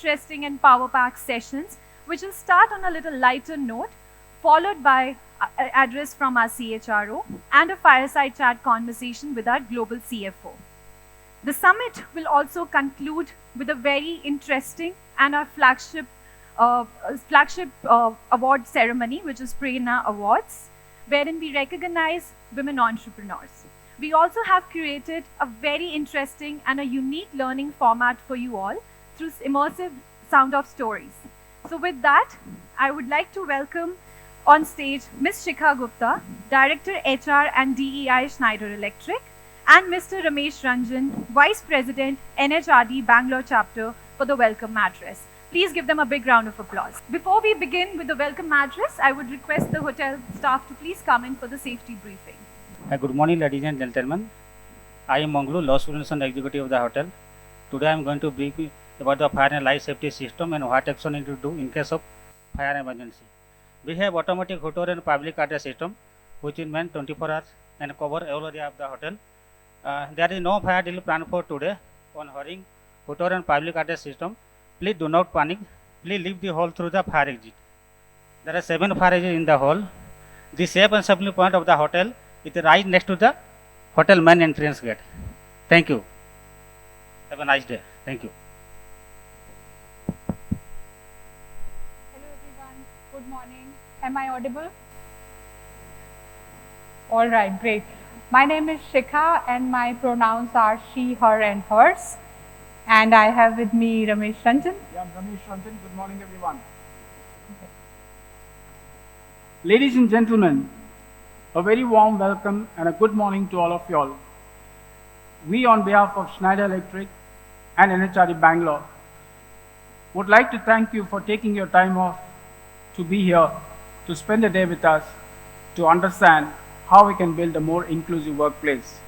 interesting and power-packed sessions, which will start on a little lighter note, followed by an address from our CHRO and a fireside chat conversation with our global CFO. The summit will also conclude with a very interesting and our flagship award ceremony, which is Prerna Awards, wherein we recognize women entrepreneurs. We also have created a very interesting and a unique learning format for you all through immersive sound of stories. So with that, I would like to welcome on stage Ms. Shikha Gupta, Director HR and DEI Schneider Electric, and Mr. Ramesh Ranjan, Vice President NHRD Bangalore Chapter, for the welcome address. Please give them a big round of applause. Before we begin with the welcome address, I would request the hotel staff to please come in for the safety briefing. Good morning, ladies and gentlemen. I am Manglu, Loss Prevention Executive of the hotel. Today I am going to brief you about the fire and life safety system and what action need to do in case of fire emergency. We have automatic hotel and public address system, which will man 24 hours and cover all area of the hotel. There is no fire drill planned for today on hearing hotel and public address system. Please do not panic. Please leave the hall through the fire exit. There are 7 fire exits in the hall. The safe and assembly point of the hotel is right next to the hotel main entrance gate. Thank you. Have a nice day. Thank you. Hello everyone, good morning. Am I audible? All right, great. My name is Shikha and my pronouns are she, her and hers. And I have with me Ramesh Ranjan. Yeah, I'm Ramesh Ranjan. Good morning everyone. Ladies and gentlemen, a very warm welcome and a good morning to all of you all. We on behalf of Schneider Electric and NHRD Bangalore would like to thank you for taking your time off to be here to spend the day with us to understand how we can build a more inclusive workplace.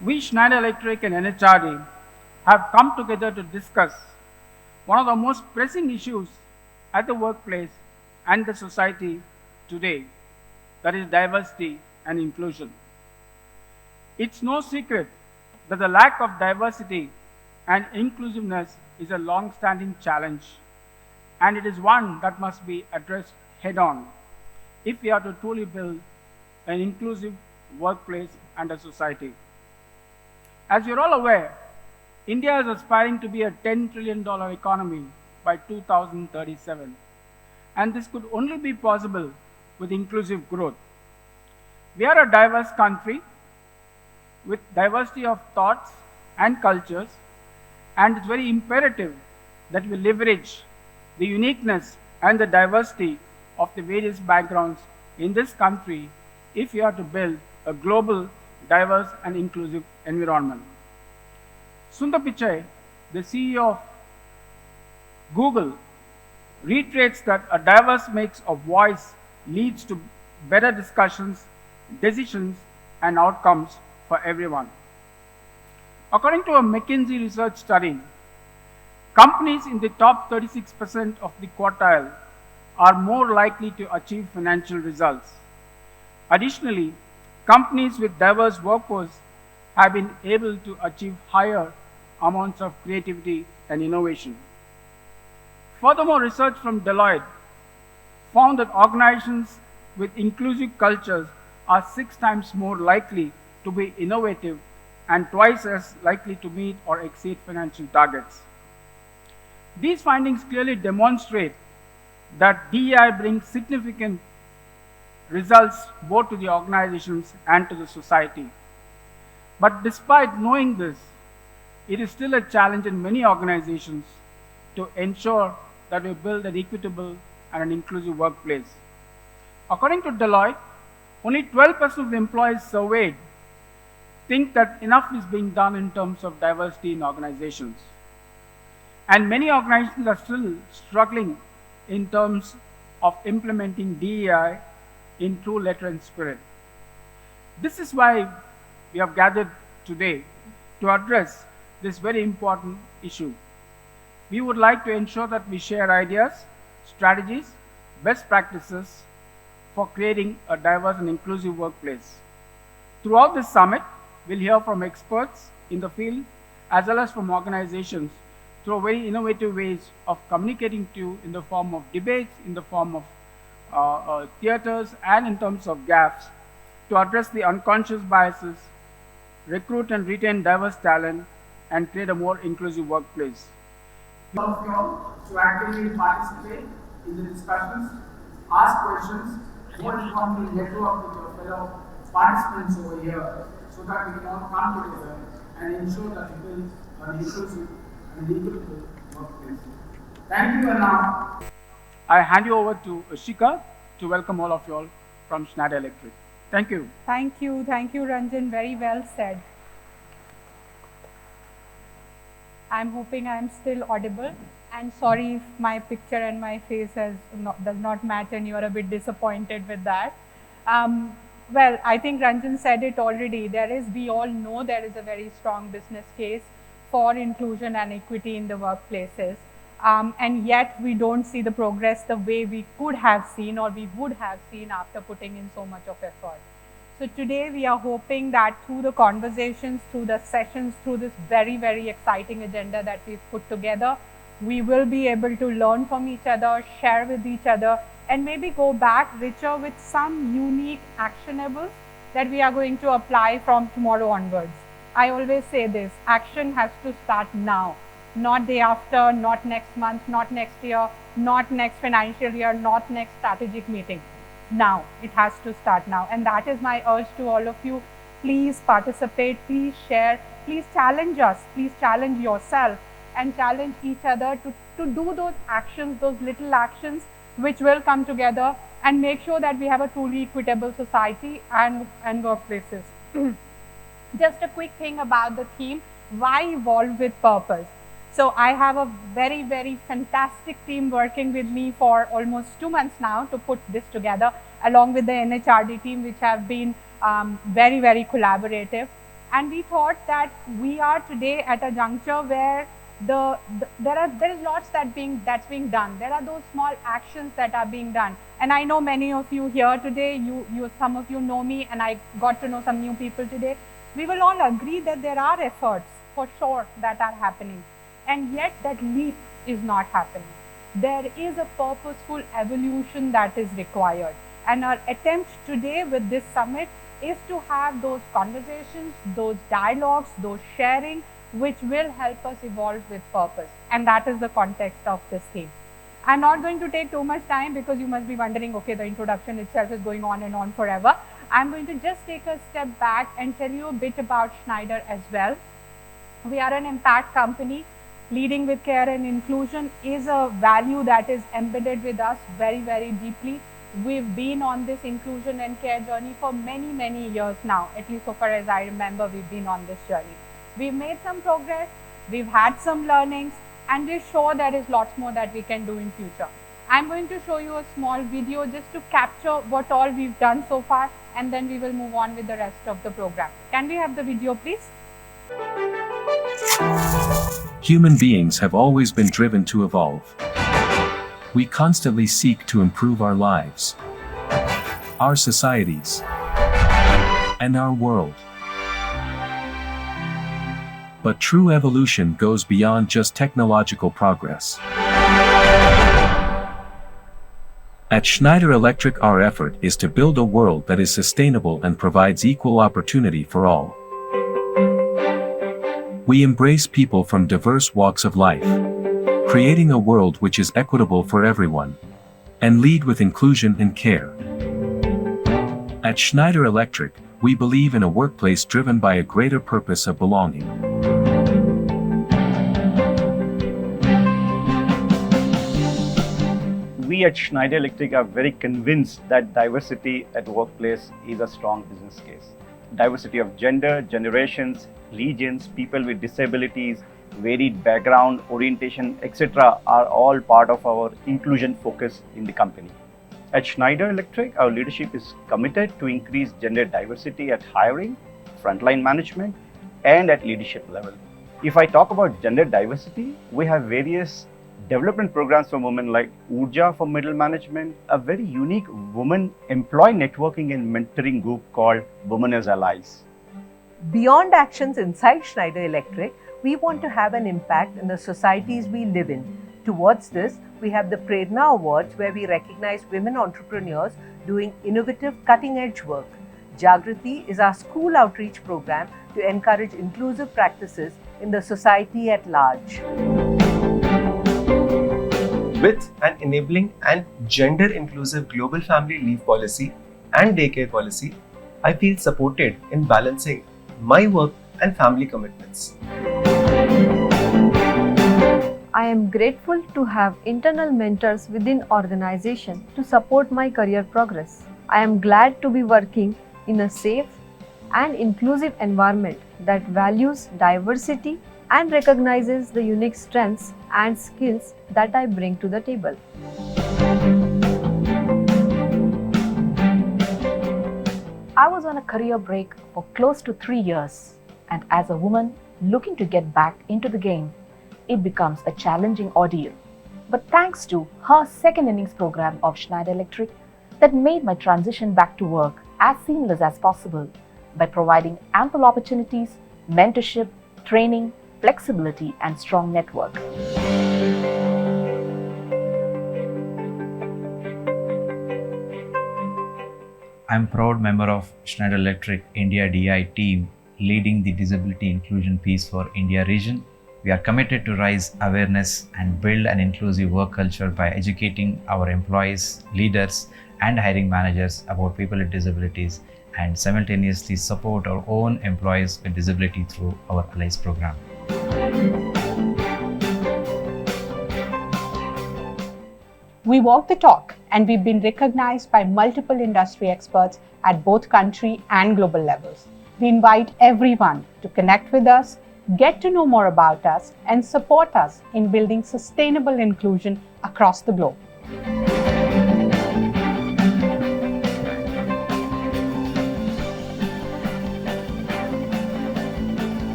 We Schneider Electric and NHRD have come together to discuss one of the most pressing issues at the workplace and the society today, that is diversity and inclusion. It's no secret that the lack of diversity and inclusiveness is a long-standing challenge, and it is one that must be addressed head-on if we are to truly build an inclusive workplace and a society. As you're all aware, India is aspiring to be a $10 trillion economy by 2037, and this could only be possible with inclusive growth. We are a diverse country with diversity of thoughts and cultures, and it's very imperative that we leverage the uniqueness and the diversity of the various backgrounds in this country if we are to build a global, diverse and inclusive environment. Sundar Pichai, the CEO of Google, reiterates that a diverse mix of voice leads to better discussions, decisions and outcomes for everyone. According to a McKinsey research study, companies in the top 36% of the quartile are more likely to achieve financial results. Additionally, companies with diverse workforce have been able to achieve higher amounts of creativity and innovation. Furthermore, research from Deloitte found that organizations with inclusive cultures are 6 times more likely to be innovative and twice as likely to meet or exceed financial targets. These findings clearly demonstrate that DEI brings significant results both to the organizations and to the society. But despite knowing this, it is still a challenge in many organizations to ensure that we build an equitable and an inclusive workplace. According to Deloitte, only 12% of the employees surveyed think that enough is being done in terms of diversity in organizations. And many organizations are still struggling in terms of implementing DEI in true letter and spirit. This is why we have gathered today to address this very important issue. We would like to ensure that we share ideas, strategies, best practices for creating a diverse and inclusive workplace. Throughout this summit, we'll hear from experts in the field as well as from organizations through very innovative ways of communicating to you in the form of debates, in the form of theatres, and in terms of gaffes to address the unconscious biases, recruit and retain diverse talent, and create a more inclusive workplace. All of you all to actively participate in the discussions, ask questions, more importantly, network with your fellow participants over here so that we can all come together and ensure that we build an inclusive and equitable workplace. Thank you, and now I hand you over to Shika to welcome all of you all from Schneider Electric. Thank you. Thank you, Ranjan. Very well said. I'm hoping I'm still audible, and sorry if my picture and my face does not match and you're a bit disappointed with that. Well, I think Ranjan said it already. We all know there is a very strong business case for inclusion and equity in the workplaces. And yet we don't see the progress the way we could have seen or we would have seen after putting in so much of effort. So today we are hoping that through the conversations, through the sessions, through this very, very exciting agenda that we've put together, we will be able to learn from each other, share with each other, and maybe go back richer with some unique actionables that we are going to apply from tomorrow onwards. I always say this, action has to start now, not day after, not next month, not next year, not next financial year, not next strategic meeting. Now, it has to start now, and that is my urge to all of you. Please participate, please share, please challenge us, please challenge yourself and challenge each other to do those actions, those little actions which will come together and make sure that we have a truly equitable society and workplaces. Just a quick thing about the theme, why evolve with purpose? So I have a very, very fantastic team working with me for almost 2 months now to put this together, along with the NHRD team, which have been very, very collaborative. And we thought that we are today at a juncture where there is lots that's being done. There are those small actions that are being done. And I know many of you here today, some of you know me, and I got to know some new people today. We will all agree that there are efforts for sure that are happening. And yet that leap is not happening. There is a purposeful evolution that is required. And our attempt today with this summit is to have those conversations, those dialogues, those sharing, which will help us evolve with purpose. And that is the context of this theme. I'm not going to take too much time because you must be wondering, okay, the introduction itself is going on and on forever. I'm going to just take a step back and tell you a bit about Schneider as well. We are an impact company. Leading with care and inclusion is a value that is embedded with us very, very deeply. We've been on this inclusion and care journey for many, many years now. At least so far as I remember, we've been on this journey. We've made some progress, we've had some learnings, and we're sure there is lots more that we can do in future. I'm going to show you a small video just to capture what all we've done so far, and then we will move on with the rest of the program. Can we have the video, please? Human beings have always been driven to evolve. We constantly seek to improve our lives, our societies, and our world. But true evolution goes beyond just technological progress. At Schneider Electric, our effort is to build a world that is sustainable and provides equal opportunity for all. We embrace people from diverse walks of life, creating a world which is equitable for everyone, and lead with inclusion and care. At Schneider Electric, we believe in a workplace driven by a greater purpose of belonging. We at Schneider Electric are very convinced that diversity at workplace is a strong business case. Diversity of gender, generations, regions, people with disabilities, varied background, orientation, etc. are all part of our inclusion focus in the company. At Schneider Electric, our leadership is committed to increase gender diversity at hiring, frontline management, and at leadership level. If I talk about gender diversity, we have various development programs for women like Urja for middle management, a very unique women employee networking and mentoring group called Women as Allies. Beyond actions inside Schneider Electric, we want to have an impact in the societies we live in. Towards this, we have the Prerna Awards, where we recognize women entrepreneurs doing innovative, cutting-edge work. Jagriti is our school outreach program to encourage inclusive practices in the society at large. With an enabling and gender-inclusive global family leave policy and daycare policy, I feel supported in balancing my work and family commitments. I am grateful to have internal mentors within organization to support my career progress. I am glad to be working in a safe and inclusive environment that values diversity and recognizes the unique strengths and skills that I bring to the table. I was on a career break for close to 3 years, and as a woman looking to get back into the game, it becomes a challenging ordeal. But thanks to her second innings program of Schneider Electric, that made my transition back to work as seamless as possible by providing ample opportunities, mentorship, training, flexibility, and strong network. I'm a proud member of Schneider Electric India DI team leading the disability inclusion piece for India region. We are committed to raise awareness and build an inclusive work culture by educating our employees, leaders, and hiring managers about people with disabilities, and simultaneously support our own employees with disability through our Allies program. We walk the talk, and we've been recognized by multiple industry experts at both country and global levels. We invite everyone to connect with us, get to know more about us, and support us in building sustainable inclusion across the globe.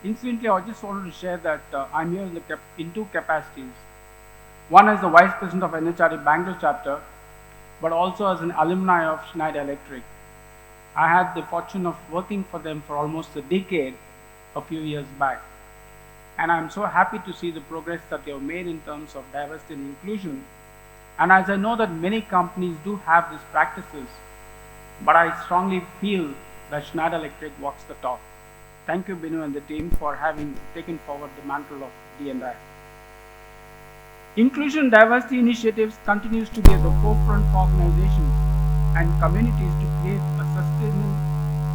Incidentally, I just wanted to share that I'm here in two capacities. One as the Vice President of NHRD Bangalore chapter, but also as an alumni of Schneider Electric. I had the fortune of working for them for almost a decade a few years back. And I'm so happy to see the progress that they have made in terms of diversity and inclusion. And as I know that many companies do have these practices, but I strongly feel that Schneider Electric walks the talk. Thank you, Binu and the team, for having taken forward the mantle of D&I. Inclusion and diversity initiatives continues to be at the forefront for organizations and communities to create a sustainable,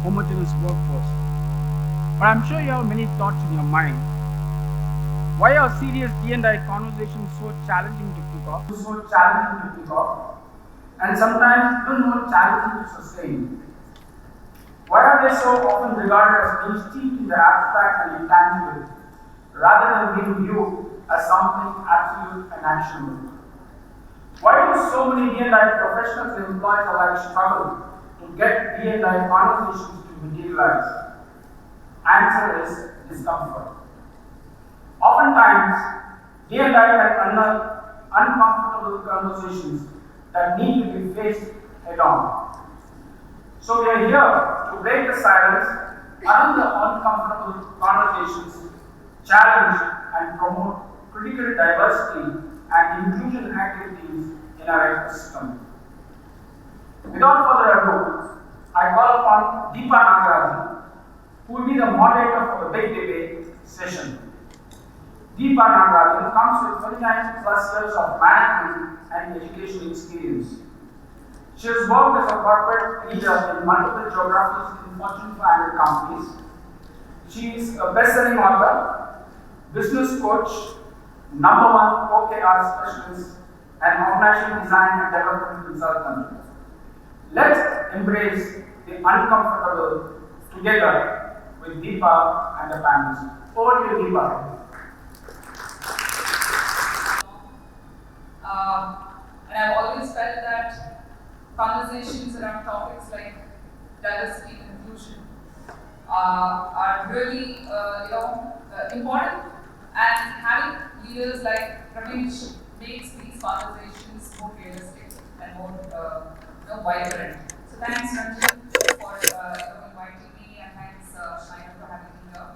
homogeneous workforce. But I'm sure you have many thoughts in your mind. Why are serious D&I conversations so challenging to kick off? And sometimes even more challenging to sustain? Why are they so often regarded as being steeped in the abstract and intangible, rather than being viewed as something absolute and actionable? Why do so many D&I professionals and employees alike struggle to get D&I conversations to materialize? Answer is discomfort. Oftentimes, D&I can unearth uncomfortable conversations that need to be faced head-on. So we are here to break the silence around the uncomfortable conversations, challenge and promote critical diversity and inclusion activities in our ecosystem. Without further ado, I call upon Deepa Nagarajan, who will be the moderator for the big debate session. Deepa Nagarajan comes with 29 plus years of management and education experience. She has worked as a corporate leader in multiple geographies in Fortune 500 companies. She is a best-selling author, business coach, #1 OKR specialist, and organizational design and development consultant. Let's embrace the uncomfortable together with Deepa and the panelists. Over to you, Deepa. And I've always felt that conversations around topics like diversity and inclusion are really important makes these conversations more realistic and more vibrant. So thanks Ranjan for inviting me, and thanks Schneider for having me here.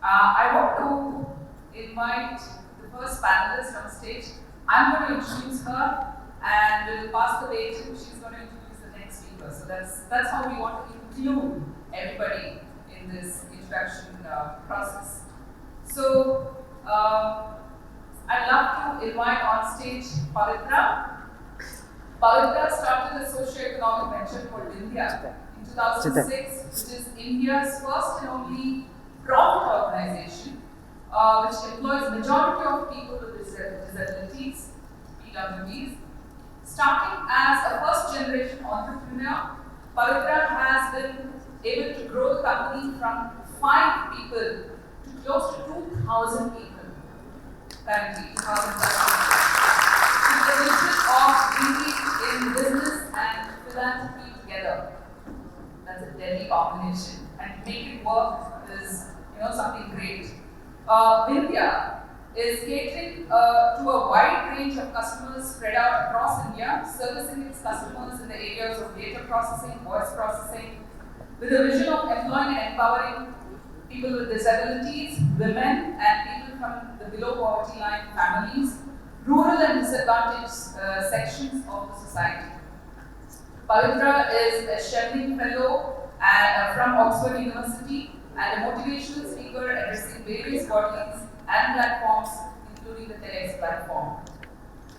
I want to invite the first panelist on stage. I'm going to introduce her and we'll pass the baton. She's going to introduce the next speaker. So that's how we want to include everybody in this introduction process. So I'd love to invite on stage Pavitra. Pavitra started a socio-economic venture called India in 2006, which is India's first and only profit organization, which employs majority of people with disabilities, PWDs. Starting as a first-generation entrepreneur, Pavitra has been able to grow the company from 5 people to close to 2,000 people currently. 2,000 with the vision of bringing in business and philanthropy together. That's a deadly combination, and to make it work is something great. Vindhya is catering to a wide range of customers spread out across India, servicing its customers in the areas of data processing, voice processing, with a vision of employing and empowering people with disabilities, women, and people from the below poverty line families, rural and disadvantaged sections of the society. Pavitra is a Shevling Fellow from Oxford University and a motivational speaker addressing various bodies and platforms, including the TEDx platform.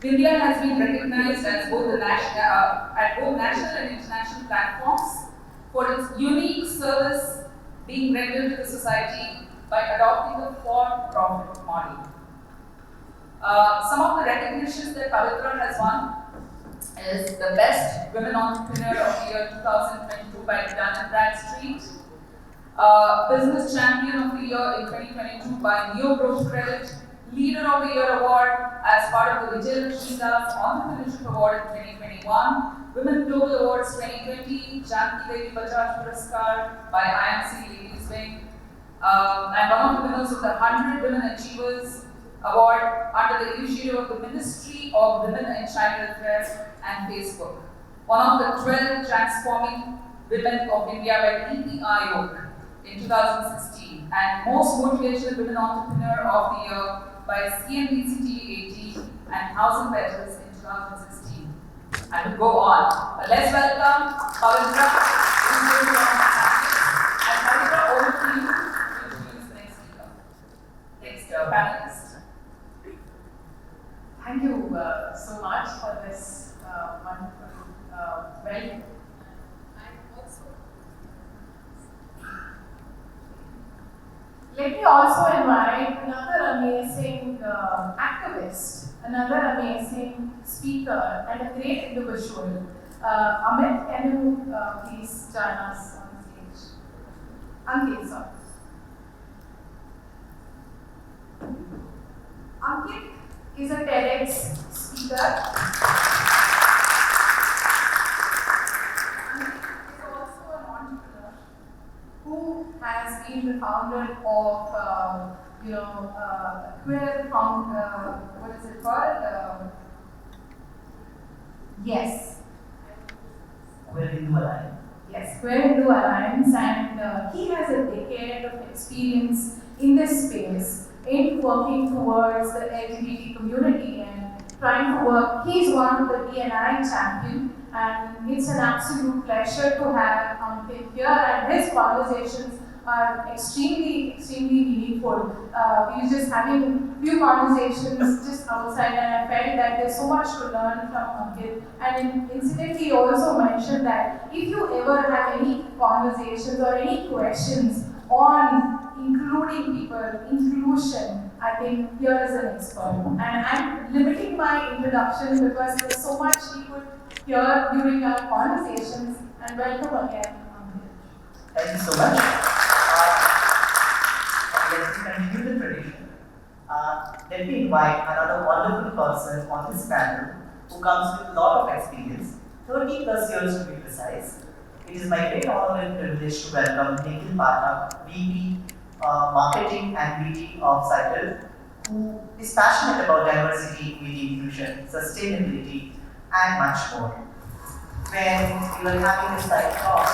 Vindhya has been recognized as both at both national and international platforms for its unique service being rendered to the society by adopting the for-profit model. Some of the recognitions that Pavitra has won is the Best Women Entrepreneur of the Year 2022 by Dun & Bradstreet, Business Champion of the Year in 2022 by Neo Growth Credit, Leader of the Year Award as part of the Vijay Lakshmi Das Entrepreneurship Award in 2021, Women Global Awards 2020, Janki Devi Bajaj Puraskar by IMC Ladies Wing, and one of the winners of the 100 Women Achievers Award under the initiative of the Ministry of Women and Child Welfare and Facebook. One of the 12 Transforming Women of India by NITI Aayog in 2016, and Most Motivational Women Entrepreneur of the Year by CNBC TV 18 and 1000 Petals in 2016. I will go on. But let's welcome Pavitra. And Pavitra, over to you to introduce the next speaker. Next panelist. Thank you so much for this wonderful Let me also invite another amazing activist, another amazing speaker, and a great individual. Amit, can you please join us on stage? Ankit, sorry. Ankit is a TEDx speaker. Who has been the founder of, Queer what is it called? Yes. Queer Hindu Alliance. Yes, Queer Hindu Alliance, and he has a decade of experience in this space in working towards the LGBT community and trying to work. He's one of the D&I champion. And it's an absolute pleasure to have Ankit here, and his conversations are extremely meaningful. We were just having few conversations just outside, and I felt that there's so much to learn from Ankit. And incidentally, he also mentioned that if you ever have any conversations or any questions on including people, inclusion, I think here is an expert. And I'm limiting my introduction because there's so much we could hear during our conversations, and welcome again. Thank you so much. Let's continue the tradition. Let me invite another wonderful person on this panel who comes with a lot of experience, 30 plus years to be precise. It is my great honor and privilege to welcome Nikhil Pathak, VP Marketing and VP of Cycle, who is passionate about diversity, equity, inclusion, sustainability, and much more. When we were having this side talk,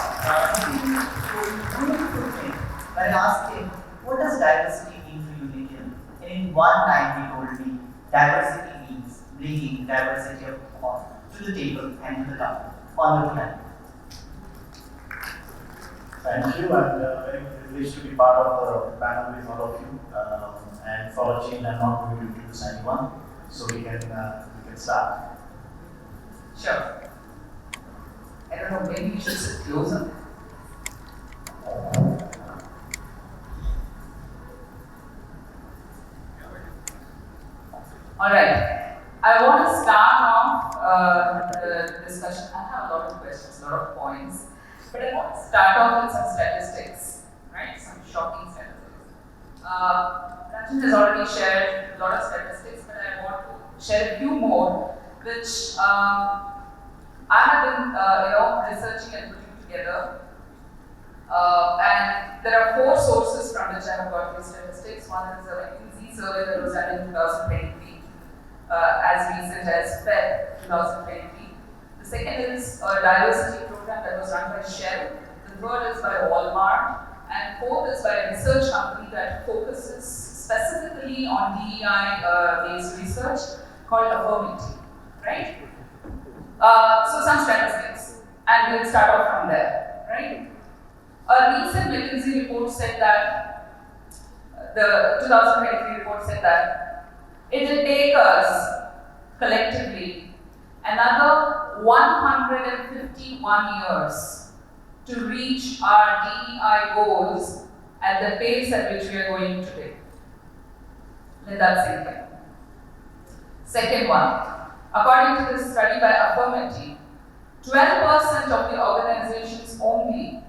he told me beautiful thing. When I asked him, what does diversity mean for you, Nikhil? And in one line he told me, diversity means bringing diversity of thought to the table and to the table on the planet. Thank you, and very privileged to be part of the panel with all of you. And for a change, I'm not going to introduce anyone, so we can start. Sure. I don't know, maybe we should sit closer. All right. I want to start off the discussion. I have a lot of questions, a lot of points, but I want to start off with some statistics, right? Some shocking statistics. Ranjan has already shared a lot of statistics, but I want to share a few more, which I have been, researching and putting together. And there are 4 sources from which I have got these statistics. One is a McKinsey survey that was done in 2023, as recent as Feb 2023. The second is a diversity program that was run by Shell. The third is by Walmart. And fourth is by a research company that focuses specifically on DEI-based research called Affirmity, right? So some statistics, and we'll start off from there, right? A recent McKinsey report said that, the 2023 report said that it will take us collectively another 151 years to reach our DEI goals at the pace at which we are going today. Let that sink in. Second one, according to this study by Affirmity, 12% of the organizations only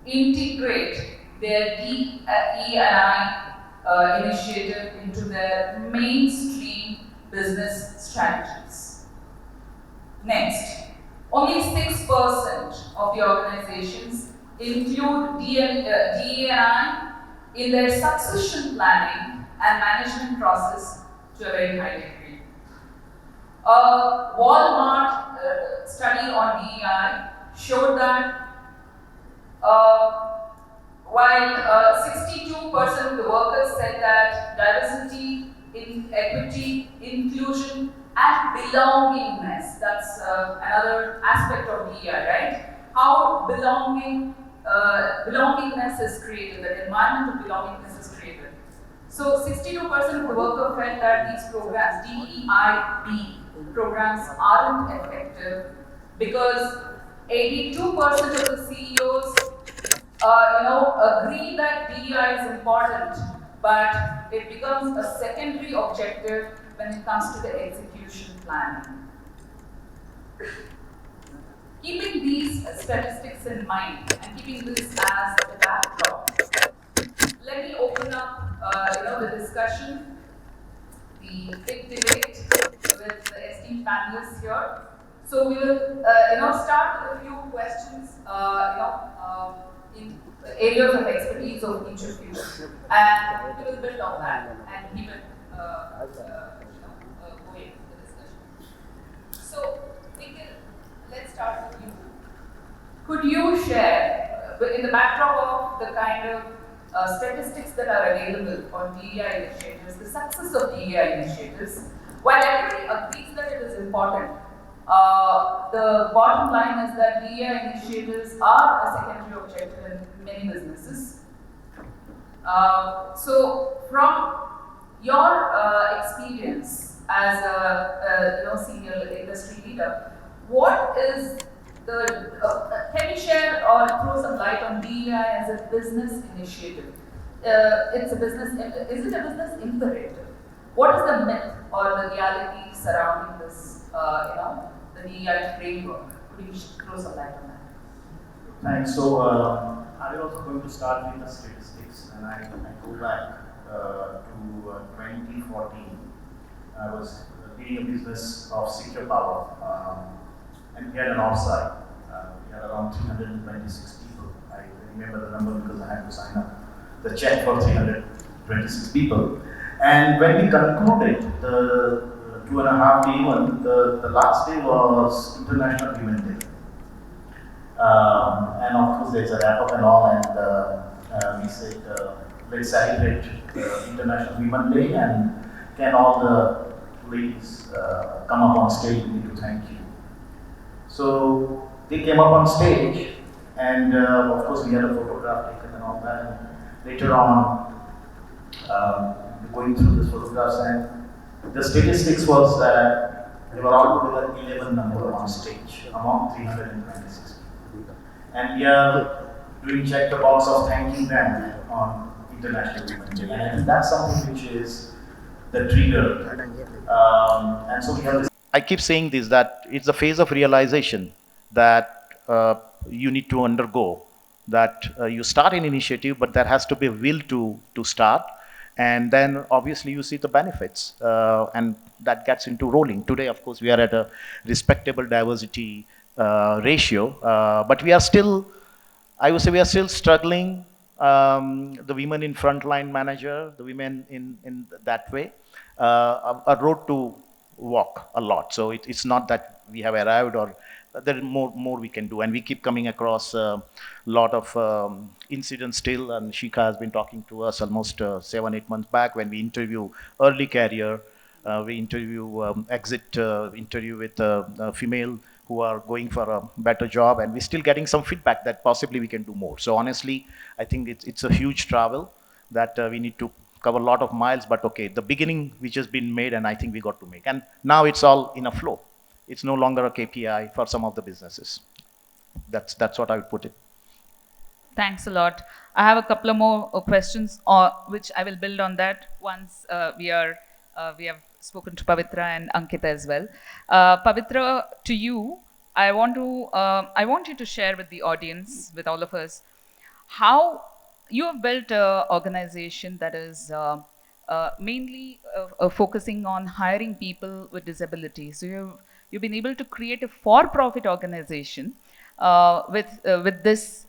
integrate their DE&I initiative into their mainstream business strategies. Next, only 6% of the organizations include DE&I in their succession planning and management process to a very high degree. A Walmart study on DEI showed that while 62% of the workers said that diversity, equity, inclusion, and belongingness, that's another aspect of DEI, right? How belongingness is created, the environment of belongingness is created. So 62% of the workers felt that these programs, DEIB programs, aren't effective because 82% of the CEOs agree that DEI is important, but it becomes a secondary objective when it comes to the execution planning. Keeping these statistics in mind and keeping this as the backdrop, let me open up the discussion, the big debate with the esteemed panelists here. So we will start with a few questions in areas of expertise of each of you, and we will build on that and keep it going the discussion. So, Nikhil, let's start with you. Could you share, in the backdrop of the kind of statistics that are available on DEI initiatives, the success of DEI initiatives, while everybody agrees that it is important, the bottom line is that DEI initiatives are a secondary objective in many businesses. So, from your experience as a senior industry leader, what is the can you share or throw some light on DEI as a business initiative? It's a business. Is it a business imperative? What is the myth or the reality surrounding this? The DEI framework. Could you throw some light on that? Thanks. So I was also going to start with the statistics, and I go back to 2014. I was leading a business of secure power, and we had an offsite. We had around 326 people. I remember the number because I had to sign up the check for 326 people. And when we concluded the 2.5 day one, the last day was International Women's Day. And of course there's a wrap up and all, and we said let's celebrate International Women's Day, and can all the ladies come up on stage, we need to thank you. So they came up on stage, and of course we had a photograph taken and all that. And later on, going through the photographs, and the statistics was that there were altogether 11 number on stage among 326 people. And we are doing check the box of thanking them on International Women's Day. And I think that's something which is the trigger. And so we have this. I keep saying this, that it's a phase of realization that you need to undergo, that you start an initiative, but there has to be a will to start. And then obviously you see the benefits, and that gets into rolling. Today, of course, we are at a respectable diversity ratio, but we are still, I would say we are still struggling. The women in frontline manager, the women in that way, a road to walk a lot. So it's not that we have arrived, or there is more we can do, and we keep coming across a lot of incidents still. And Shikha has been talking to us almost 7-8 months back when we interview early career, we interview exit interview with a female who are going for a better job, and we're still getting some feedback that possibly we can do more. So honestly, I think it's a huge travel that we need to cover a lot of miles, but okay, the beginning which has been made, and I think we got to make, and now it's all in a flow. It's no longer a KPI for some of the businesses. That's what I would put it. Thanks a lot. I have a couple of more questions, which I will build on that once we have spoken to Pavitra and Ankita as well. Pavitra, to you, I want you to share with the audience, with all of us, how you have built an organization that is mainly focusing on hiring people with disabilities. So you've been able to create a for-profit organization with this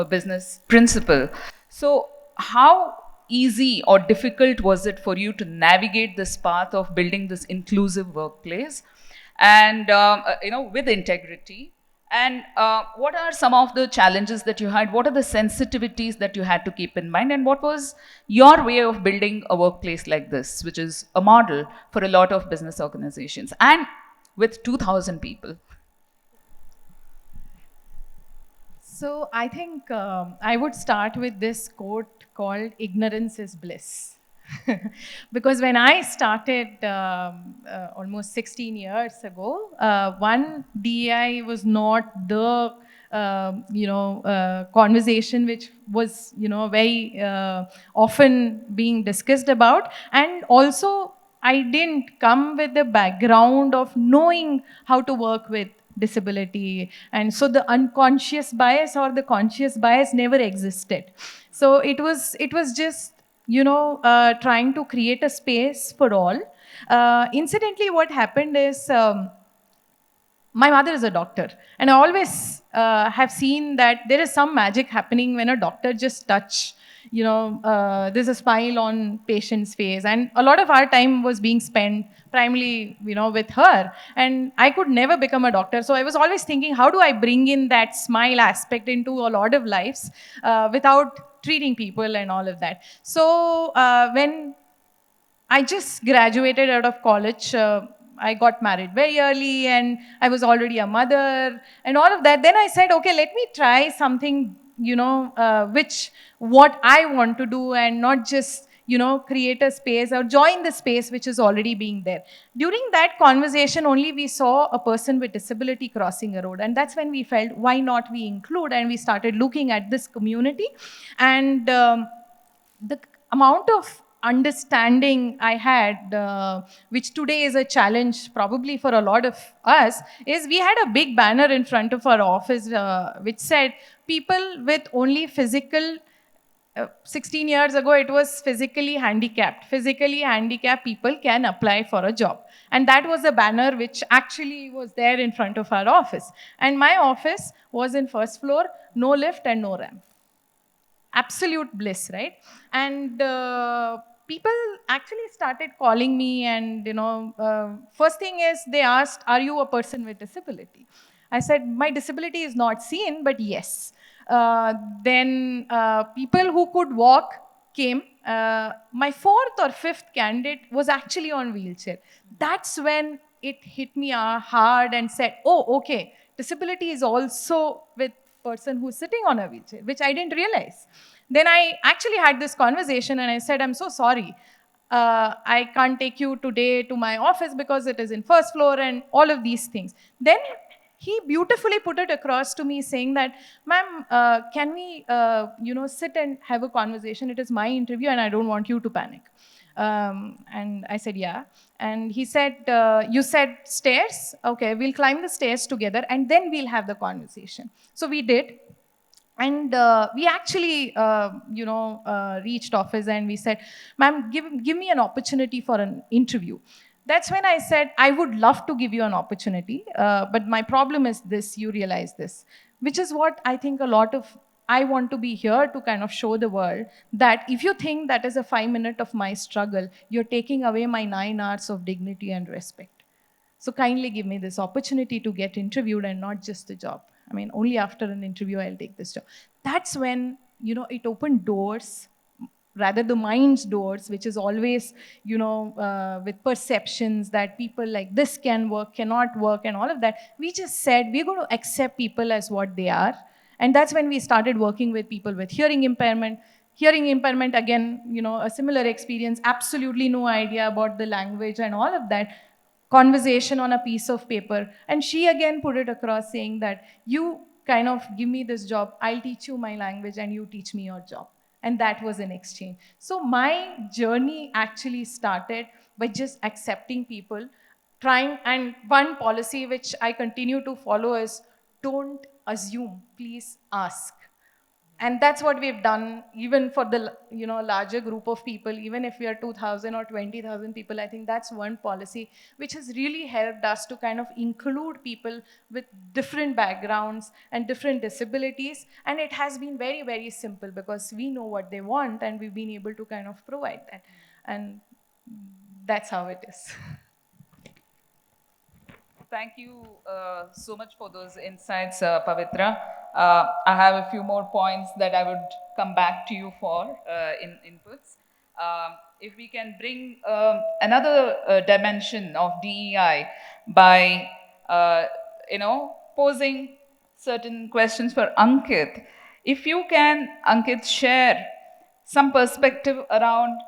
business principle. So how easy or difficult was it for you to navigate this path of building this inclusive workplace, and with integrity? And what are some of the challenges that you had? What are the sensitivities that you had to keep in mind? And what was your way of building a workplace like this, which is a model for a lot of business organizations, and with 2,000 people? So I think I would start with this quote called "Ignorance is bliss." Because when I started almost 16 years ago, one, DEI was not the conversation which was very often being discussed about, and also I didn't come with the background of knowing how to work with disability, and so the unconscious bias or the conscious bias never existed. So it was just trying to create a space for all. Incidentally, what happened is my mother is a doctor, and I always have seen that there is some magic happening when a doctor just touch. There's a smile on patient's face, and a lot of our time was being spent primarily, with her. And I could never become a doctor, so I was always thinking, how do I bring in that smile aspect into a lot of lives without treating people and all of that. So when I just graduated out of college, I got married very early, and I was already a mother and all of that. Then I said, okay, let me try something, what I want to do, and not just, create a space or join the space which is already being there. During that conversation only, we saw a person with disability crossing a road, and that's when we felt, why not we include? And we started looking at this community, and the amount of understanding I had, which today is a challenge probably for a lot of us, is we had a big banner in front of our office which said, people with only physical, 16 years ago it was physically handicapped. Physically handicapped people can apply for a job. And that was a banner which actually was there in front of our office. And my office was in first floor, no lift and no ramp. Absolute bliss, right? And people actually started calling me, and first thing is they asked, "Are you a person with disability?" I said, "My disability is not seen, but yes." Then people who could walk came. My fourth or fifth candidate was actually on wheelchair. That's when it hit me hard and said, "Oh, okay, disability is also with person who's sitting on a wheelchair," which I didn't realize. Then I actually had this conversation and I said, "I'm so sorry. I can't take you today to my office because it is in first floor," and all of these things. Then he beautifully put it across to me saying that, "Ma'am, can we, sit and have a conversation? It is my interview and I don't want you to panic." And I said, "Yeah." And he said, "You said stairs? Okay, we'll climb the stairs together and then we'll have the conversation." So we did. And we actually, reached office and we said, "Ma'am, give me an opportunity for an interview." That's when I said, "I would love to give you an opportunity, but my problem is this, you realize this," which is what I think I want to be here to kind of show the world that if you think that is a 5 minute of my struggle, you're taking away my 9 hours of dignity and respect. So kindly give me this opportunity to get interviewed and not just a job. I mean, only after an interview I'll take this job. That's when, it opened doors, rather the mind's doors, which is always, with perceptions that people like this can work, cannot work, and all of that. We just said, we're going to accept people as what they are. And that's when we started working with people with hearing impairment. Hearing impairment, again, a similar experience, absolutely no idea about the language and all of that. Conversation on a piece of paper. And she again put it across saying that, "You kind of give me this job, I'll teach you my language and you teach me your job." And that was an exchange. So my journey actually started by just accepting people, trying, and one policy which I continue to follow is, don't assume, please ask. And that's what we've done, even for the larger group of people, even if we are 2,000 or 20,000 people. I think that's one policy which has really helped us to kind of include people with different backgrounds and different disabilities. And it has been very, very simple because we know what they want and we've been able to kind of provide that. And that's how it is. Thank you so much for those insights, Pavitra. I have a few more points that I would come back to you for in inputs. If we can bring another dimension of DEI by, posing certain questions for Ankit. If you can, Ankit, share some perspective around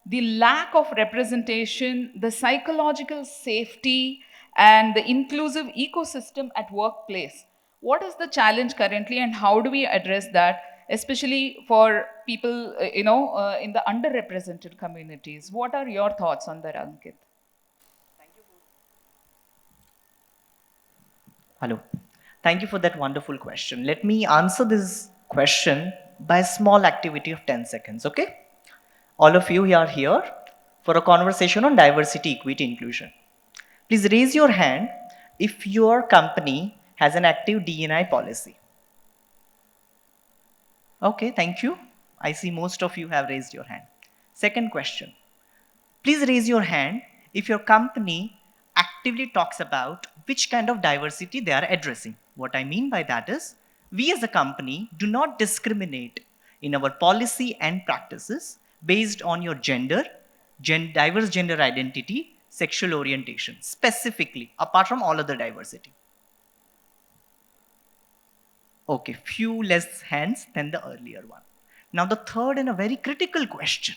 the lack of representation, the psychological safety, and the inclusive ecosystem at workplace. What is the challenge currently and how do we address that, especially for people in the underrepresented communities? What are your thoughts on that, Ankit? Hello. Thank you for that wonderful question. Let me answer this question by a small activity of 10 seconds, okay? All of you are here for a conversation on diversity, equity, inclusion. Please raise your hand if your company has an active D&I policy. Okay, thank you. I see most of you have raised your hand. Second question. Please raise your hand if your company actively talks about which kind of diversity they are addressing. What I mean by that is, we as a company do not discriminate in our policy and practices based on your gender, diverse gender identity, sexual orientation, specifically, apart from all other diversity. Okay, few less hands than the earlier one. Now the third and a very critical question.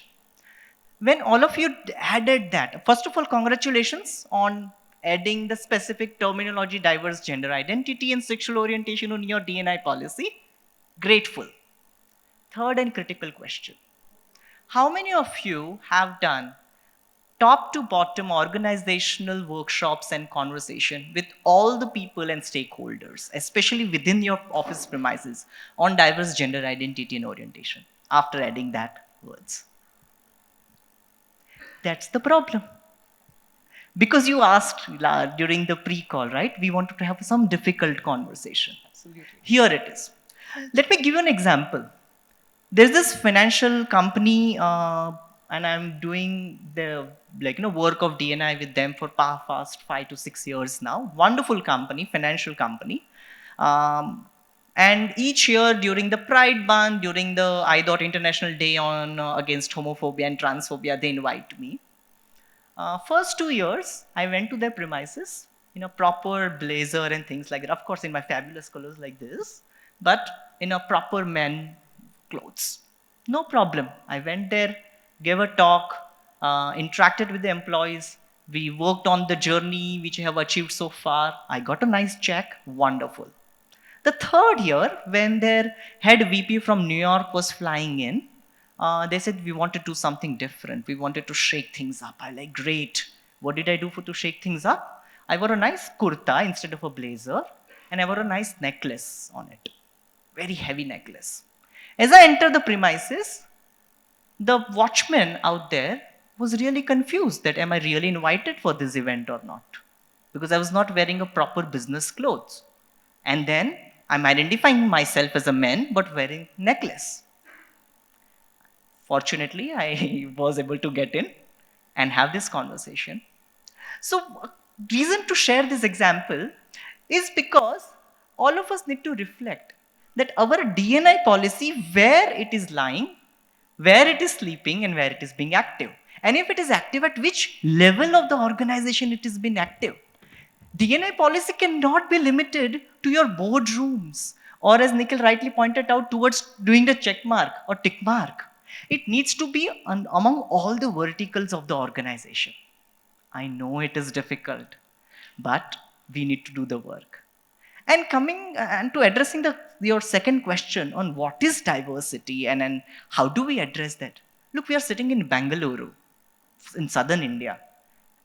When all of you added that, first of all, congratulations on adding the specific terminology, diverse gender identity and sexual orientation on your D&I policy. Grateful. Third and critical question. How many of you have done top to bottom organizational workshops and conversation with all the people and stakeholders, especially within your office premises, on diverse gender identity and orientation after adding that words? That's the problem. Because you asked during the pre-call, right? We wanted to have some difficult conversation. Absolutely. Here it is. Let me give you an example. There's this financial company, and I'm doing the work of D&I with them for past 5 to 6 years now. Wonderful company, financial company. And each year during the Pride Month, during the I. International Day on against homophobia and transphobia, they invite me. First 2 years, I went to their premises in a proper blazer and things like that. Of course, in my fabulous colors like this, but in a proper men clothes. No problem. I went there, gave a talk, interacted with the employees. We worked on the journey which I have achieved so far. I got a nice check. Wonderful. The third year, when their head VP from New York was flying in, they said, we want to do something different. We wanted to shake things up. I like, great. What did I do to shake things up? I wore a nice kurta instead of a blazer, and I wore a nice necklace on it. Very heavy necklace. As I entered the premises, the watchman out there was really confused that am I really invited for this event or not? Because I was not wearing a proper business clothes. And then I'm identifying myself as a man, but wearing necklace. Fortunately, I was able to get in and have this conversation. So, reason to share this example is because all of us need to reflect that our D&I policy, where it is lying, where it is sleeping, and where it is being active. And if it is active, at which level of the organization it is being active. D&I policy cannot be limited to your boardrooms, or as Nikhil rightly pointed out, towards doing the check mark or tick mark. It needs to be among all the verticals of the organization. I know it is difficult, but we need to do the work. And coming and to addressing your second question on what is diversity and how do we address that? Look, we are sitting in Bengaluru, in southern India.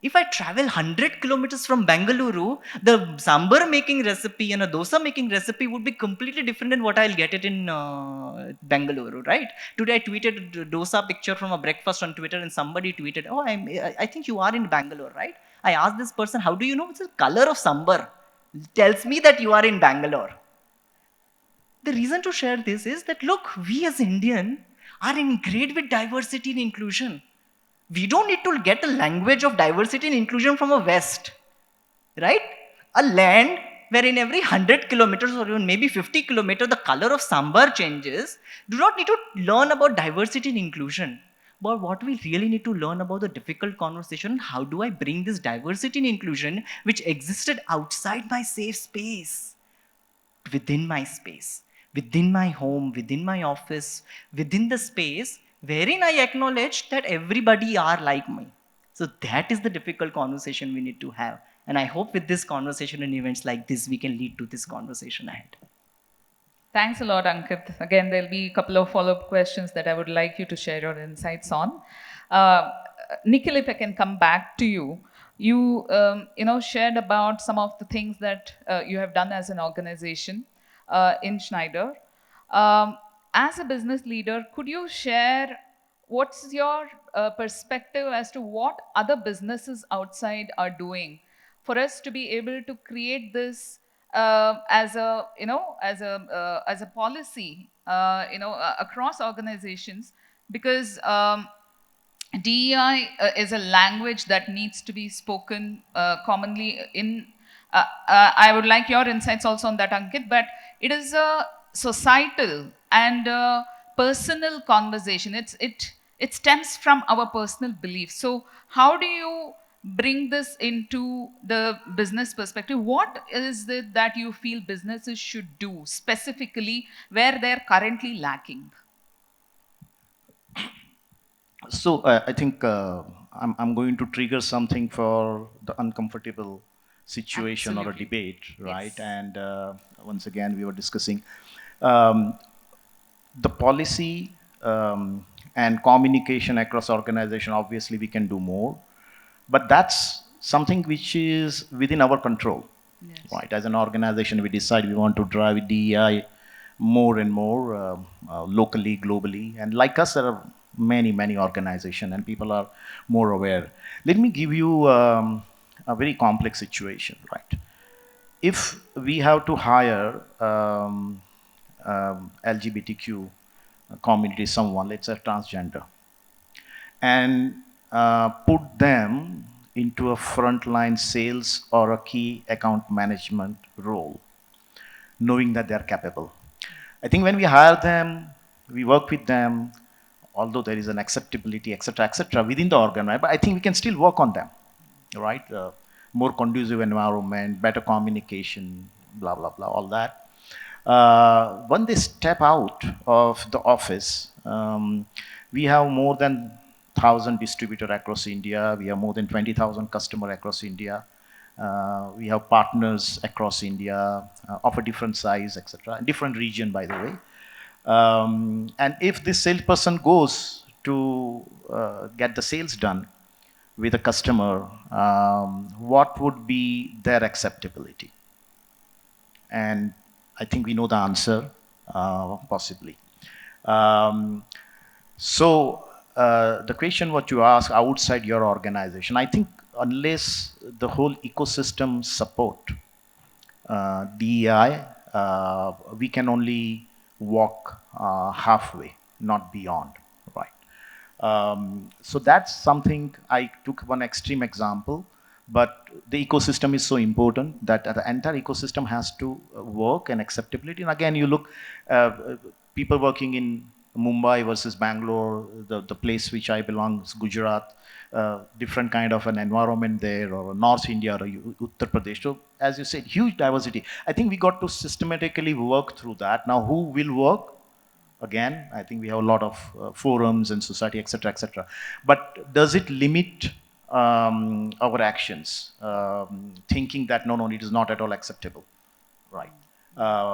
If I travel 100 kilometers from Bengaluru, the sambar making recipe and a dosa making recipe would be completely different than what I'll get it in Bengaluru, right? Today I tweeted a dosa picture from a breakfast on Twitter and somebody tweeted, oh, I think you are in Bangalore, right? I asked this person, how do you know? It's the color of sambar. It tells me that you are in Bangalore. The reason to share this is that, look, we as Indian are ingrained with diversity and inclusion. We don't need to get a language of diversity and inclusion from a West, right? A land where in every 100 kilometers or even maybe 50 kilometers, the color of sambar changes, do not need to learn about diversity and inclusion. But what we really need to learn about the difficult conversation, how do I bring this diversity and inclusion which existed outside my safe space, within my space, within my home, within my office, within the space, wherein I acknowledge that everybody are like me. So that is the difficult conversation we need to have. And I hope with this conversation and events like this, we can lead to this conversation ahead. Thanks a lot, Ankit. Again, there'll be a couple of follow-up questions that I would like you to share your insights on. Nikhil, if I can come back to you. You shared about some of the things that you have done as an organization in Schneider. As a business leader, could you share what's your perspective as to what other businesses outside are doing for us to be able to create this as a policy, across organizations, because DEI is a language that needs to be spoken commonly in. I would like your insights also on that, Ankit. But it is a societal and personal conversation. It stems from our personal beliefs. So how do you bring this into the business perspective? What is it that you feel businesses should do specifically where they're currently lacking? So I think I'm going to trigger something for the uncomfortable situation. Absolutely. Or a debate, right? Yes. And once again, we were discussing the policy and communication across organization. Obviously, we can do more, but that's something which is within our control. Yes. Right? As an organization, we decide we want to drive DEI more and more locally, globally, and like us, there are many organizations, and people are more aware. Let me give you a very complex situation, right? If we have to hire LGBTQ community, someone, let's say transgender, and put them into a frontline sales or a key account management role, knowing that they are capable. I think when we hire them, we work with them, although there is an acceptability, etc., within the organization, but I think we can still work on them, right? More conducive environment, better communication, blah, blah, blah, all that. When they step out of the office, we have more than 1,000 distributors across India. We have more than 20,000 customers across India. We have partners across India of a different size, etc., different region, by the way. And if this salesperson goes to get the sales done with a customer, what would be their acceptability? And I think we know the answer, possibly. The question what you ask outside your organization, I think unless the whole ecosystem support DEI, we can only walk halfway, not beyond, right? So that's something. I took one extreme example, but the ecosystem is so important that the entire ecosystem has to work and acceptability. And again, you look, people working in Mumbai versus Bangalore, the place which I belong is Gujarat, different kind of an environment there, or North India or Uttar Pradesh. So as you said, huge diversity. I think we got to systematically work through that. Now, who will work? Again, I think we have a lot of forums and society, etc., etc. But does it limit our actions, thinking that no, it is not at all acceptable, right?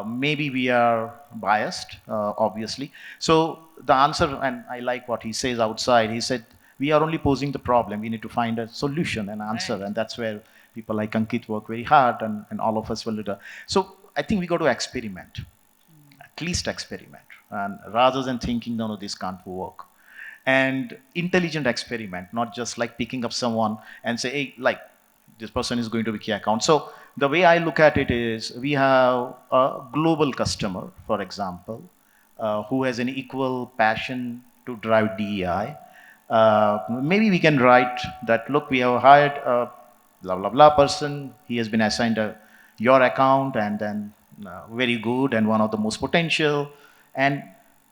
Maybe we are biased, obviously. So the answer, and I like what he says outside, he said, we are only posing the problem. We need to find a solution and answer. Right. And that's where people like Ankit work very hard, and all of us will do that. So I think we got to experiment, at least experiment. And rather than thinking, no, this can't work. And intelligent experiment, not just like picking up someone and say, hey, like, this person is going to be key account. So the way I look at it is, we have a global customer, for example, who has an equal passion to drive DEI. Maybe we can write that, look, we have hired a blah, blah, blah person. He has been assigned your account, and then very good and one of the most potential, and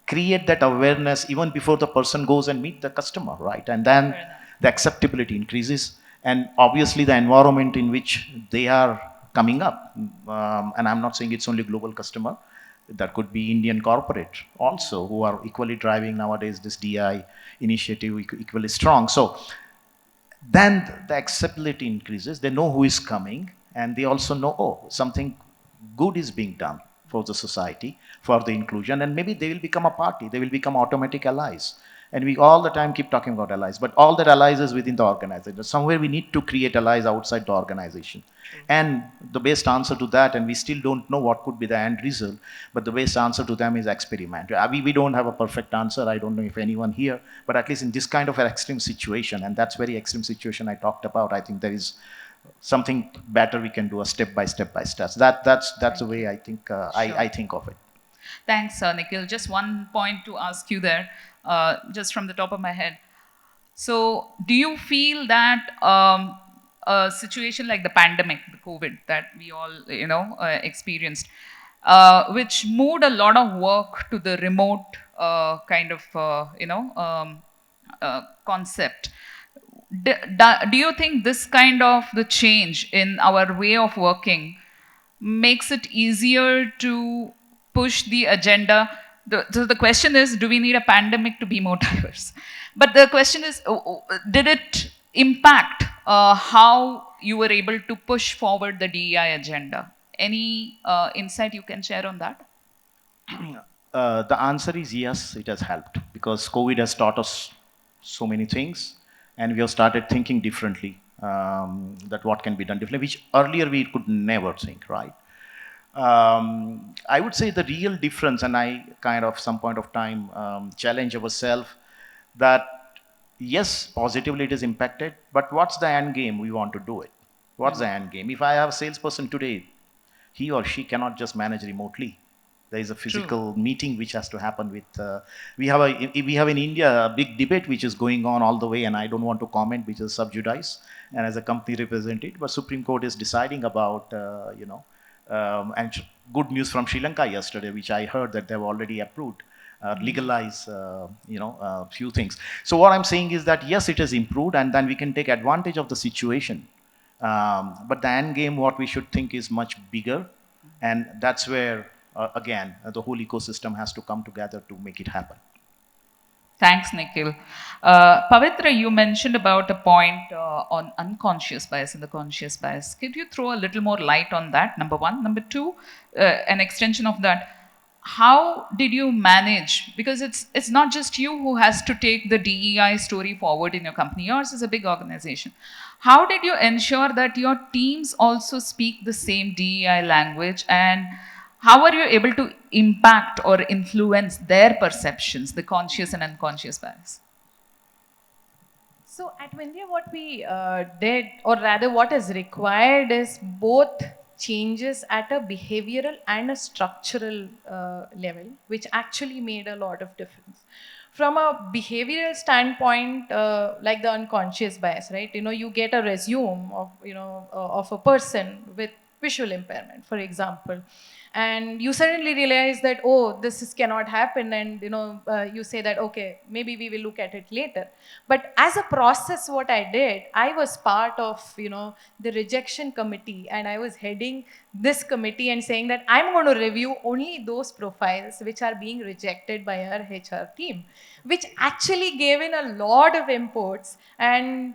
create that awareness even before the person goes and meet the customer, right? And then the acceptability increases. And obviously the environment in which they are coming up, and I'm not saying it's only global customer, that could be Indian corporate also, who are equally driving nowadays this DI initiative equally strong. So then the acceptability increases, they know who is coming, and they also know, oh, something good is being done for the society, for the inclusion, and maybe they will become a party, they will become automatic allies. And we all the time keep talking about allies, but all that allies is within the organization. Somewhere we need to create allies outside the organization. And the best answer to that, and we still don't know what could be the end result, but the best answer to them is experiment. We don't have a perfect answer. I don't know if anyone here, but at least in this kind of an extreme situation, and that's very extreme situation I talked about, I think there is something better we can do, a step by step. That's the way I think I think of it. Thanks, Nikhil. Just one point to ask you there, just from the top of my head. So, do you feel that a situation like the pandemic, the COVID that we all, experienced, which moved a lot of work to the remote kind of, concept, do you think this kind of the change in our way of working makes it easier to push the agenda? So the question is, do we need a pandemic to be more diverse? But the question is, did it impact how you were able to push forward the DEI agenda? Any insight you can share on that? The answer is yes, it has helped, because COVID has taught us so many things, and we have started thinking differently, that what can be done differently, which earlier we could never think, right? I would say the real difference, and I kind of some point of time challenge ourselves that yes, positively it is impacted, but what's the end game we want to do it? What's the end game? If I have a salesperson today, he or she cannot just manage remotely. There is a physical meeting which has to happen with. We have in India a big debate which is going on all the way, and I don't want to comment, which is sub judice, and as a company representative, but Supreme Court is deciding about good news from Sri Lanka yesterday, which I heard that they've already approved. Legalize, few things. So what I'm saying is that yes, it has improved, and then we can take advantage of the situation. But the end game, what we should think is much bigger, and that's where again the whole ecosystem has to come together to make it happen. Thanks, Nikhil. Pavitra, you mentioned about a point on unconscious bias and the conscious bias. Could you throw a little more light on that, number one? Number two, an extension of that, how did you manage, because it's not just you who has to take the DEI story forward in your company. Yours is a big organization. How did you ensure that your teams also speak the same DEI language, and how are you able to impact or influence their perceptions, the conscious and unconscious bias? So at Vindhya, what we did, or rather what is required, is both changes at a behavioral and a structural level, which actually made a lot of difference. From a behavioral standpoint, like the unconscious bias, right? You get a resume of, of a person with visual impairment, for example. And you suddenly realize that, oh, this cannot happen, and you say that, okay, maybe we will look at it later. But as a process, what I did, I was part of the rejection committee, and I was heading this committee and saying that I'm going to review only those profiles which are being rejected by our HR team, which actually gave in a lot of inputs, and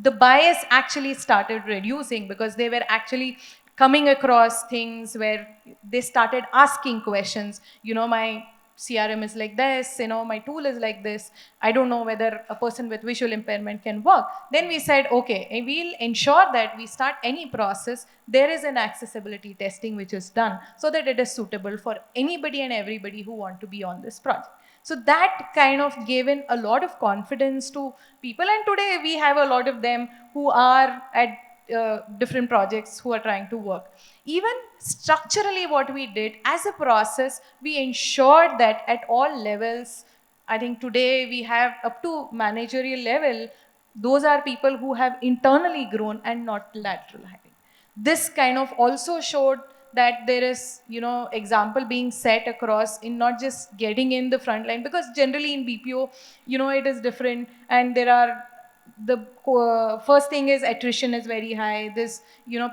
the bias actually started reducing, because they were actually coming across things where they started asking questions. My CRM is like this, my tool is like this. I don't know whether a person with visual impairment can work. Then we said, okay, we'll ensure that we start any process, there is an accessibility testing which is done, so that it is suitable for anybody and everybody who want to be on this project. So that kind of gave in a lot of confidence to people, and today we have a lot of them who are at different projects who are trying to work. Even structurally, what we did as a process, we ensured that at all levels, I think today we have up to managerial level, those are people who have internally grown and not lateral hiring. This kind of also showed that there is, example being set across in not just getting in the front line, because generally in BPO, it is different, and there are the first thing is attrition is very high. This,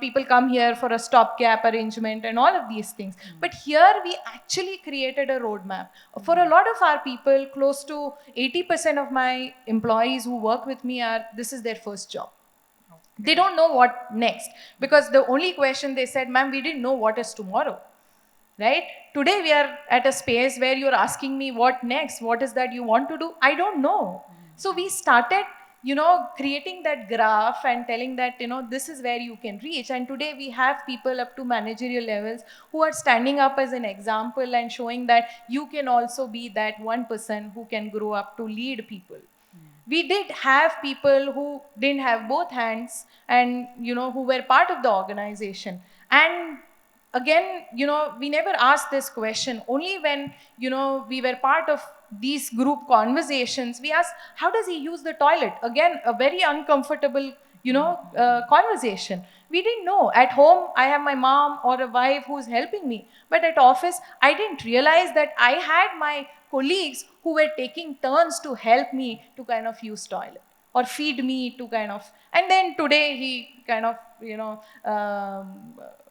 people come here for a stopgap arrangement and all of these things. But here we actually created a roadmap. For a lot of our people, close to 80% of my employees who work with me this is their first job. They don't know what next, because the only question they said, ma'am, we didn't know what is tomorrow, right? Today we are at a space where you're asking me what next, what is that you want to do? I don't know. So we started creating that graph and telling that, this is where you can reach. And today we have people up to managerial levels who are standing up as an example and showing that you can also be that 1% who can grow up to lead people. We did have people who didn't have both hands and, who were part of the organization. And again, we never asked this question. Only when, we were part of these group conversations, we asked, how does he use the toilet? Again, a very uncomfortable, conversation. We didn't know. At home, I have my mom or a wife who's helping me. But at office, I didn't realize that I had my colleagues who were taking turns to help me to kind of use toilet or feed me to kind of, and then today he kind of,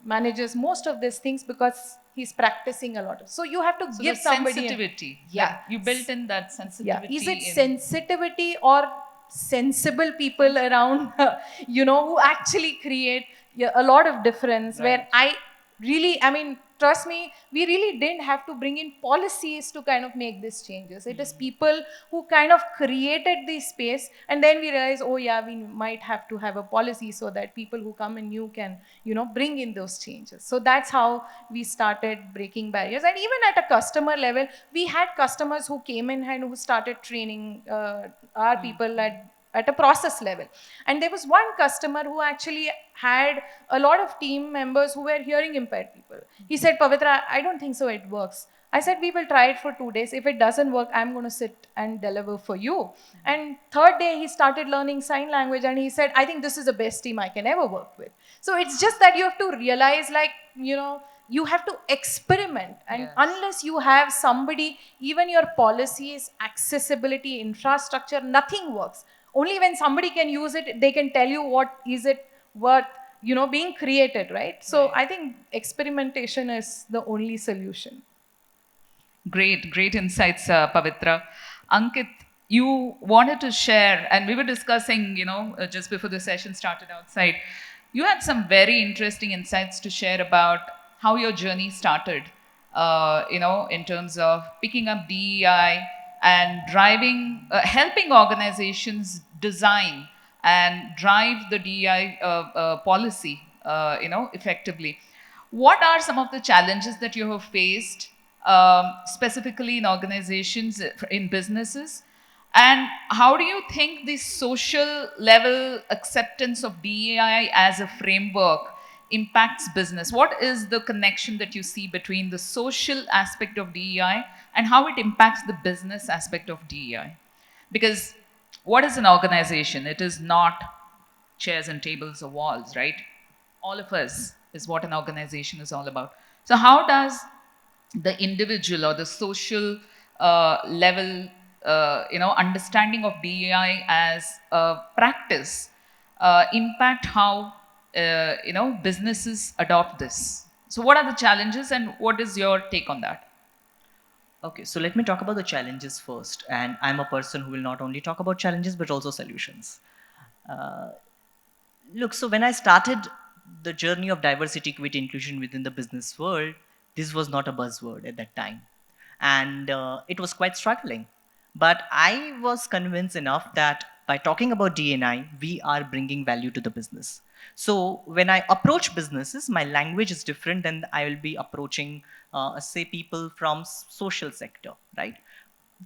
manages most of these things because he's practicing a lot. So you have to give somebody sensitivity. Yeah. You built in that sensitivity. Yeah. Is it sensitivity or sensible people around, who actually create a lot of difference, where trust me, we really didn't have to bring in policies to kind of make these changes. It is people who kind of created this space, and then we realized, oh yeah, we might have to have a policy so that people who come in new can, bring in those changes. So that's how we started breaking barriers. And even at a customer level, we had customers who came in and who started training our people at at a process level. And there was one customer who actually had a lot of team members who were hearing impaired people. He said, Pavitra, I don't think so it works. I said, we will try it for 2 days. If it doesn't work, I'm going to sit and deliver for you. And third day, he started learning sign language and he said, I think this is the best team I can ever work with. So it's just that you have to realize, like, you know, you have to experiment. And unless you have somebody, even your policies, accessibility, infrastructure, nothing works. Only when somebody can use it, they can tell you what is it worth, you know, being created, right? So I think experimentation is the only solution. Great insights, Pavitra. Ankit, you wanted to share, and we were discussing, you know, just before the session started outside, you had some very interesting insights to share about how your journey started, you know, in terms of picking up DEI and driving, helping organizations design and drive the DEI policy, you know, effectively. What are some of the challenges that you have faced, specifically in organizations, in businesses? And how do you think the social level acceptance of DEI as a framework impacts business? What is the connection that you see between the social aspect of DEI and how it impacts the business aspect of DEI? Because what is an organization? It is not chairs and tables or walls, right? All of us is what an organization is all about. So how does the individual or the social level, you know, understanding of DEI as a practice impact how, you know, businesses adopt this? So what are the challenges and what is your take on that? Okay, so let me talk about the challenges first. And I'm a person who will not only talk about challenges, but also solutions. Look, so when I started the journey of diversity, equity, inclusion within the business world, this was not a buzzword at that time. And it was quite struggling. But I was convinced enough that by talking about D&I, we are bringing value to the business. So when I approach businesses, my language is different than I will be approaching, say, people from social sector, right?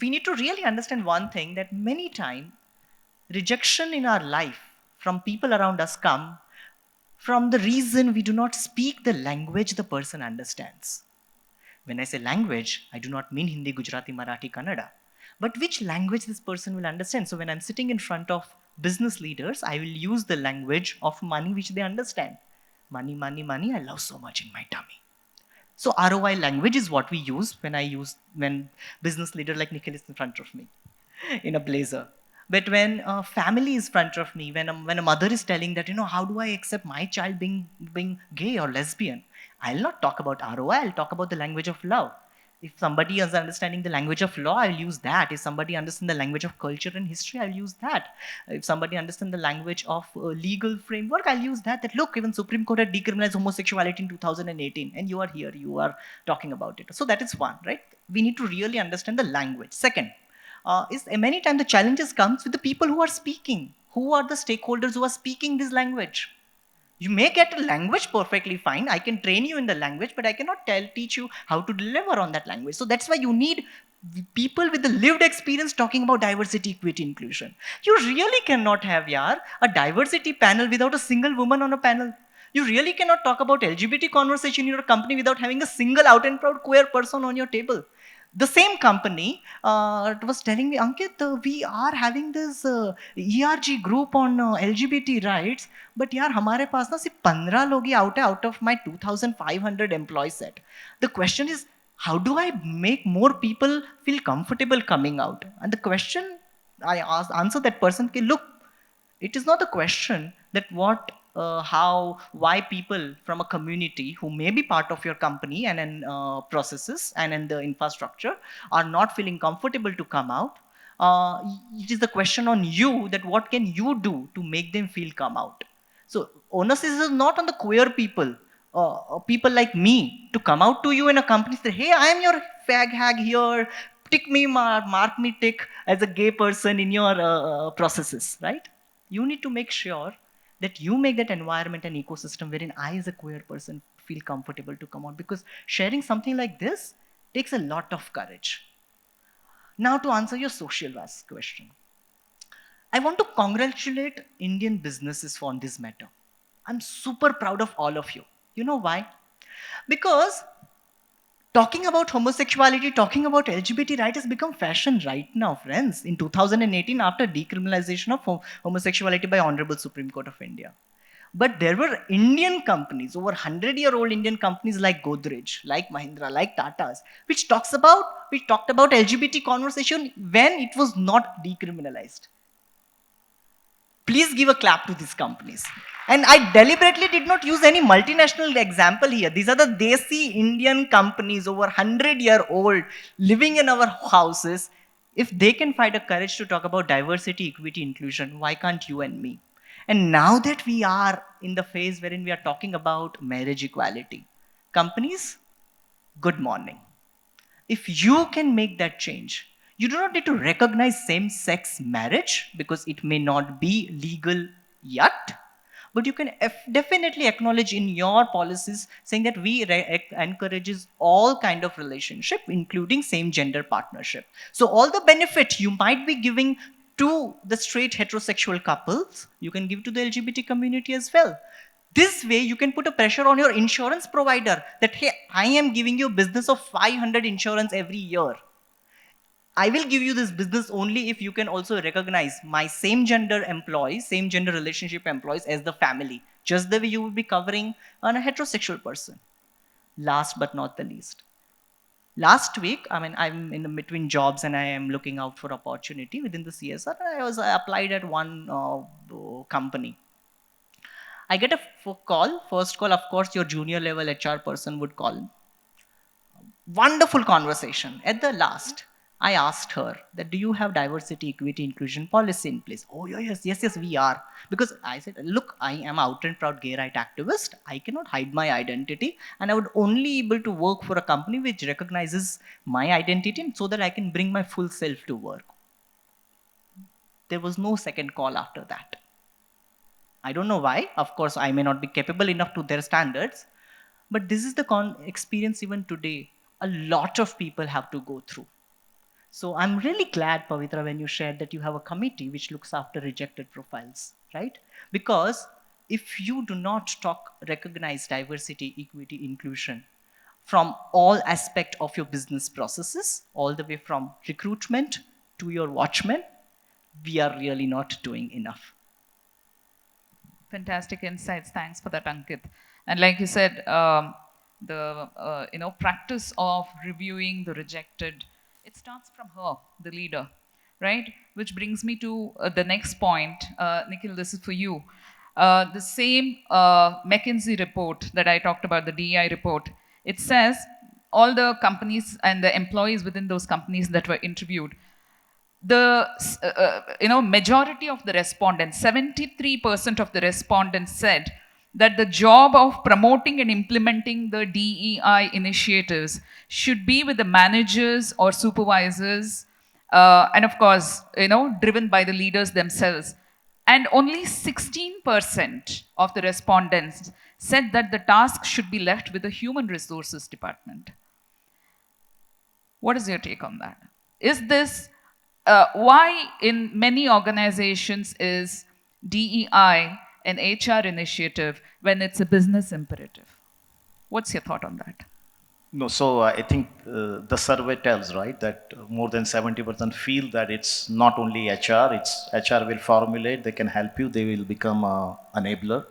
We need to really understand one thing, that many times rejection in our life from people around us come from the reason we do not speak the language the person understands. When I say language, I do not mean Hindi, Gujarati, Marathi, Kannada, but which language this person will understand. So when I'm sitting in front of business leaders, I will use the language of money which they understand. Money, money, money, I love so much in my tummy. So ROI language is what we use when business leader like Nikhil is in front of me in a blazer. But when a family is in front of me, when a mother is telling that, you know, how do I accept my child being gay or lesbian? I'll not talk about ROI, I'll talk about the language of love. If somebody is understanding the language of law, I'll use that. If somebody understands the language of culture and history, I'll use that. If somebody understands the language of legal framework, I'll use that. That look, even Supreme Court had decriminalized homosexuality in 2018, and you are here, you are talking about it. So that is one, right? We need to really understand the language. Second, is many times the challenges comes with the people who are speaking. Who are the stakeholders who are speaking this language? You may get a language perfectly fine. I can train you in the language, but I cannot teach you how to deliver on that language. So that's why you need people with the lived experience talking about diversity, equity, inclusion. You really cannot have, a diversity panel without a single woman on a panel. You really cannot talk about LGBT conversation in your company without having a single out and proud queer person on your table. The same company was telling me, Ankit, we are having this ERG group on LGBT rights, but yaar, hamare paas na sirf 15 log hi out of my 2,500 employee set. The question is, how do I make more people feel comfortable coming out? And the question I answered that person, look, it is not a question that why people from a community who may be part of your company and in processes and in the infrastructure are not feeling comfortable to come out. It is the question on you, that what can you do to make them feel come out. So onus is not on the queer people, people like me, to come out to you in a company and say, hey, I am your fag hag here, tick me, mark me tick as a gay person in your processes, right? You need to make sure that you make that environment and ecosystem wherein I as a queer person feel comfortable to come out, because sharing something like this takes a lot of courage. Now to answer your social question. I want to congratulate Indian businesses for this matter. I'm super proud of all of you. You know why? Because talking about homosexuality, talking about LGBT right has become fashion right now, friends. In 2018, after decriminalization of homosexuality by Honorable Supreme Court of India. But there were Indian companies, over 100-year-old Indian companies like Godrej, like Mahindra, like Tata's, which talked about LGBT conversation when it was not decriminalized. Please give a clap to these companies. And I deliberately did not use any multinational example here. These are the Desi Indian companies, over 100-year-old, living in our houses. If they can find a courage to talk about diversity, equity, inclusion, why can't you and me? And now that we are in the phase wherein we are talking about marriage equality, companies, good morning. If you can make that change, you do not need to recognize same-sex marriage because it may not be legal yet, but you can definitely acknowledge in your policies saying that we encourages all kind of relationship, including same-gender partnership. So all the benefit you might be giving to the straight heterosexual couples, you can give to the LGBT community as well. This way, you can put a pressure on your insurance provider that, hey, I am giving you a business of 500 insurance every year. I will give you this business only if you can also recognize my same gender employees, same gender relationship employees as the family, just the way you would be covering on a heterosexual person. Last but not the least. Last week, I'm in between jobs and I am looking out for opportunity within the CSR. I applied at one company. I get a call, first call, of course, your junior level HR person would call. Wonderful conversation. At the last, I asked her that, do you have diversity, equity, inclusion policy in place? Oh, yes, we are. Because I said, look, I am out and proud gay right activist. I cannot hide my identity. And I would only able to work for a company which recognizes my identity so that I can bring my full self to work. There was no second call after that. I don't know why. Of course, I may not be capable enough to their standards. But this is the experience even today a lot of people have to go through. So I'm really glad, Pavitra, when you shared that you have a committee which looks after rejected profiles, right? Because if you do not recognize diversity, equity, inclusion from all aspects of your business processes, all the way from recruitment to your watchmen, we are really not doing enough. Fantastic insights. Thanks for that, Ankit. And like you said, the practice of reviewing the rejected, it starts from her, the leader, right? Which brings me to the next point. Nikhil, this is for you. The same McKinsey report that I talked about, the DEI report, it says all the companies and the employees within those companies that were interviewed, the majority of the respondents, 73% of the respondents said that the job of promoting and implementing the DEI initiatives should be with the managers or supervisors, and of course, driven by the leaders themselves. And only 16% of the respondents said that the task should be left with the human resources department. What is your take on that? Is this why in many organizations is DEI an HR initiative when it's a business imperative? What's your thought on that? No, so I think the survey tells, right, that more than 70% feel that it's not only HR, it's HR will formulate, they can help you, they will become an enabler.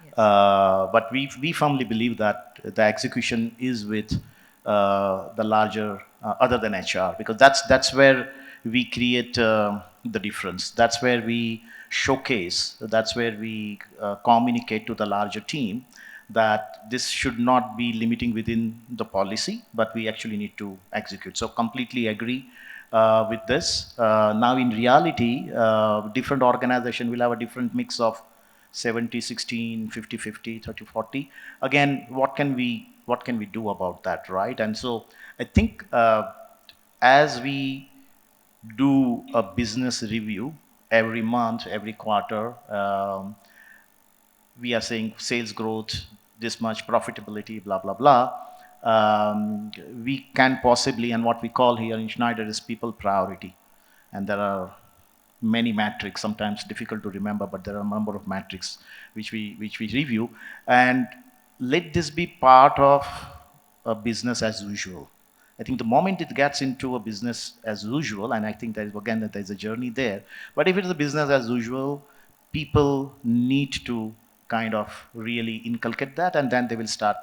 Yes. But we firmly believe that the execution is with the larger, other than HR, because that's where we create the difference. That's where we showcase, that's where we communicate to the larger team that this should not be limiting within the policy, but we actually need to execute. So completely agree with this. Now in reality, different organization will have a different mix of 70-16, 50-50, 30-40. Again, what can we do about that, right? And so I think as we do a business review every month, every quarter, we are saying sales growth, this much profitability, blah, blah, blah. We can possibly, and what we call here in Schneider is people priority. And there are many metrics, sometimes difficult to remember, but there are a number of metrics which we review. And let this be part of a business as usual. I think the moment it gets into a business as usual, and I think there is, again, that there is a journey there, but if it is a business as usual, people need to kind of really inculcate that, and then they will start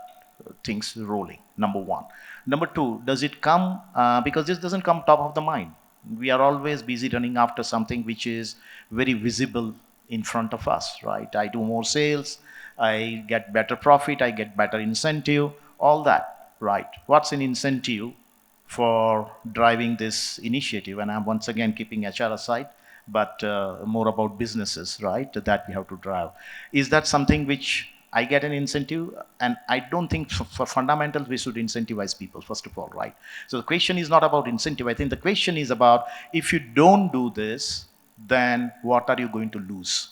things rolling, number one. Number two, does it come, because this doesn't come top of the mind. We are always busy running after something which is very visible in front of us, right? I do more sales, I get better profit, I get better incentive, all that, right? What's an incentive for driving this initiative? And I'm once again keeping HR aside, but more about businesses, right, that we have to drive. Is that something which I get an incentive? And I don't think for fundamentals we should incentivize people, first of all, right? So the question is not about incentive. I think the question is about, if you don't do this, then what are you going to lose?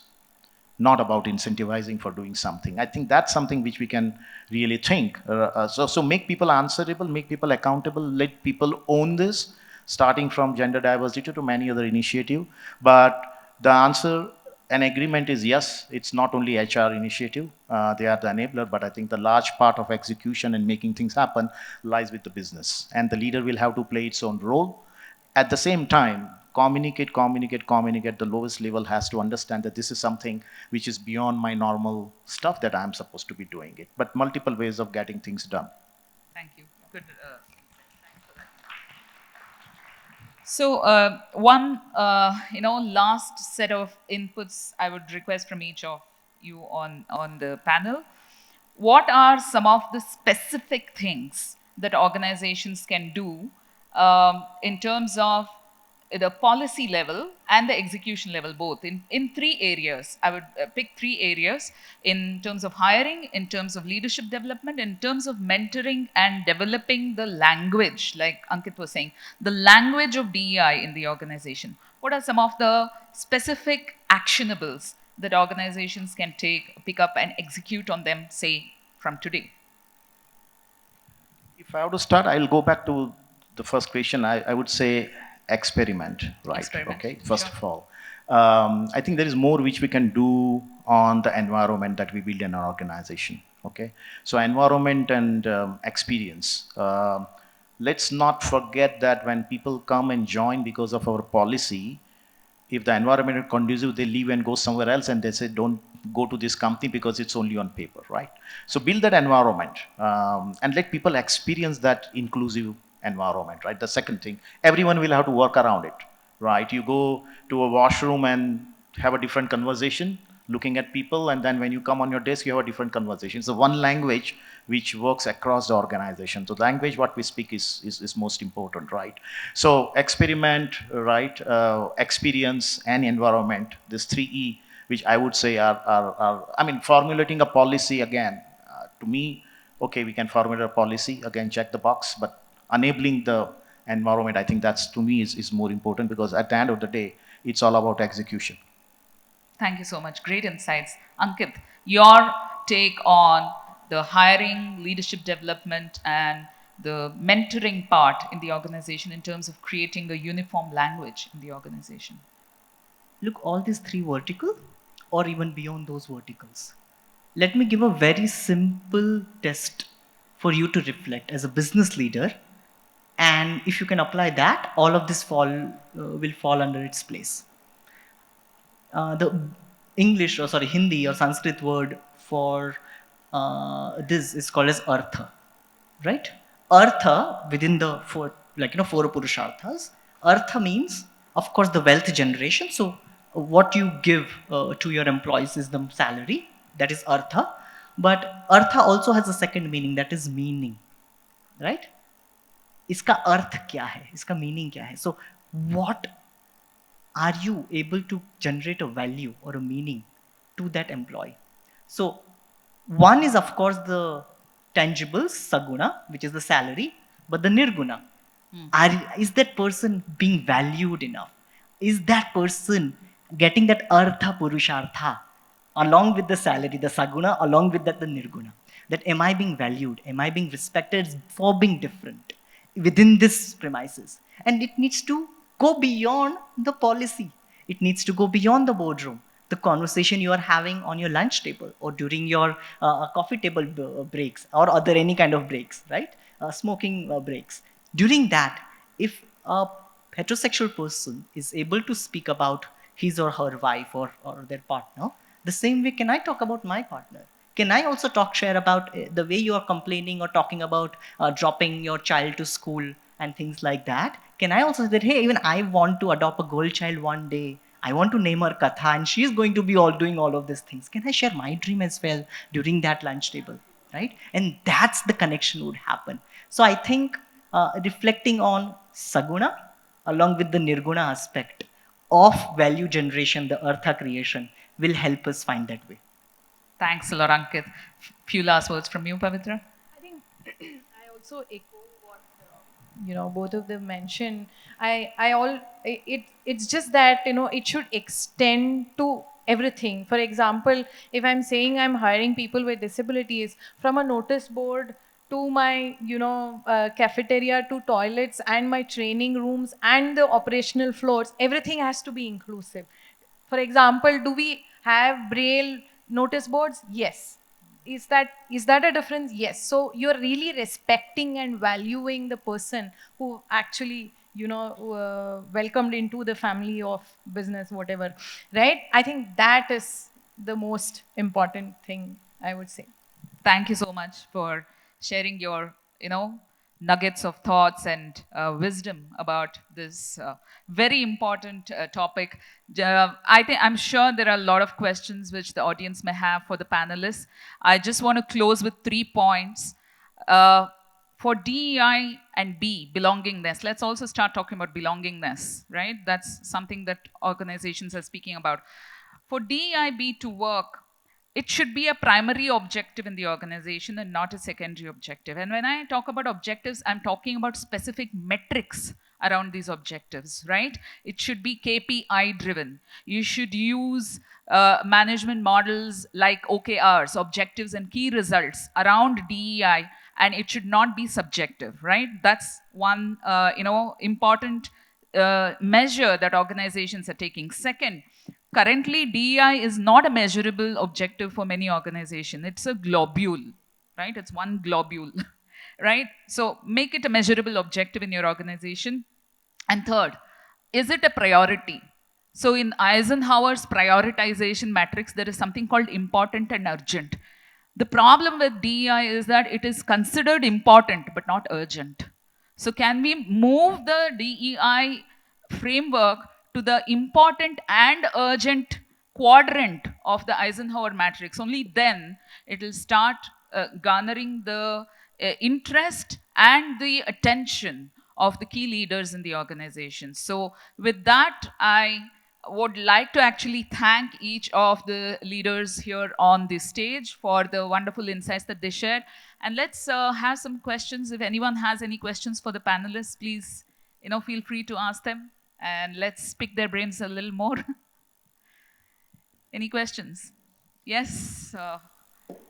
Not about incentivizing for doing something. I think that's something which we can really think. So make people answerable, make people accountable, let people own this, starting from gender diversity to many other initiatives. But the answer, an agreement is yes, it's not only HR initiative, they are the enabler, but I think the large part of execution and making things happen lies with the business. And the leader will have to play its own role. At the same time, communicate, the lowest level has to understand that this is something which is beyond my normal stuff that I'm supposed to be doing it. But multiple ways of getting things done. Thank you. Good. Thanks for that. So one, last set of inputs I would request from each of you on the panel. What are some of the specific things that organizations can do in terms of the policy level and the execution level, both in three areas? I would pick three areas in terms of hiring, in terms of leadership development, in terms of mentoring and developing the language, like Ankit was saying, the language of DEI in the organization. What are some of the specific actionables that organizations can pick up and execute on them, say, from today? If I have to start, I'll go back to the first question. I would say experiment, right? Experiment. Okay, first of all. I think there is more which we can do on the environment that we build in our organization, okay? So environment and experience. Let's not forget that when people come and join because of our policy, if the environment is conducive, they leave and go somewhere else, and they say, don't go to this company because it's only on paper, right? So build that environment and let people experience that inclusive environment, right? The second thing, everyone will have to work around it, right? You go to a washroom and have a different conversation looking at people, and then when you come on your desk, you have a different conversation. So one language which works across the organization. So the language what we speak is most important, right? So experiment, right? Experience and environment, this 3E, which I would say are I mean, formulating a policy again, to me, okay, we can formulate a policy, again, check the box, but enabling the environment, I think that's, to me, is more important, because at the end of the day, it's all about execution. Thank you so much. Great insights. Ankit, your take on the hiring, leadership development, and the mentoring part in the organization in terms of creating a uniform language in the organization. Look, all these three verticals, or even beyond those verticals. Let me give a very simple test for you to reflect as a business leader. And if you can apply that, all of this will fall under its place. The English, or sorry, Hindi or Sanskrit word for this is called as artha, right? Artha, within the four purusharthas, artha means, of course, the wealth generation. So what you give to your employees is the salary, that is artha. But artha also has a second meaning, that is meaning, right? Iska arth kya hai? Iska meaning kya hai? So what are you able to generate a value or a meaning to that employee? So one is, of course, the tangibles, saguna, which is the salary, but the nirguna. Is that person being valued enough? Is that person getting that artha purushartha along with the salary, the saguna, along with that the nirguna? That am I being valued? Am I being respected for being different within this premises? And it needs to go beyond the policy. It needs to go beyond the boardroom. The conversation you are having on your lunch table or during your coffee table breaks or other any kind of breaks, right? Smoking breaks. During that, if a heterosexual person is able to speak about his or her wife or their partner, the same way can I talk about my partner? Can I also share about the way you are complaining or talking about dropping your child to school and things like that? Can I also say that, hey, even I want to adopt a girl child one day. I want to name her Katha and she's going to be doing all of these things. Can I share my dream as well during that lunch table, right? And that's the connection would happen. So I think reflecting on Saguna along with the Nirguna aspect of value generation, the Artha creation will help us find that way. Thanks a lot, Ankit. Few last words from you, Pavitra. I think I also echo what both of them mentioned. It's just that it should extend to everything. For example, if I'm saying I'm hiring people with disabilities, from a notice board to my cafeteria to toilets and my training rooms and the operational floors, everything has to be inclusive. For example, do we have braille notice boards? Yes. Is that a difference? Yes. So you're really respecting and valuing the person who actually welcomed into the family of business, whatever, right? I think that is the most important thing, I would say. Thank you so much for sharing your, nuggets of thoughts and wisdom about this very important topic. I'm sure there are a lot of questions which the audience may have for the panelists. I just want to close with 3 points. For DEI and B, belongingness, let's also start talking about belongingness, right? That's something that organizations are speaking about. For DEI-B to work, it should be a primary objective in the organization and not a secondary objective. And when I talk about objectives, I'm talking about specific metrics around these objectives, right? It should be KPI driven. You should use management models like OKRs, objectives and key results around DEI, and it should not be subjective, right? That's one important measure that organizations are taking. Second, currently, DEI is not a measurable objective for many organizations. It's a globule, right? It's one globule, right? So make it a measurable objective in your organization. And third, is it a priority? So in Eisenhower's prioritization matrix, there is something called important and urgent. The problem with DEI is that it is considered important, but not urgent. So can we move the DEI framework to the important and urgent quadrant of the Eisenhower matrix? Only then it will start garnering the interest and the attention of the key leaders in the organization. So with that, I would like to actually thank each of the leaders here on this stage for the wonderful insights that they shared. And let's have some questions. If anyone has any questions for the panelists, please, feel free to ask them. And let's pick their brains a little more. Any questions? Yes,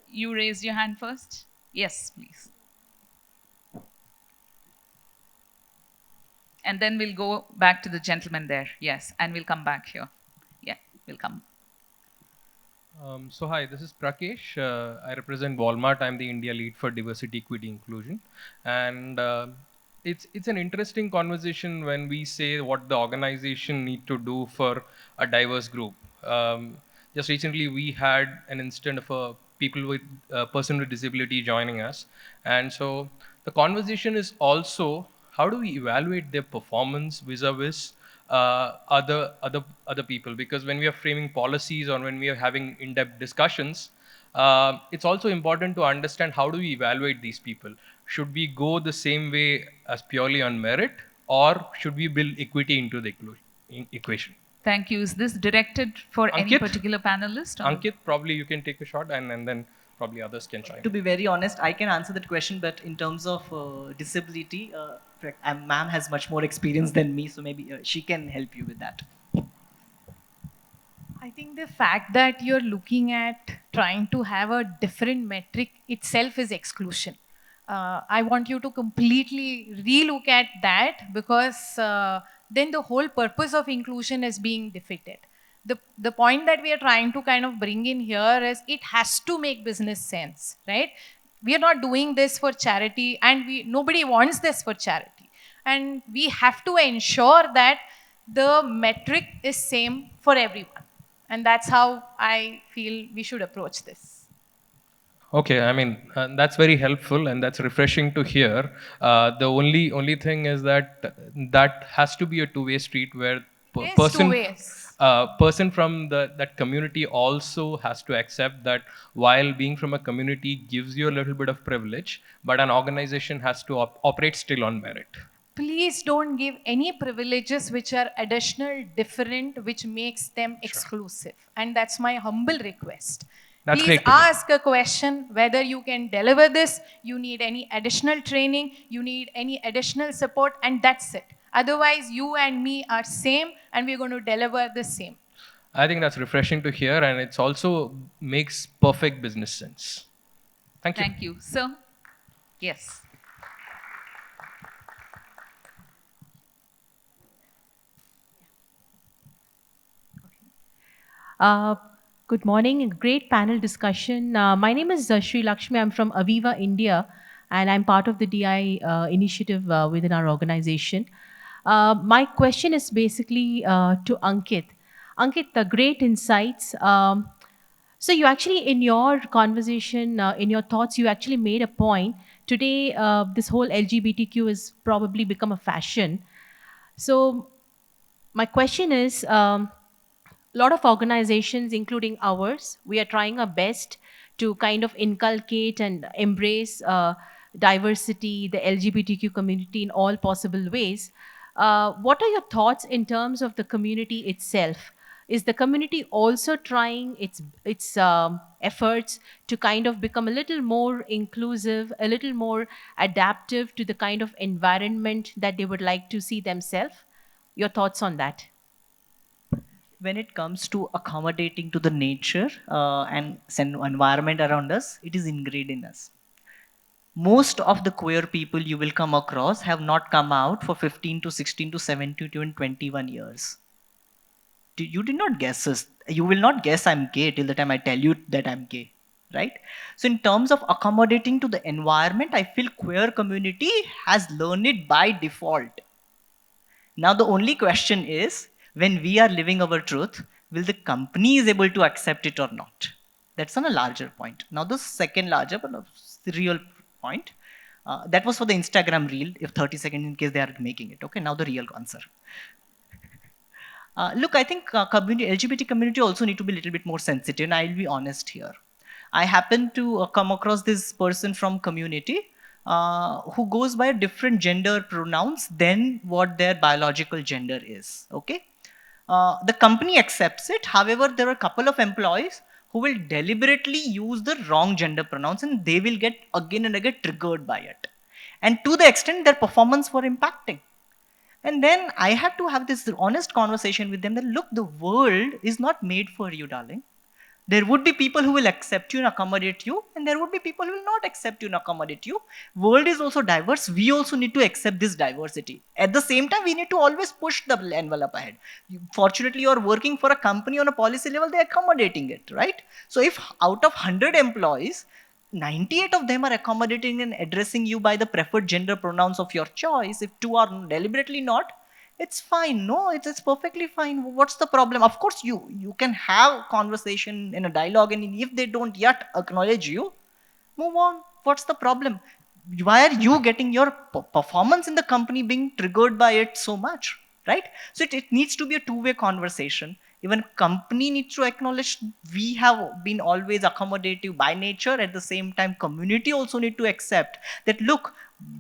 you raised your hand first. Yes, please. And then we'll go back to the gentleman there. Yes, and we'll come back here. Yeah, we'll come. So hi, this is Prakesh. I represent Walmart. I'm the India lead for diversity, equity, inclusion. And it's an interesting conversation when we say what the organization need to do for a diverse group. Just recently, we had an instance of a person with disability joining us. And so the conversation is also, how do we evaluate their performance vis-a-vis other people? Because when we are framing policies or when we are having in-depth discussions, it's also important to understand how do we evaluate these people. Should we go the same way as purely on merit, or should we build equity into the equation? Thank you. Is this directed for any particular panelist? Ankit, probably you can take a shot, and then probably others can chime in. To be very honest, I can answer that question, but in terms of disability, ma'am has much more experience than me, so maybe she can help you with that. I think the fact that you're looking at trying to have a different metric itself is exclusion. I want you to completely relook at that, because then the whole purpose of inclusion is being defeated. The point that we are trying to kind of bring in here is it has to make business sense, right? We are not doing this for charity, and nobody wants this for charity. And we have to ensure that the metric is same for everyone. And that's how I feel we should approach this. Okay, I mean that's very helpful and that's refreshing to hear. The only thing is that that has to be a two-way street where Yes, person two ways. person from that community also has to accept that while being from a community gives you a little bit of privilege, but an organization has to operate still on merit. Please don't give any privileges which are additional, different, which makes them exclusive. And that's my humble request. That's Please great to hear. ask a question whether you can deliver this, you need any additional training, you need any additional support, and that's it. Otherwise, you and me are same, and we're going to deliver the same. I think that's refreshing to hear, and it's also makes perfect business sense. Thank you. Thank you. Sir? Yes. Good morning, great panel discussion. My name is Sri Lakshmi. I'm from Aviva, India, and I'm part of the DI initiative within our organization. My question is basically to Ankit. Ankit, the great insights. So you actually, in your conversation, in your thoughts, you actually made a point. Today, this whole LGBTQ has probably become a fashion. So my question is, a lot of organizations, including ours, we are trying our best to kind of inculcate and embrace diversity, the LGBTQ community in all possible ways. What are your thoughts in terms of the community itself? Is the community also trying its efforts to kind of become a little more inclusive, a little more adaptive to the kind of environment that they would like to see themselves? Your thoughts on that? When it comes to accommodating to the nature and environment around us, it is ingrained in us. Most of the queer people you will come across have not come out for 15 to 16 to 17 to even 21 years. You did not guess this. You will not guess I'm gay till the time I tell you that I'm gay, right? So in terms of accommodating to the environment, I feel queer community has learned it by default. Now the only question is, when we are living our truth, will the company is able to accept it or not? That's on a larger point. Now the second larger, but the real point, that was for the Instagram reel, if 30 seconds in case they are making it. Okay, now the real answer. Look, I think LGBT community also need to be a little bit more sensitive, and I'll be honest here. I happen to come across this person from community who goes by a different gender pronouns than what their biological gender is, okay? The company accepts it. However, there are a couple of employees who will deliberately use the wrong gender pronouns, and they will get again and again triggered by it. And to the extent their performance were impacting. And then I had to have this honest conversation with them that, look, the world is not made for you, darling. There would be people who will accept you and accommodate you, and there would be people who will not accept you and accommodate you. World is also diverse. We also need to accept this diversity. At the same time, we need to always push the envelope ahead. Fortunately, you are working for a company on a policy level, they're accommodating it, right? So if out of 100 employees, 98 of them are accommodating and addressing you by the preferred gender pronouns of your choice, if 2 are deliberately not, it's fine. No, it's perfectly fine. What's the problem? Of course, you can have conversation in a dialogue, and if they don't yet acknowledge you, move on. What's the problem? Why are you getting your performance in the company being triggered by it so much, right? So it needs to be a two-way conversation. Even company needs to acknowledge we have been always accommodative by nature. At the same time, community also need to accept that, look,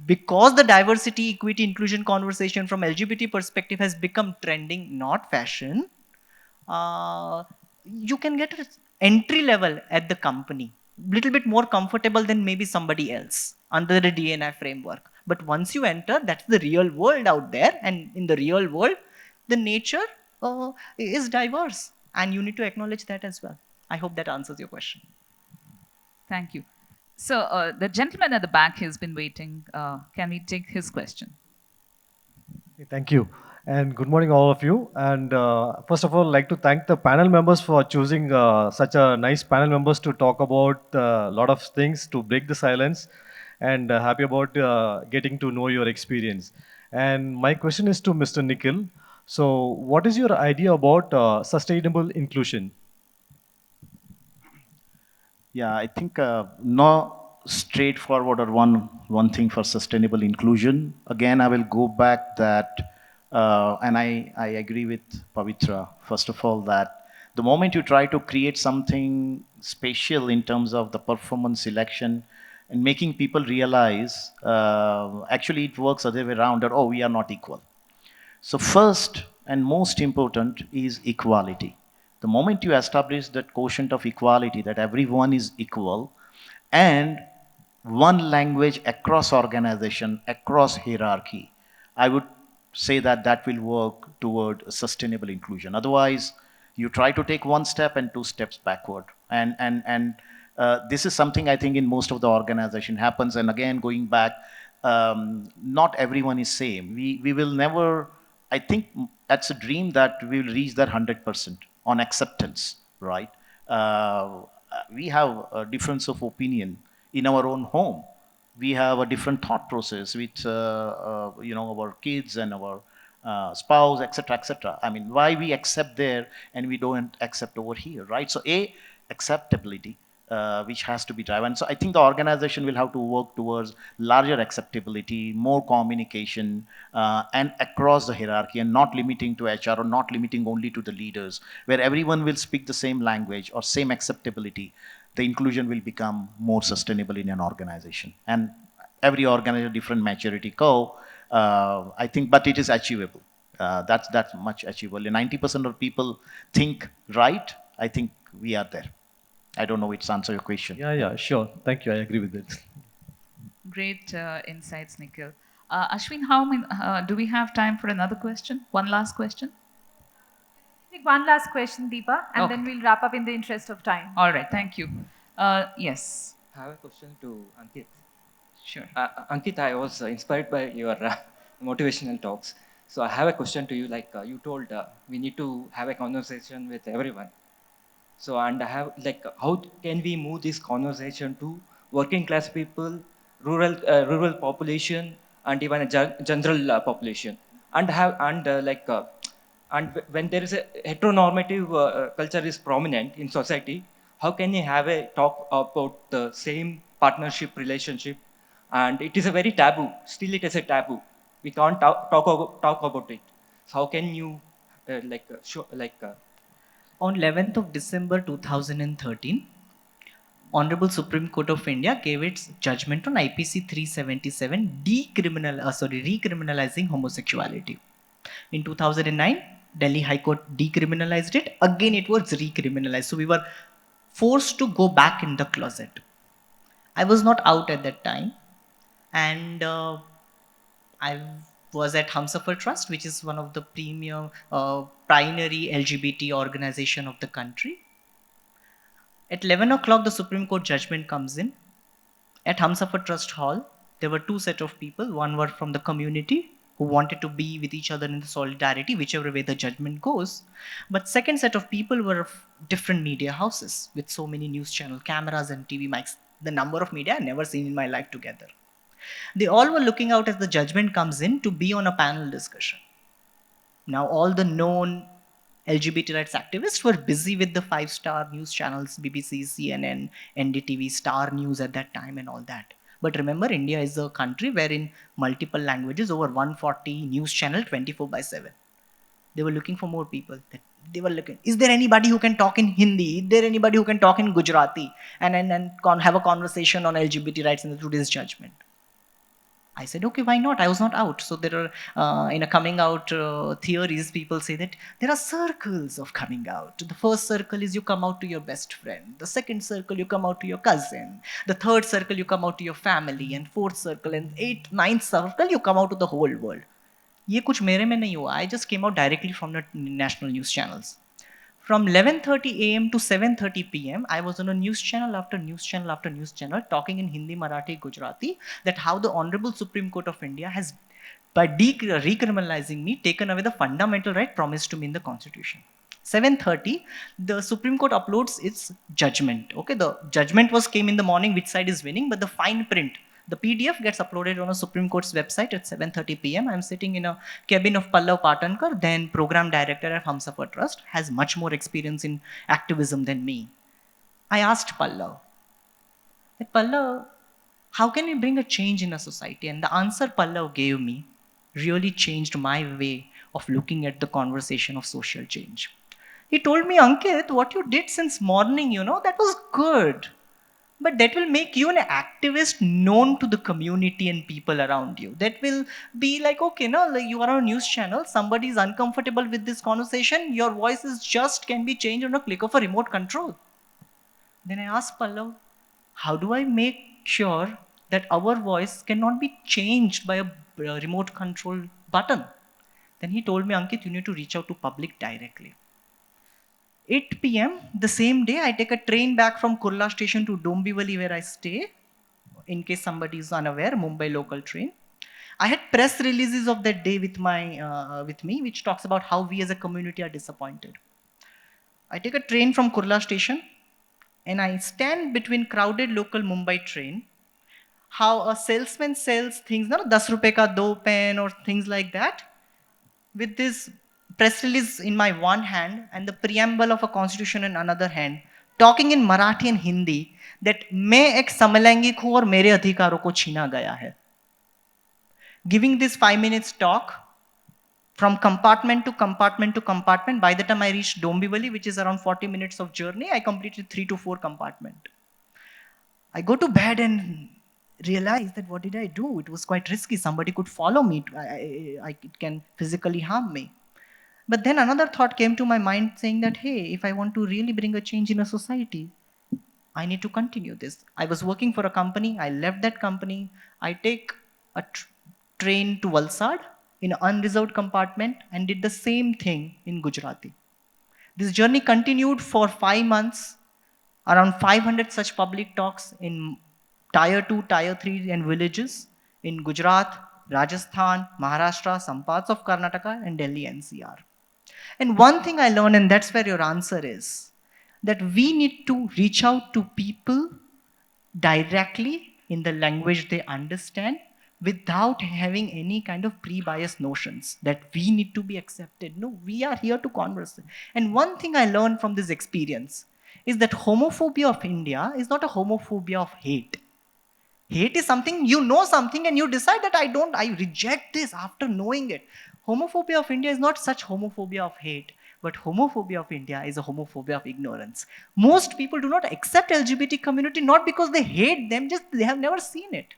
because the diversity, equity, inclusion conversation from LGBT perspective has become trending, not fashion, you can get an entry level at the company, little bit more comfortable than maybe somebody else under the D&I framework. But once you enter, that's the real world out there. And in the real world, the nature is diverse, and you need to acknowledge that as well. I hope that answers your question. Thank you. So the gentleman at the back has been waiting. Can we take his question? Thank you. And good morning, all of you. And first of all, I'd like to thank the panel members for choosing such a nice panel members to talk about a lot of things to break the silence. And happy about getting to know your experience. And my question is to Mr. Nikhil. So, what is your idea about sustainable inclusion? Yeah, I think no straightforward or one thing for sustainable inclusion. Again, I will go back that, and I agree with Pavitra. First of all, that the moment you try to create something special in terms of the performance selection and making people realize, actually it works other way around, that, oh, we are not equal. So first and most important is equality. The moment you establish that quotient of equality, that everyone is equal, and one language across organization, across hierarchy, I would say that that will work toward sustainable inclusion. Otherwise, you try to take one step and two steps backward. And this is something I think in most of the organization happens. And again, going back, not everyone is same. We will never, I think that's a dream that we will reach that 100% on acceptance, right? We have a difference of opinion in our own home. We have a different thought process with our kids and our spouse, etc., etc. I mean, why we accept there and we don't accept over here, right? So acceptability, which has to be driven. So I think the organization will have to work towards larger acceptability, more communication, and across the hierarchy, and not limiting to HR or not limiting only to the leaders, where everyone will speak the same language or same acceptability. The inclusion will become more sustainable in an organization. And every organization, different maturity curve, I think, but it is achievable. That's much achievable. 90% of people think right. I think we are there. I don't know which answer your question. Yeah, sure. Thank you. I agree with it. Great insights, Nikhil. Ashwin, how many, do we have time for another question? One last question? Take one last question, Deepa, and Okay. then we'll wrap up in the interest of time. All right, thank you. Yes. I have a question to Ankit. Sure. Ankit, I was inspired by your motivational talks. So I have a question to you. Like you told, we need to have a conversation with everyone. So, and I have like, how can we move this conversation to working class people, rural population, and even a general population, and and when there is a heteronormative culture is prominent in society, how can you have a talk about the same partnership relationship? And it is a very taboo. Still, it is a taboo. We can't talk about it. So how can you On 11th of December 2013, Honorable Supreme Court of India gave its judgment on IPC 377 recriminalizing homosexuality. In 2009, Delhi High Court decriminalized it. Again, it was recriminalized. So we were forced to go back in the closet. I was not out at that time, and I was at Humsafar Trust, which is one of the premier primary LGBT organization of the country. At 11 o'clock, the Supreme Court judgment comes in. At Humsafar Trust Hall, there were two set of people. One were from the community who wanted to be with each other in the solidarity, whichever way the judgment goes. But second set of people were of different media houses with so many news channel cameras and TV mics. The number of media I've never seen in my life together. They all were looking out as the judgment comes in to be on a panel discussion. Now all the known LGBT rights activists were busy with the 5-star news channels, BBC, CNN, NDTV, Star News at that time and all that. But remember, India is a country where in multiple languages, over 140 news channel 24/7. They were looking for more people. They were looking, is there anybody who can talk in Hindi? Is there anybody who can talk in Gujarati and have a conversation on LGBT rights in today's judgment? I said, okay, why not? I was not out. So there are, in a coming out theories, people say that there are circles of coming out. The first circle is you come out to your best friend. The second circle, you come out to your cousin. The third circle, you come out to your family. And fourth circle, and ninth circle, you come out to the whole world. ये कुछ मेरे में नहीं हुआ. I just came out directly from the national news channels. From 11:30 a.m. to 7:30 p.m., I was on a news channel after news channel after news channel talking in Hindi, Marathi, Gujarati that how the Honorable Supreme Court of India has by recriminalizing me, taken away the fundamental right promised to me in the Constitution. 7:30, the Supreme Court uploads its judgment. Okay, the judgment came in the morning, which side is winning, but the fine print, the PDF gets uploaded on a Supreme Court's website at 7:30 p.m. I'm sitting in a cabin of Pallav Patankar, then program director at Humsafar Trust, has much more experience in activism than me. I asked Pallav, Pallav, how can we bring a change in a society? And the answer Pallav gave me really changed my way of looking at the conversation of social change. He told me, Ankit, what you did since morning, that was good. But that will make you an activist known to the community and people around you. That will be like, okay, like you are on a news channel, somebody is uncomfortable with this conversation, your voice can be changed on a click of a remote control. Then I asked Pallav, how do I make sure that our voice cannot be changed by a remote control button? Then he told me, Ankit, you need to reach out to public directly. 8 p.m. the same day, I take a train back from Kurla station to Dombivli where I stay. In case somebody is unaware, Mumbai local train. I had press releases of that day with me, which talks about how we as a community are disappointed. I take a train from Kurla station and I stand between crowded local Mumbai train. How a salesman sells things, 10 rupees ka 2 pen or things like that, with this press release in my one hand and the preamble of a constitution in another hand, talking in Marathi and Hindi that मैं एक समलैंगिक हूँ और मेरे अधिकारों को छीना गया है. Giving this 5 minutes talk from compartment to compartment to compartment. By the time I reached Dombivli, which is around 40 minutes of journey, I completed 3 to 4 compartments. I go to bed and realize that what did I do? It was quite risky. Somebody could follow me. It can physically harm me. But then another thought came to my mind saying that, hey, if I want to really bring a change in a society, I need to continue this. I was working for a company. I left that company. I take a train to Valsad in an unreserved compartment and did the same thing in Gujarati. This journey continued for 5 months, around 500 such public talks in Tier 2, Tier 3 and villages in Gujarat, Rajasthan, Maharashtra, some parts of Karnataka and Delhi NCR. And one thing I learned, and that's where your answer is, that we need to reach out to people directly in the language they understand without having any kind of pre-biased notions that we need to be accepted. No, we are here to converse. And one thing I learned from this experience is that homophobia of India is not a homophobia of hate. Hate is something, you know something and you decide that I reject this after knowing it. Homophobia of India is not such homophobia of hate, but homophobia of India is a homophobia of ignorance. Most people do not accept LGBT community not because they hate them, just they have never seen it.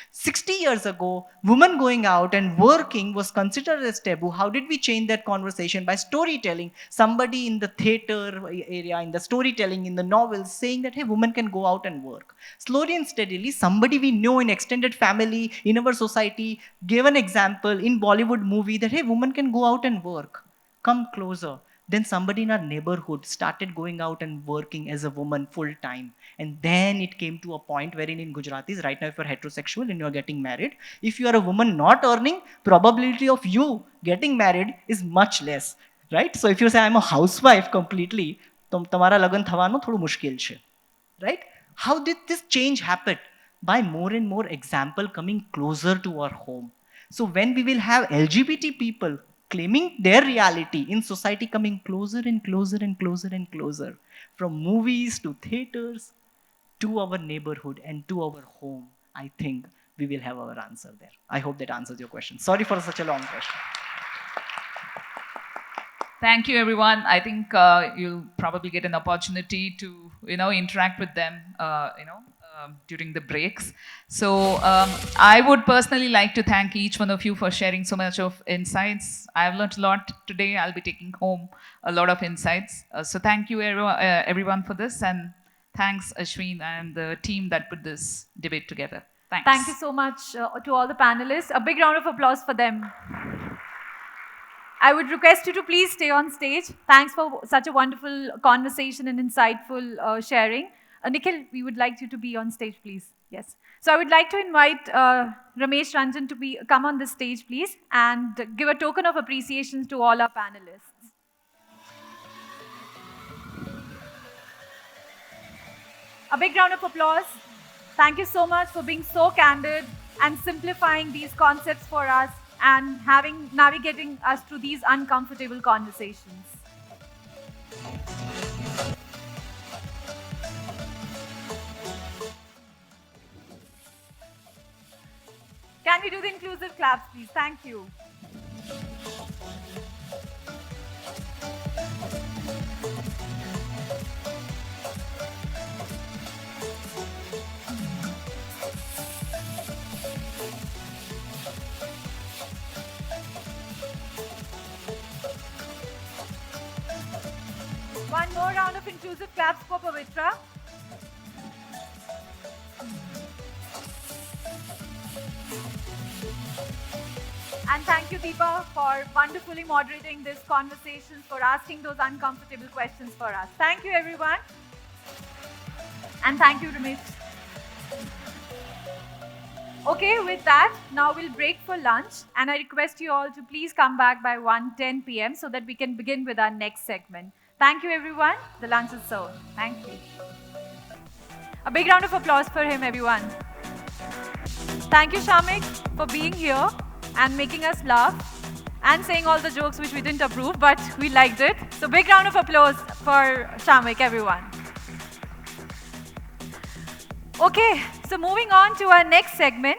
60 years ago, women going out and working was considered as taboo. How did we change that conversation? By storytelling. Somebody in the theater area, in the storytelling, in the novels, saying that, hey, women can go out and work. Slowly and steadily, somebody we know in extended family, in our society, gave an example in Bollywood movie that, hey, women can go out and work. Come closer. Then somebody in our neighborhood started going out and working as a woman full time. And then it came to a point wherein in Gujaratis, right now if you're heterosexual and you're getting married, if you are a woman not earning, probability of you getting married is much less, right? So if you say I'm a housewife completely, tamara lagan thawano thodu mushkil chhe, right? How did this change happen? By more and more example coming closer to our home. So when we will have LGBT people claiming their reality in society coming closer and closer and closer and closer, from movies to theaters to our neighborhood and to our home, I think we will have our answer there. I hope that answers your question. Sorry for such a long question. Thank you, everyone. I think you'll probably get an opportunity to, interact with them, during the breaks. So I would personally like to thank each one of you for sharing so much of insights. I've learned a lot today. I'll be taking home a lot of insights. So thank you, everyone, for this. And thanks, Ashwin, and the team that put this debate together. Thanks. Thank you so much to all the panelists. A big round of applause for them. I would request you to please stay on stage. Thanks for such a wonderful conversation and insightful sharing. Nikhil, we would like you to be on stage, please. Yes. So I would like to invite Ramesh Ranjan to come on the stage, please, and give a token of appreciation to all our panelists. A big round of applause. Thank you so much for being so candid and simplifying these concepts for us and navigating us through these uncomfortable conversations. Can we do the inclusive claps, please? Thank you. One more round of inclusive claps for Pavitra. And thank you, Deepa, for wonderfully moderating this conversation, for asking those uncomfortable questions for us. Thank you, everyone. And thank you, Ramesh. Okay, with that, now we'll break for lunch. And I request you all to please come back by 1:10 p.m. so that we can begin with our next segment. Thank you, everyone. The lunch is served. Thank you. A big round of applause for him, everyone. Thank you, Shamik, for being here and making us laugh and saying all the jokes which we didn't approve, but we liked it. So big round of applause for Shamik, everyone. Okay, so moving on to our next segment,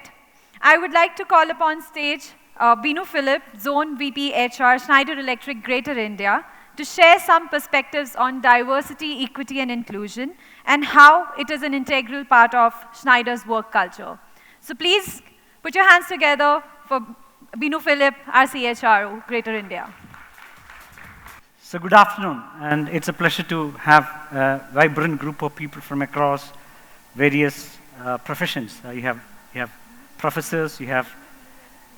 I would like to call upon stage Binu Philip, Zone VP HR, Schneider Electric Greater India, to share some perspectives on diversity, equity and inclusion and how it is an integral part of Schneider's work culture. So please put your hands together for Binu Philip, our CHRO, Greater India. So good afternoon, and it's a pleasure to have a vibrant group of people from across various professions. You have professors, you have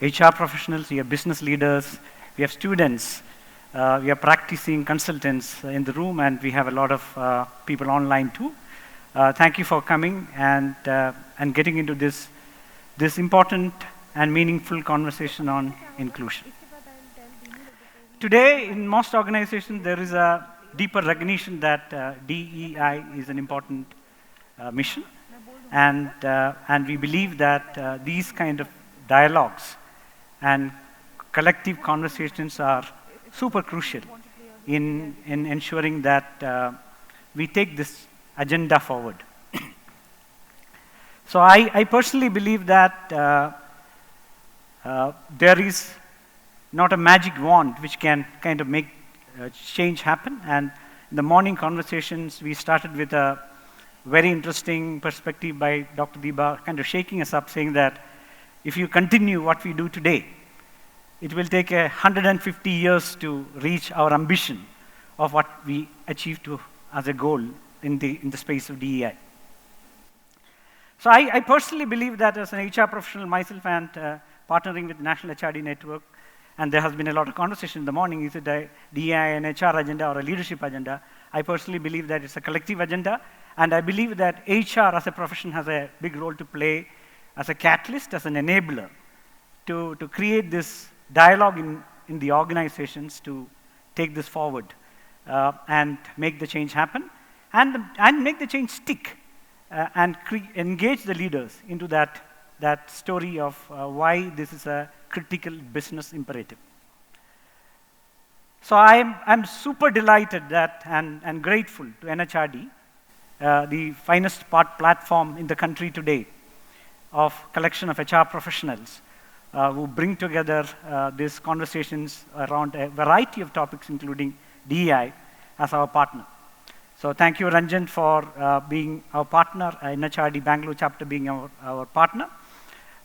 HR professionals, you have business leaders, we have students, we have practicing consultants in the room, and we have a lot of people online too. Thank you for coming and getting into this important and meaningful conversation on inclusion. Today, in most organizations, there is a deeper recognition that DEI is an important mission, and we believe that these kind of dialogues and collective conversations are super crucial in ensuring that we take this agenda forward. So I personally believe that there is not a magic wand which can kind of make change happen. And in the morning conversations, we started with a very interesting perspective by Dr. Deepa, kind of shaking us up, saying that if you continue what we do today, it will take 150 years to reach our ambition of what we achieved as a goal in the space of DEI. So I personally believe that as an HR professional myself and partnering with National HRD Network, and there has been a lot of conversation in the morning, is it a DEI and HR agenda or a leadership agenda? I personally believe that it's a collective agenda, and I believe that HR as a profession has a big role to play as a catalyst, as an enabler, to create this dialogue in the organizations to take this forward and make the change happen, and make the change stick, and engage the leaders into that story of why this is a critical business imperative. So I'm super delighted that and grateful to NHRD, the finest platform in the country today of collection of HR professionals who bring together these conversations around a variety of topics, including DEI, as our partner. So thank you, Ranjan, for being our partner, NHRD Bangalore chapter being our partner.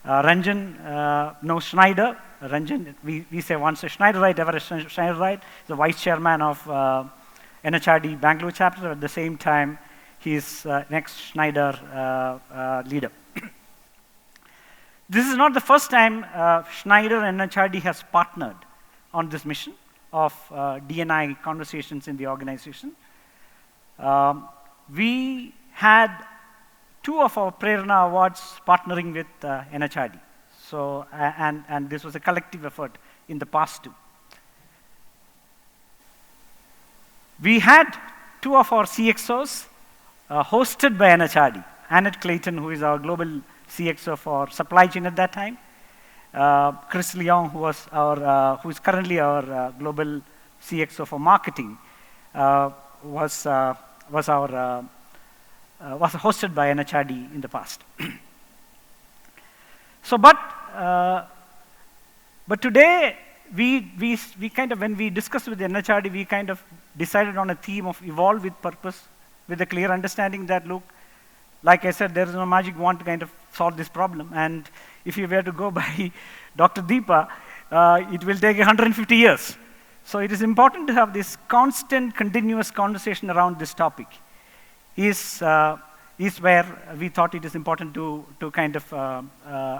Ranjan knows Schneider. Ranjan, we say once a Schneiderite, ever a Schneiderite. He's the vice chairman of NHRD Bangalore chapter. At the same time, he's next Schneider leader. This is not the first time Schneider and NHRD has partnered on this mission of D&I conversations in the organization. We had two of our Prerna Awards partnering with NHRD. So, and this was a collective effort in the past too. We had two of our CXOs hosted by NHRD. Annette Clayton, who is our global CXO for supply chain at that time. Chris Leong, who is currently our global CXO for marketing, was hosted by NHRD in the past. So, but today we kind of, when we discussed with the NHRD, we kind of decided on a theme of evolve with purpose, with a clear understanding that, look, like I said, there is no magic wand to kind of solve this problem. And if you were to go by Dr. Deepa, it will take 150 years. So it is important to have this constant, continuous conversation around this topic. Is where we thought it is important to kind of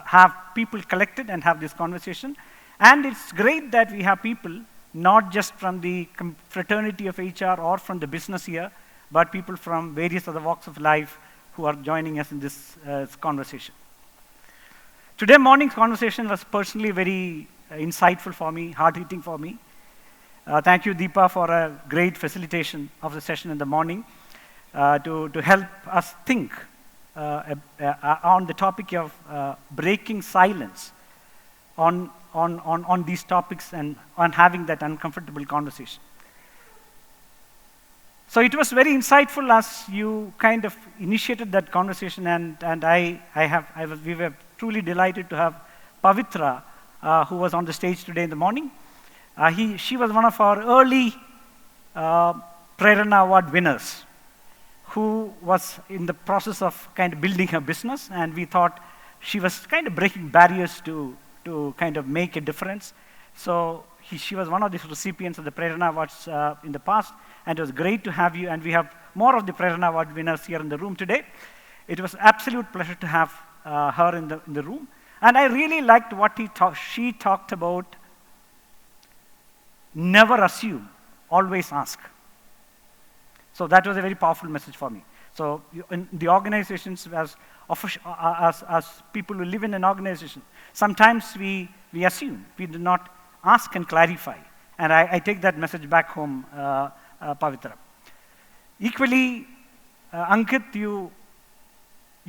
have people collected and have this conversation. And it's great that we have people, not just from the fraternity of HR or from the business here, but people from various other walks of life who are joining us in this conversation. Today morning's conversation was personally very insightful for me, hard-hitting for me. Thank you, Deepa, for a great facilitation of the session in the morning to help us think on the topic of breaking silence on these topics and on having that uncomfortable conversation. So it was very insightful as you kind of initiated that conversation, and we were truly delighted to have Pavitra, who was on the stage today in the morning. She was one of our early Prerna Award winners, who was in the process of kind of building her business, and we thought she was kind of breaking barriers to kind of make a difference. So she was one of the recipients of the Prerna Awards in the past, and it was great to have you, and we have more of the Prerna Award winners here in the room today. It was an absolute pleasure to have her in the room, and I really liked what she talked about. Never assume, always ask. So that was a very powerful message for me. So in the organizations, as people who live in an organization, sometimes we assume, we do not ask and clarify. And I take that message back home, Pavitra. Equally, Ankit, you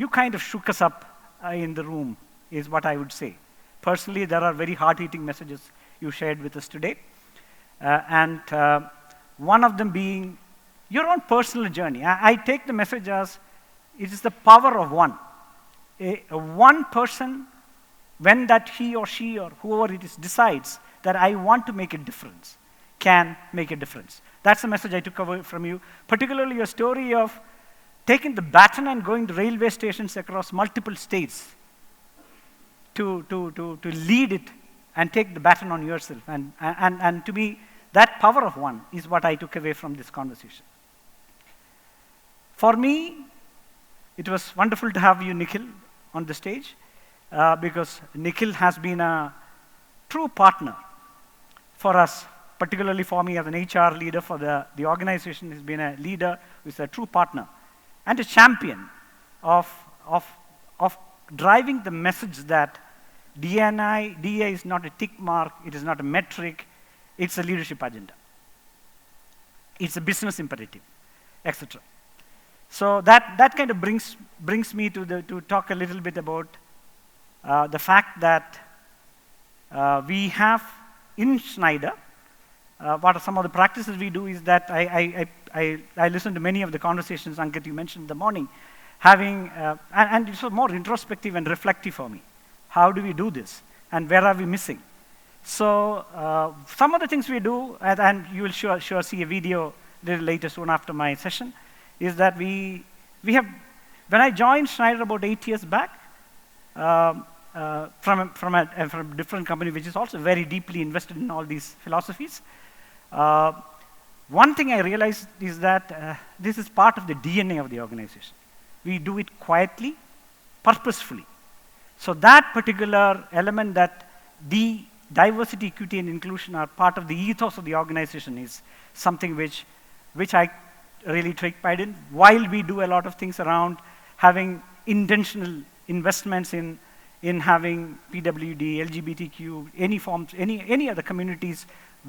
kind of shook us up in the room, is what I would say. Personally, there are very hard-hitting messages you shared with us today. And one of them being your own personal journey. I take the message as it is the power of one. One person, when that he or she or whoever it is decides that I want to make a difference, can make a difference. That's the message I took away from you, particularly your story of taking the baton and going to railway stations across multiple states to lead it and take the baton on yourself. And to me, that power of one is what I took away from this conversation. For me, it was wonderful to have you, Nikhil, on the stage, because Nikhil has been a true partner for us, particularly for me as an HR leader for the organization. He's been a leader who's a true partner and a champion of driving the message that DNI is not a tick mark, it is not a metric, it's a leadership agenda. It's a business imperative, etc. So that kind of brings me to talk a little bit about the fact that we have in Schneider, what are some of the practices we do is that I listened to many of the conversations, Ankit, you mentioned in the morning, having, and it was more introspective and reflective for me. How do we do this? And where are we missing? So some of the things we do, and you will sure see a video a little later soon after my session, is that we have, when I joined Schneider about 8 years back, from a different company which is also very deeply invested in all these philosophies, one thing I realized is that this is part of the DNA of the organization. We do it quietly, purposefully. So that particular element, that the diversity, equity, and inclusion are part of the ethos of the organization, is something which I really take pride in. While we do a lot of things around having intentional investments in having PWD, LGBTQ, any forms, any other communities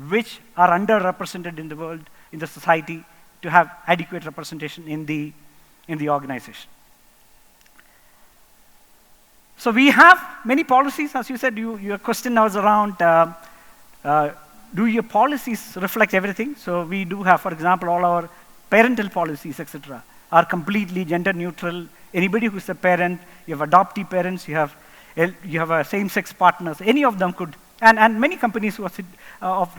which are underrepresented in the world, in the society, to have adequate representation in the organization. So we have many policies, as you said. Your question was around, do your policies reflect everything? So we do have, for example, all our parental policies, etc., are completely gender neutral. Anybody who's a parent, you have adoptee parents, you have a same-sex partners, any of them could, and many companies who are,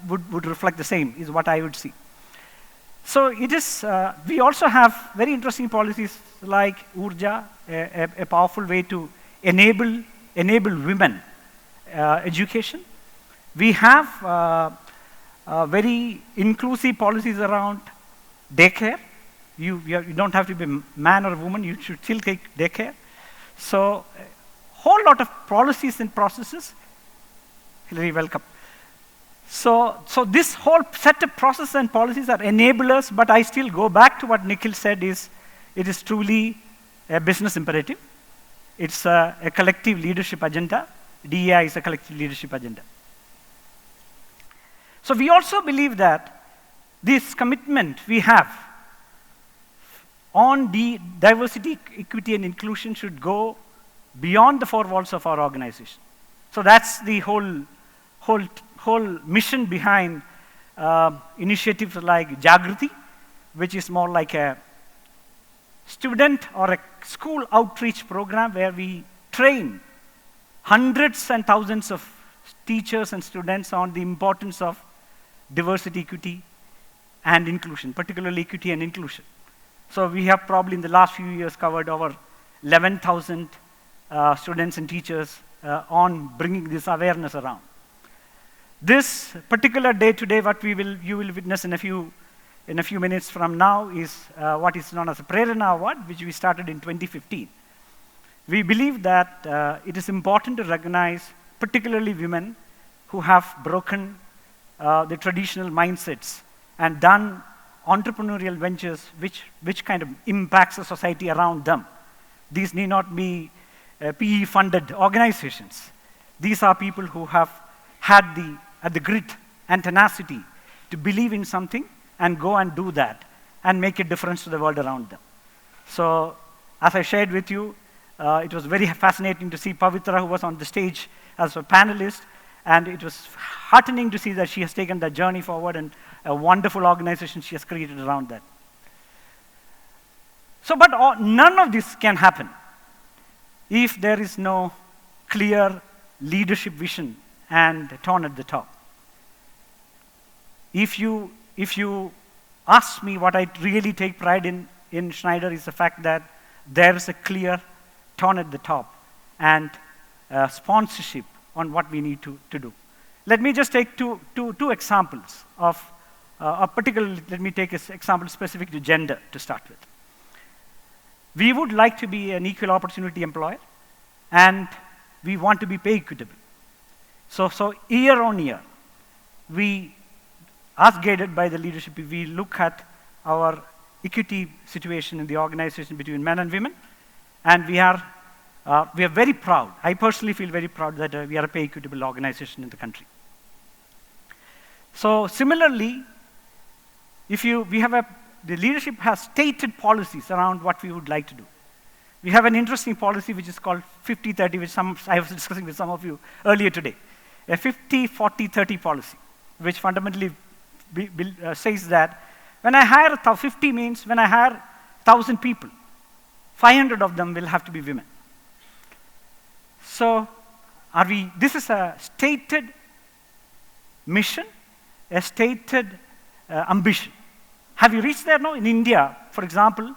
would reflect the same, is what I would see. So it is, we also have very interesting policies like Urja, a powerful way to enable women education. We have very inclusive policies around daycare. You don't have to be a man or a woman, you should still take daycare. So a whole lot of policies and processes. Hilary, welcome. So this whole set of processes and policies are enablers, but I still go back to what Nikhil said, it is truly a business imperative. It's a collective leadership agenda. DEI is a collective leadership agenda. So we also believe that this commitment we have on the diversity, equity, and inclusion should go beyond the four walls of our organization. So that's the whole mission behind initiatives like Jagriti, which is more like a student or a school outreach program where we train hundreds and thousands of teachers and students on the importance of diversity, equity, and inclusion, particularly equity and inclusion. So we have probably in the last few years covered over 11,000 students and teachers on bringing this awareness around. This particular day today, what you will witness in a few minutes from now is what is known as the Prerana Award, which we started in 2015. We believe that it is important to recognize particularly women who have broken the traditional mindsets and done entrepreneurial ventures which kind of impacts the society around them. These need not be PE-funded organizations. These are people who have had the grit and tenacity to believe in something and go and do that and make a difference to the world around them. So as I shared with you, it was very fascinating to see Pavitra, who was on the stage as a panelist, and it was heartening to see that she has taken that journey forward and a wonderful organization she has created around that. So, but none of this can happen if there is no clear leadership vision and tone at the top. If you ask me what I really take pride in Schneider is the fact that there is a clear tone at the top and sponsorship on what we need to do. Let me just take two examples of particularly, let me take an example specific to gender to start with. We would like to be an equal opportunity employer, and we want to be pay equitable. So year on year, we, as guided by the leadership, we look at our equity situation in the organization between men and women, and we are very proud. I personally feel very proud that we are a pay equitable organization in the country. So similarly, the leadership has stated policies around what we would like to do. We have an interesting policy which is called 50-30, which I was discussing with some of you earlier today. A 50-40-30 policy, which fundamentally says that when I hire 50 means when I hire 1,000 people, 500 of them will have to be women. So this is a stated mission, a stated ambition. Have you reached there now? In India, for example,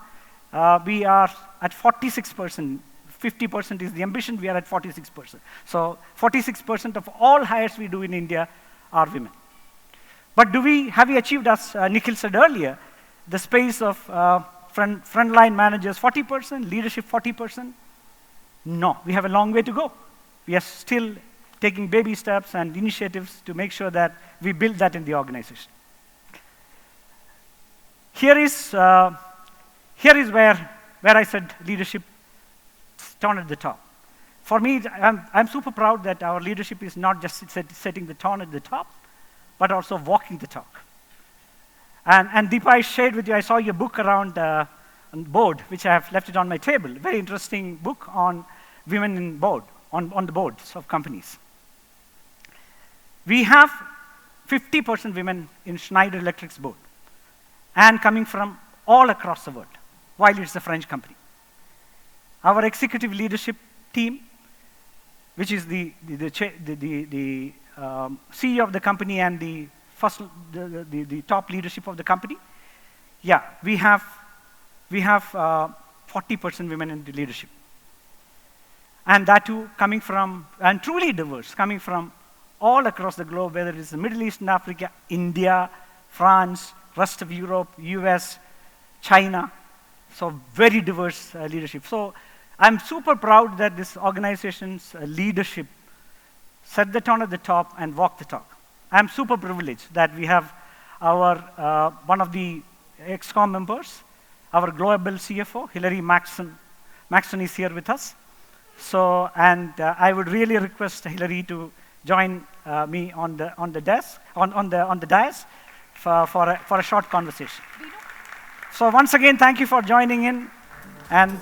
we are at 46%. 50% is the ambition, we are at 46%. So 46% of all hires we do in India are women. But have we achieved, as Nikhil said earlier, the space of frontline managers 40%, leadership 40%? No, we have a long way to go. We are still taking baby steps and initiatives to make sure that we build that in the organization. Here is where I said leadership tone at the top. For me, I'm super proud that our leadership is not just setting the tone at the top, but also walking the talk. And Deepa, I shared with you, I saw your book around on board, which I have left it on my table. Very interesting book on women in board, on the boards of companies. We have 50% women in Schneider Electric's board, and coming from all across the world, while it's a French company. Our executive leadership team, which is the CEO of the company and the top leadership of the company, yeah, we have 40% women in the leadership. And that too coming from, and truly diverse, coming from all across the globe, whether it's the Middle East and Africa, India, France, rest of Europe, US, China. So very diverse leadership. So I'm super proud that this organization's leadership set the tone at the top and walk the talk. I'm super privileged that we have our, one of the ExCom members, our global CFO, Hilary Maxson. Maxson is here with us. So, and I would really request Hilary to join me on the desk, on the dais for a short conversation. So once again, thank you for joining in. And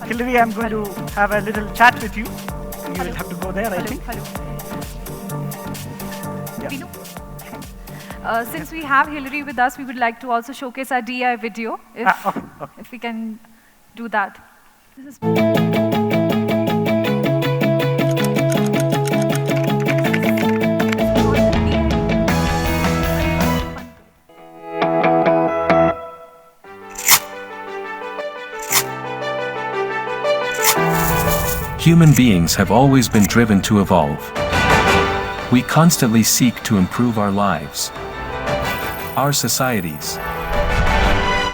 Hilary, I'm going to have a little chat with you. You will have to go there, I think. Yeah. Since we have Hilary with us, we would like to also showcase our DI video, if we can do that. This is Human beings have always been driven to evolve. We constantly seek to improve our lives, our societies,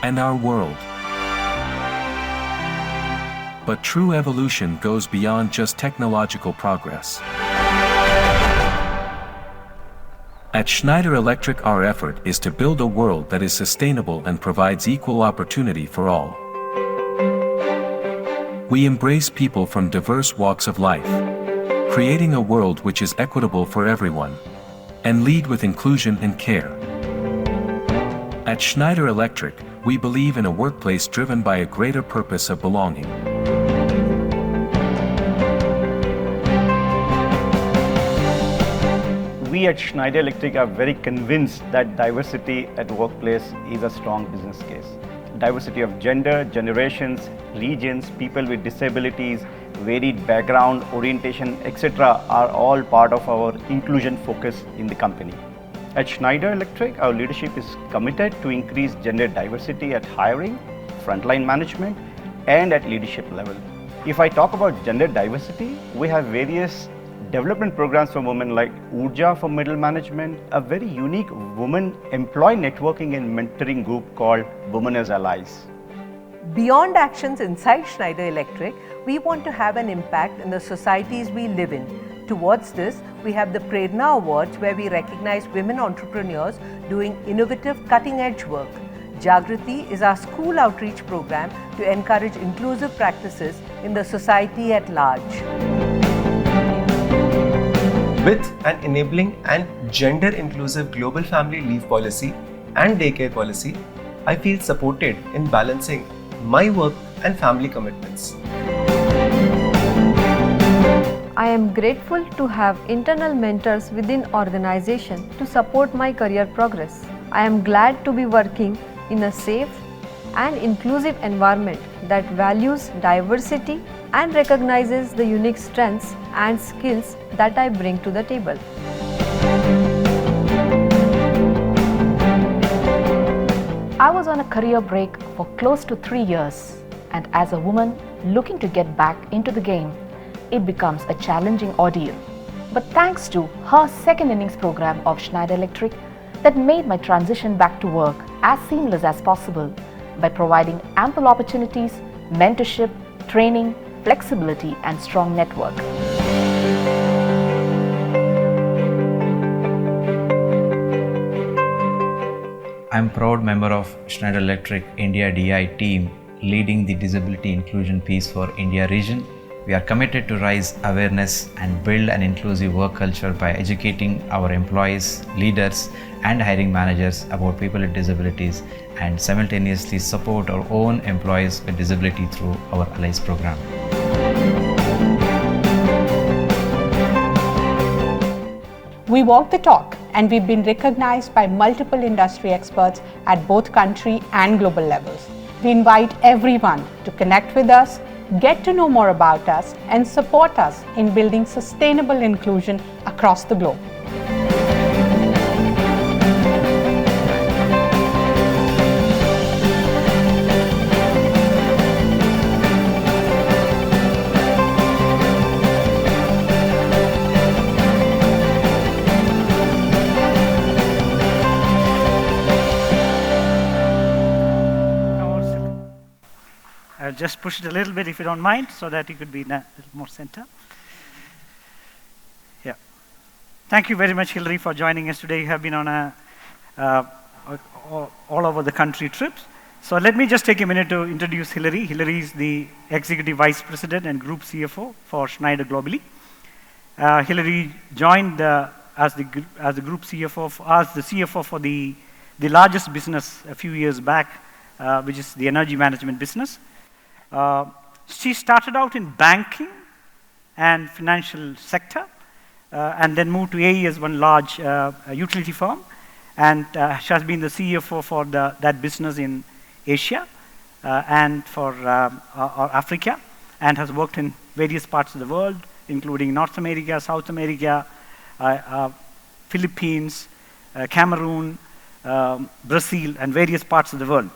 and our world. But true evolution goes beyond just technological progress. At Schneider Electric, our effort is to build a world that is sustainable and provides equal opportunity for all. We embrace people from diverse walks of life, creating a world which is equitable for everyone, and lead with inclusion and care. At Schneider Electric, we believe in a workplace driven by a greater purpose of belonging. We at Schneider Electric are very convinced that diversity at workplace is a strong business case. Diversity of gender, generations, regions, people with disabilities, varied background, orientation, etc. are all part of our inclusion focus in the company. At Schneider Electric, our leadership is committed to increase gender diversity at hiring, frontline management, and at leadership level. If I talk about gender diversity, we have various development programs for women like Urja for middle management, a very unique women employee networking and mentoring group called Women as Allies. Beyond actions inside Schneider Electric, we want to have an impact in the societies we live in. Towards this, we have the Prerna Awards, where we recognize women entrepreneurs doing innovative, cutting-edge work. Jagriti is our school outreach program to encourage inclusive practices in the society at large. With an enabling and gender-inclusive global family leave policy and daycare policy, I feel supported in balancing my work and family commitments. I am grateful to have internal mentors within organization to support my career progress. I am glad to be working in a safe and inclusive environment that values diversity and recognizes the unique strengths and skills that I bring to the table. I was on a career break for close to 3 years, and as a woman looking to get back into the game, it becomes a challenging ordeal. But thanks to her second innings program of Schneider Electric that made my transition back to work as seamless as possible by providing ample opportunities, mentorship, training, flexibility, and strong network. I'm a proud member of Schneider Electric India DI team leading the disability inclusion piece for India region. We are committed to raise awareness and build an inclusive work culture by educating our employees, leaders, and hiring managers about people with disabilities, and simultaneously support our own employees with disability through our Allies program. We walk the talk, and we've been recognized by multiple industry experts at both country and global levels. We invite everyone to connect with us, get to know more about us, and support us in building sustainable inclusion across the globe. I'll just push it a little bit if you don't mind, so that you could be a little more center. Yeah. Thank you very much, Hillary, for joining us today. You have been on all over the country trips. So let me just take a minute to introduce Hillary. Hillary is the Executive Vice President and Group CFO for Schneider globally. Hillary joined as the Group CFO, as the CFO for the largest business a few years back, which is the energy management business. She started out in banking and financial sector, and then moved to AES, one large utility firm, and she has been the CFO for that business in Asia and for Africa, and has worked in various parts of the world, including North America, South America, Philippines, Cameroon, Brazil, and various parts of the world.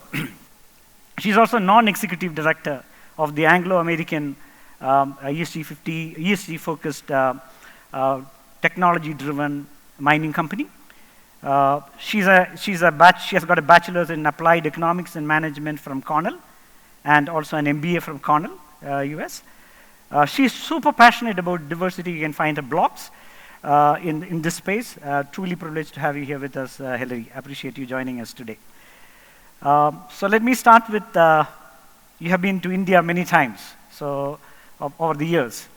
She's also non-executive director of the Anglo-American ESG-focused technology-driven mining company. She has got a bachelor's in applied economics and management from Cornell, and also an MBA from Cornell, US. She's super passionate about diversity. You can find her blogs in this space. Truly privileged to have you here with us, Hillary. I appreciate you joining us today. So let me start with, you have been to India many times, so over the years.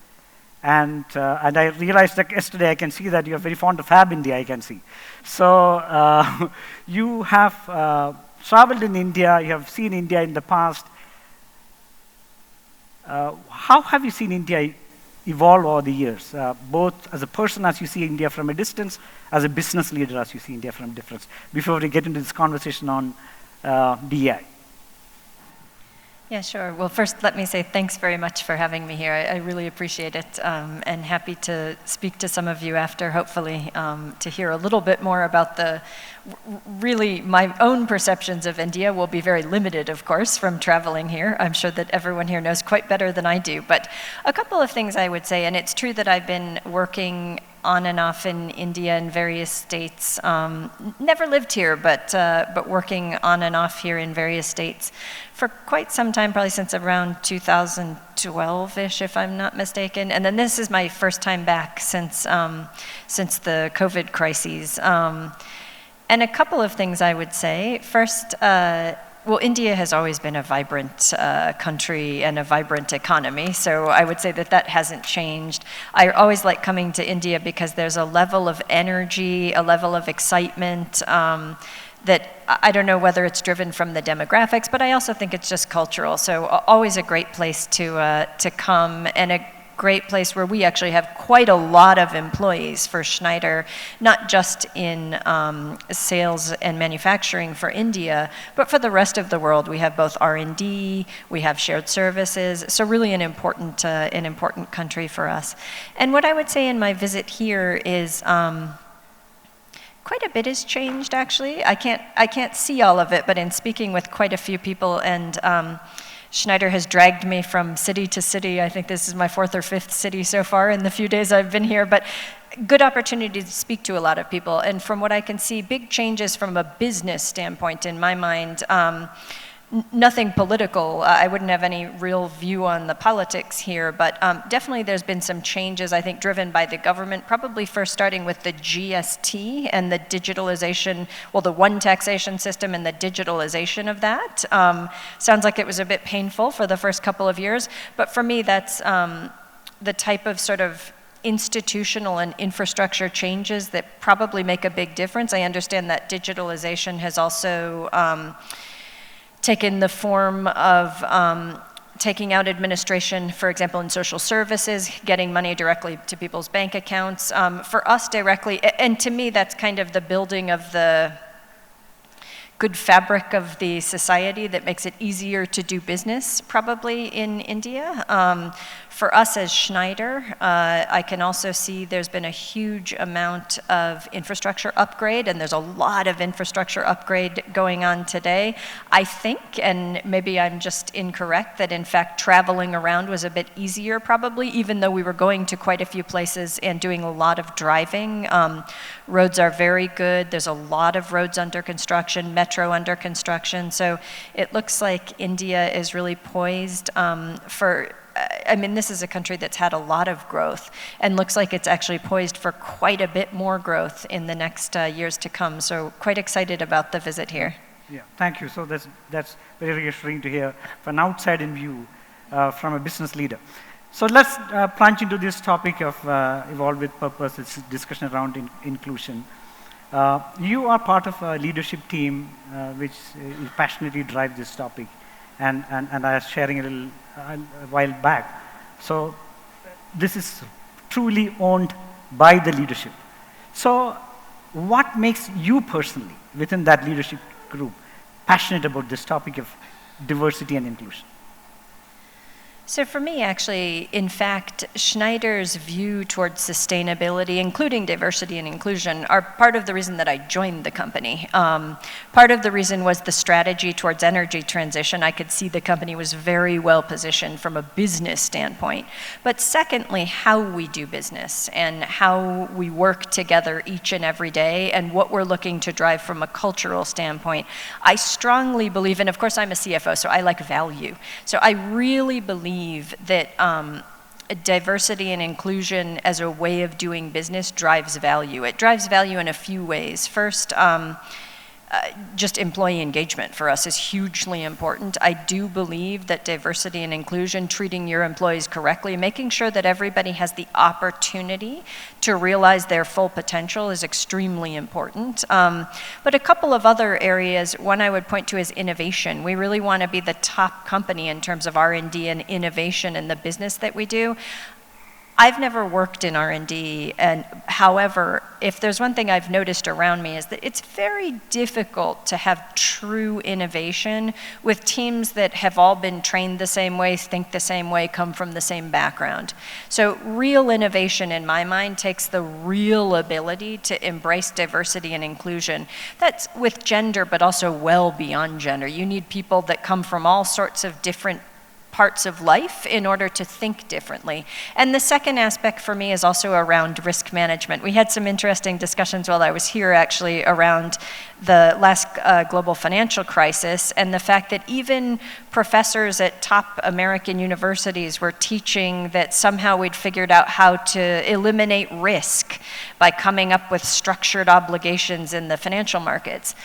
And I realized that yesterday, I can see that you are very fond of Fab India, I can see. So you have traveled in India, you have seen India in the past. How have you seen India evolve over the years, both as a person as you see India from a distance, as a business leader as you see India from a distance, before we get into this conversation on DEI? Yeah, sure. Well, first, let me say thanks very much for having me here. I really appreciate it, and happy to speak to some of you after, hopefully, to hear a little bit more about really my own perceptions of India will be very limited, of course, from traveling here. I'm sure that everyone here knows quite better than I do. But a couple of things I would say, and it's true that I've been working on and off in India in various states. Never lived here, but working on and off here in various states for quite some time, probably since around 2012-ish, if I'm not mistaken. And then this is my first time back since the COVID crises. And a couple of things I would say. First, well, India has always been a vibrant country and a vibrant economy, so I would say that hasn't changed. I always like coming to India because there's a level of energy, a level of excitement that I don't know whether it's driven from the demographics, but I also think it's just cultural. So always a great place to come, and a great place where we actually have quite a lot of employees for Schneider, not just in sales and manufacturing for India, but for the rest of the world. We have both R&D, we have shared services, so really an important country for us. And what I would say in my visit here is quite a bit has changed, actually. I can't see all of it, but in speaking with quite a few people, and Schneider has dragged me from city to city. I think this is my 4th or 5th city so far in the few days I've been here, but good opportunity to speak to a lot of people. And from what I can see, big changes from a business standpoint in my mind. Nothing political. I wouldn't have any real view on the politics here, but definitely there's been some changes, I think, driven by the government, probably first starting with the GST and the digitalization, well, the one taxation system and the digitalization of that. Sounds like it was a bit painful for the first couple of years, but for me, that's the type of sort of institutional and infrastructure changes that probably make a big difference. I understand that digitalization has also taken the form of taking out administration, for example, in social services, getting money directly to people's bank accounts. For us directly, and to me, that's kind of the building of the good fabric of the society that makes it easier to do business, probably in India. For us as Schneider, I can also see there's been a huge amount of infrastructure upgrade, and there's a lot of infrastructure upgrade going on today. I think, and maybe I'm just incorrect, that in fact traveling around was a bit easier probably, even though we were going to quite a few places and doing a lot of driving. Roads are very good. There's a lot of roads under construction, metro under construction. So it looks like India is really poised for, I mean, this is a country that's had a lot of growth and looks like it's actually poised for quite a bit more growth in the next years to come. So quite excited about the visit here. Yeah, thank you. So that's very reassuring to hear from an outside-in view from a business leader. So let's plunge into this topic of Evolve with Purpose. It's a discussion around inclusion. You are part of a leadership team which passionately drives this topic, and I was sharing a little a while back. So this is truly owned by the leadership. So what makes you personally, within that leadership group, passionate about this topic of diversity and inclusion? So for me, actually, in fact, Schneider's view towards sustainability, including diversity and inclusion, are part of the reason that I joined the company. Part of the reason was the strategy towards energy transition. I could see the company was very well positioned from a business standpoint. But secondly, how we do business and how we work together each and every day and what we're looking to drive from a cultural standpoint. I strongly believe, and of course I'm a CFO, so I like value. So I really believe that diversity and inclusion as a way of doing business drives value. It drives value in a few ways. First, just employee engagement for us is hugely important. I do believe that diversity and inclusion, treating your employees correctly, making sure that everybody has the opportunity to realize their full potential is extremely important. But a couple of other areas, one I would point to is innovation. We really want to be the top company in terms of R&D and innovation in the business that we do. I've never worked in R&D, and however, if there's one thing I've noticed around me is that it's very difficult to have true innovation with teams that have all been trained the same way, think the same way, come from the same background. So real innovation, in my mind, takes the real ability to embrace diversity and inclusion. That's with gender, but also well beyond gender. You need people that come from all sorts of different parts of life in order to think differently. And the second aspect for me is also around risk management. We had some interesting discussions while I was here actually around the last global financial crisis and the fact that even professors at top American universities were teaching that somehow we'd figured out how to eliminate risk by coming up with structured obligations in the financial markets.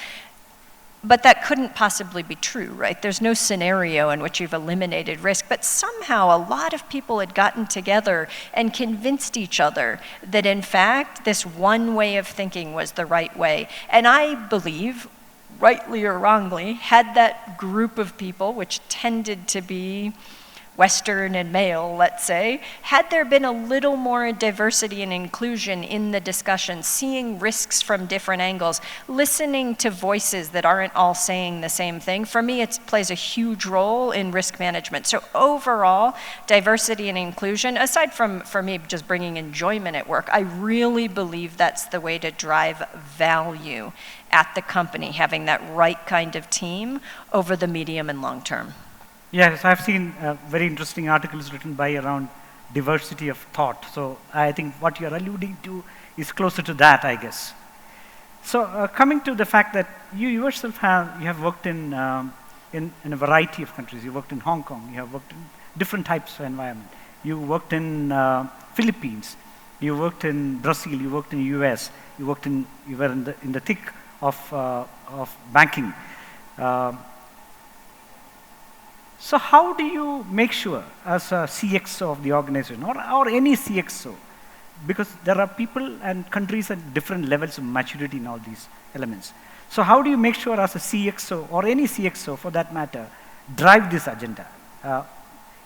But that couldn't possibly be true, right? There's no scenario in which you've eliminated risk, but somehow a lot of people had gotten together and convinced each other that in fact this one way of thinking was the right way. And I believe, rightly or wrongly, had that group of people, which tended to be Western and male, let's say, had there been a little more diversity and inclusion in the discussion, seeing risks from different angles, listening to voices that aren't all saying the same thing, for me it plays a huge role in risk management. So overall, diversity and inclusion, aside from, for me, just bringing enjoyment at work, I really believe that's the way to drive value at the company, having that right kind of team over the medium and long term. Yes, I've seen very interesting articles written by around diversity of thought. So I think what you're alluding to is closer to that, I guess. So coming to the fact that you yourself have worked in a variety of countries. You worked in Hong Kong. You have worked in different types of environment. You worked in Philippines. You worked in Brazil. You worked in US. You were in the thick of banking. So how do you make sure, as a CXO of the organization, or any CXO, because there are people and countries at different levels of maturity in all these elements. So how do you make sure as a CXO, or any CXO for that matter, drive this agenda?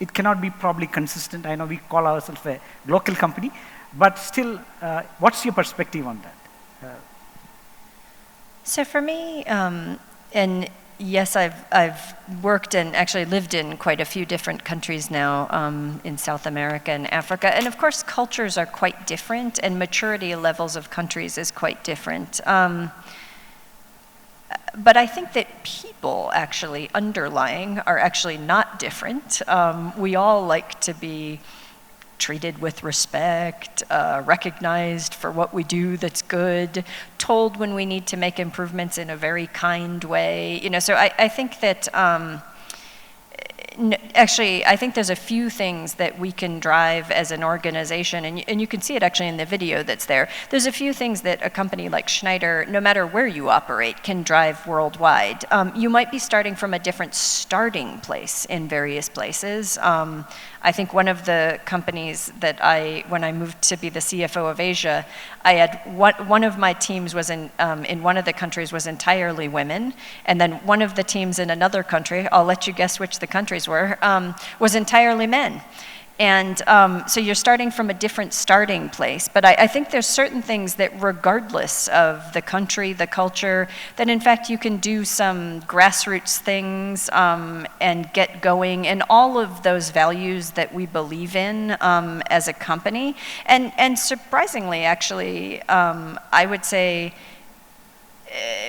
It cannot be probably consistent. I know we call ourselves a local company, but still, what's your perspective on that? So for me, and yes, I've worked and actually lived in quite a few different countries now in South America and Africa. And of course, cultures are quite different, and maturity levels of countries is quite different. But I think that people actually underlying are actually not different. We all like to be treated with respect, recognized for what we do that's good, told when we need to make improvements in a very kind way. You know, so I think that actually, I think there's a few things that we can drive as an organization, and you can see it actually in the video that's there. There's a few things that a company like Schneider, no matter where you operate, can drive worldwide. You might be starting from a different starting place in various places. I think one of the companies that when I moved to be the CFO of Asia, I had one of my teams was in one of the countries was entirely women, and then one of the teams in another country, I'll let you guess which the countries were, was entirely men. And so you're starting from a different starting place. But I think there's certain things that regardless of the country, the culture, that in fact you can do some grassroots things and get going, and all of those values that we believe in as a company. And surprisingly, actually, I would say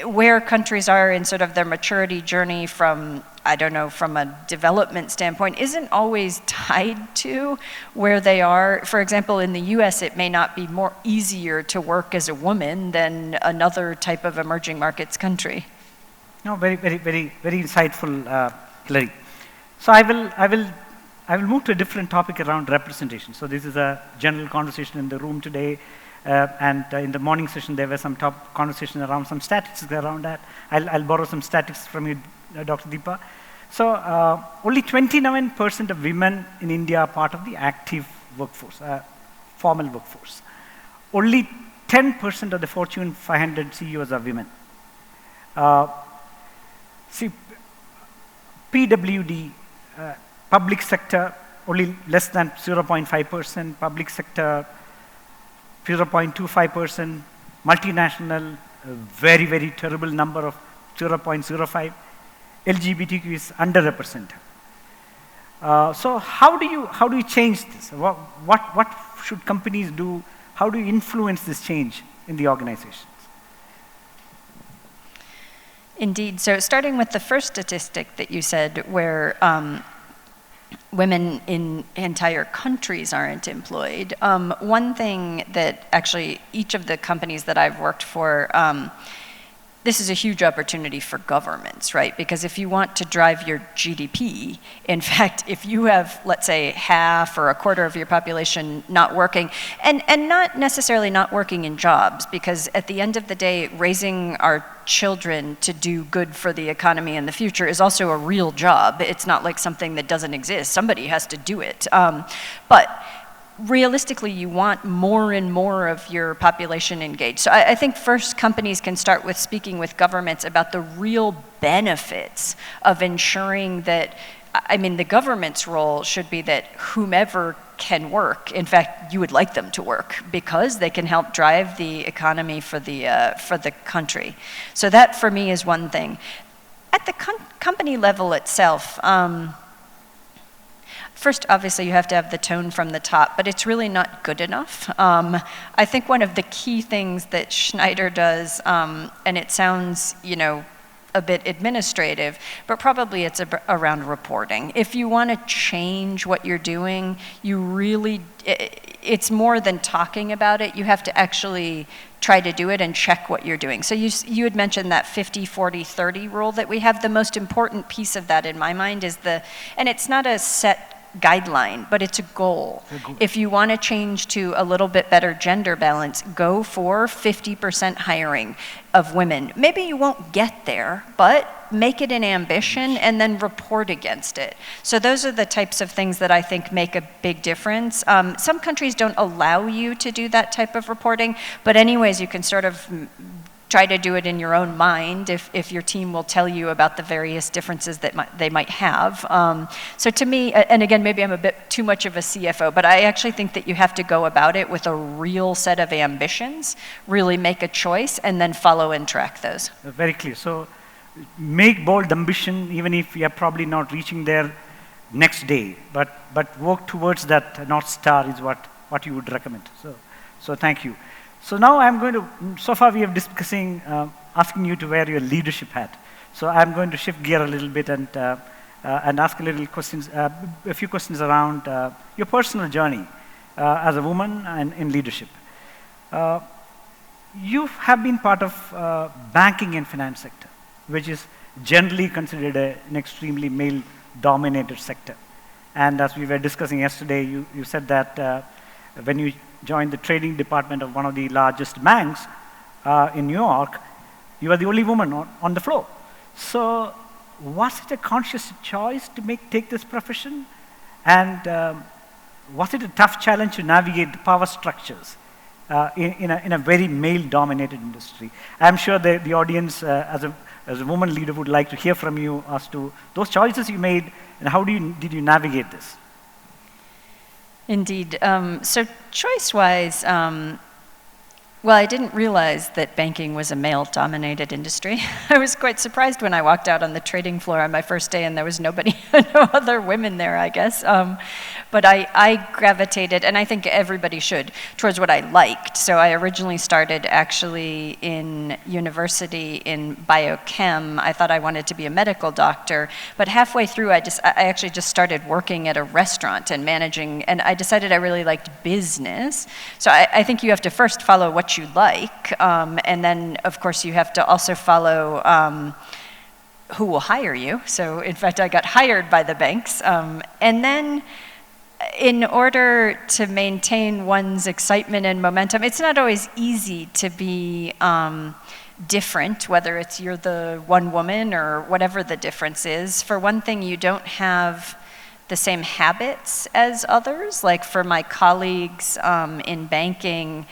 where countries are in sort of their maturity journey from, I don't know, from a development standpoint, isn't always tied to where they are. For example, in the US, it may not be more easier to work as a woman than another type of emerging markets country. No, very insightful, Larry. So I will move to a different topic around representation. So this is a general conversation in the room today. And in the morning session, there were some top conversation around some statistics around that. I'll borrow some statistics from you, Dr. Deepa. So only 29% of women in India are part of the active workforce, formal workforce. Only 10% of the Fortune 500 CEOs are women. See, PWD, public sector, only less than 0.5%, public sector 0.25%, multinational, very terrible number of 0.05. LGBTQ is underrepresented. So how do you change this? What should companies do? How do you influence this change in the organizations? Indeed. So starting with the first statistic that you said, where women in entire countries aren't employed. One thing that actually each of the companies that I've worked for, this is a huge opportunity for governments, right? Because if you want to drive your GDP, in fact, if you have, let's say, half or a quarter of your population not working, and not necessarily not working in jobs, because at the end of the day, raising our children to do good for the economy in the future is also a real job. It's not like something that doesn't exist. Somebody has to do it. But realistically, you want more and more of your population engaged. So I think first companies can start with speaking with governments about the real benefits of ensuring that, I mean, the government's role should be that whomever can work, in fact, you would like them to work because they can help drive the economy for the country. So that for me is one thing. At the company level itself, first, obviously, you have to have the tone from the top, but it's really not good enough. I think one of the key things that Schneider does, and it sounds, you know, a bit administrative, but probably it's around reporting. If you want to change what you're doing, you really, it's more than talking about it. You have to actually try to do it and check what you're doing. So you had mentioned that 50-40-30 rule that we have. The most important piece of that in my mind is and it's not a set guideline, but it's a goal. If you want to change to a little bit better gender balance, go for 50% hiring of women. Maybe you won't get there, but make it an ambition and then report against it. So those are the types of things that I think make a big difference. Some countries don't allow you to do that type of reporting, but anyways, you can sort of try to do it in your own mind if your team will tell you about the various differences that they might have. So to me, and again, maybe I'm a bit too much of a CFO, but I actually think that you have to go about it with a real set of ambitions, really make a choice, and then follow and track those. Very clear. So make bold ambition, even if you are probably not reaching there next day, but work towards that North Star is what you would recommend. So thank you. So now I'm going to, so far we have discussing, asking you to wear your leadership hat. So I'm going to shift gear a little bit and ask a few questions around your personal journey as a woman and in leadership. You have been part of banking and finance sector, which is generally considered an extremely male-dominated sector. And as we were discussing yesterday, you said that when you joined the trading department of one of the largest banks in New York, you were the only woman on the floor. So was it a conscious choice to take this profession? And was it a tough challenge to navigate the power structures in a very male-dominated industry? I'm sure the audience, as a woman leader, would like to hear from you as to those choices you made and how did you navigate this? Indeed. So choice-wise, well, I didn't realize that banking was a male-dominated industry. I was quite surprised when I walked out on the trading floor on my first day and there was no other women there, I guess. But I gravitated, and I think everybody should, towards what I liked. So I originally started actually in university in biochem. I thought I wanted to be a medical doctor, but halfway through I actually just started working at a restaurant and managing, and I decided I really liked business. So I think you have to first follow what you like, and then of course you have to also follow who will hire you. So in fact I got hired by the banks, and then in order to maintain one's excitement and momentum, it's not always easy to be different, whether it's you're the one woman or whatever the difference is. For one thing, you don't have the same habits as others. Like for my colleagues in banking,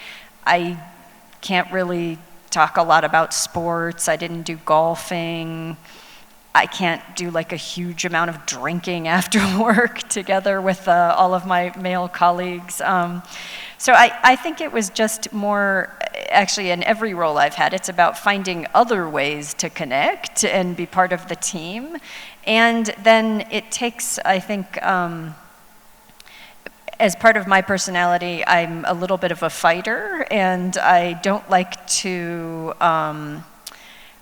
I can't really talk a lot about sports. I didn't do golfing. I can't do like a huge amount of drinking after work together with all of my male colleagues. So I think it was just more, actually in every role I've had, it's about finding other ways to connect and be part of the team. And then it takes, I think, as part of my personality, I'm a little bit of a fighter, and I don't like to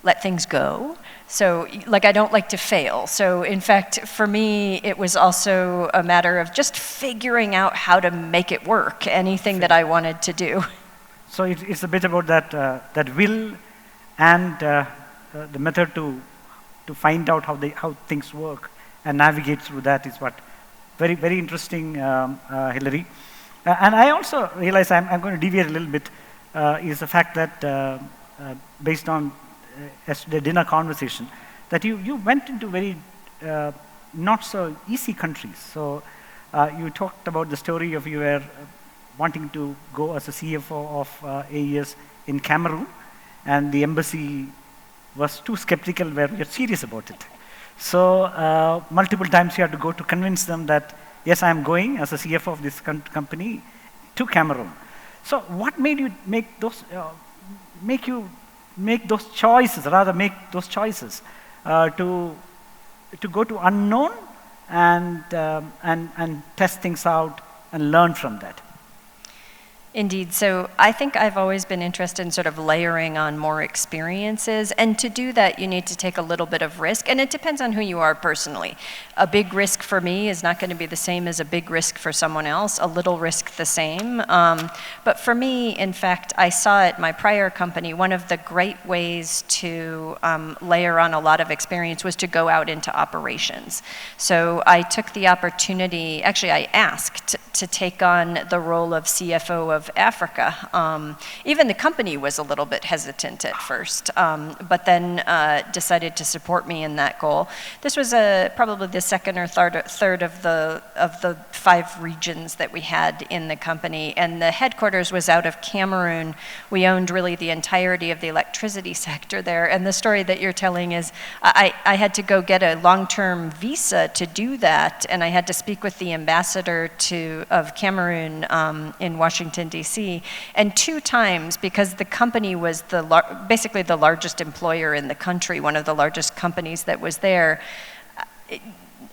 let things go. So, like, I don't like to fail. So, in fact, for me, it was also a matter of just figuring out how to make it work, anything that I wanted to do. So it's a bit about that will and the method to find out how things work and navigate through that is what very, very interesting, Hillary. And I also realize I'm going to deviate a little bit is the fact that based on the dinner conversation, that you went into very not so easy countries. So you talked about the story of you were wanting to go as a CFO of AES in Cameroon, and the embassy was too skeptical where you're serious about it. So multiple times you had to go to convince them that, yes, I'm going as a CFO of this company to Cameroon. So what made you make those, make those choices to go to unknown and test things out and learn from that? Indeed. So I think I've always been interested in sort of layering on more experiences. And to do that, you need to take a little bit of risk. And it depends on who you are personally. A big risk for me is not going to be the same as a big risk for someone else, a little risk the same. But for me, in fact, I saw at my prior company, one of the great ways to layer on a lot of experience was to go out into operations. So I took the opportunity, actually I asked to take on the role of CFO of Africa. Even the company was a little bit hesitant at first, but then decided to support me in that goal. This was probably the second or third of the 5 regions that we had in the company, and the headquarters was out of Cameroon. We owned really the entirety of the electricity sector there, and the story that you're telling is I had to go get a long-term visa to do that, and I had to speak with the ambassador of Cameroon in Washington, D.C., and 2 times, because the company was basically the largest employer in the country, one of the largest companies that was there.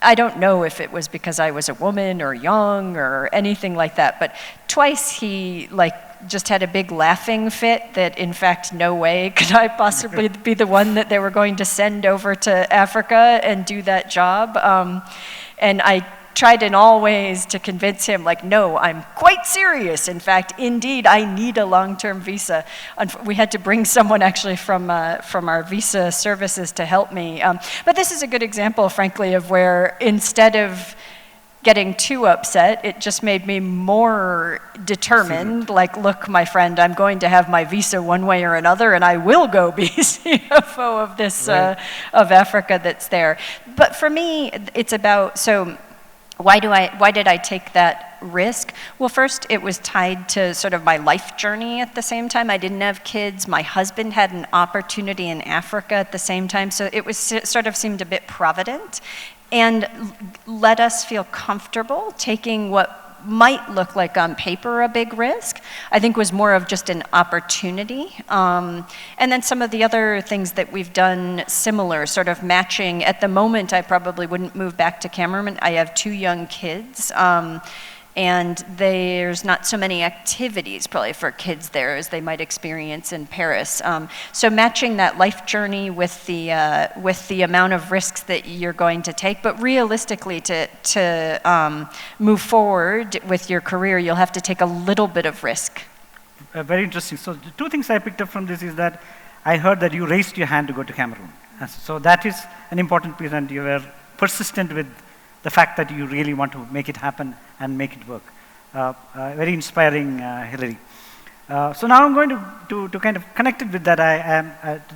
I don't know if it was because I was a woman or young or anything like that, but twice he just had a big laughing fit that in fact no way could I possibly be the one that they were going to send over to Africa and do that job. And I tried in all ways to convince him, no, I'm quite serious. In fact, indeed, I need a long-term visa. We had to bring someone actually from our visa services to help me. But this is a good example, frankly, of where instead of getting too upset, it just made me more determined, look, my friend, I'm going to have my visa one way or another, and I will go be CFO of this, of Africa that's there. But for me, it's about, why did I take that risk? Well, first, it was tied to sort of my life journey at the same time. I didn't have kids. My husband had an opportunity in Africa at the same time, so it was sort of seemed a bit provident and let us feel comfortable taking what might look like on paper a big risk, I think was more of just an opportunity. And then some of the other things that we've done similar, sort of matching. At the moment, I probably wouldn't move back to Cameroon. I have 2 young kids, and there's not so many activities probably for kids there as they might experience in Paris. So matching that life journey with the amount of risks that you're going to take, but realistically to move forward with your career, you'll have to take a little bit of risk. Very interesting. So the 2 things I picked up from this is that I heard that you raised your hand to go to Cameroon. So that is an important piece, and you were persistent with the fact that you really want to make it happen and make it work. Very inspiring, Hilary. So now I'm going to kind of connect it with that.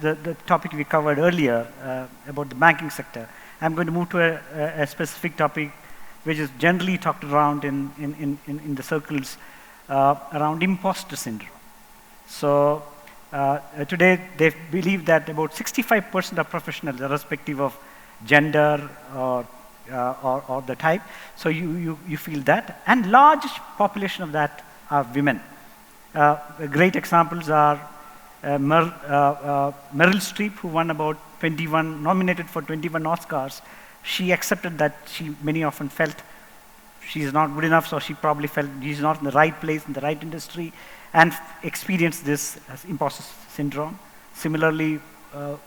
The topic we covered earlier about the banking sector. I'm going to move to a specific topic which is generally talked around in the circles around imposter syndrome. So today they believe that about 65% of professionals, irrespective of gender or the type, so you feel that, and largest population of that are women. Great examples are Meryl Streep, who won about nominated for 21 Oscars. She accepted that many often felt she's not good enough, so she probably felt she's not in the right place, in the right industry, and experienced this as imposter syndrome. Similarly,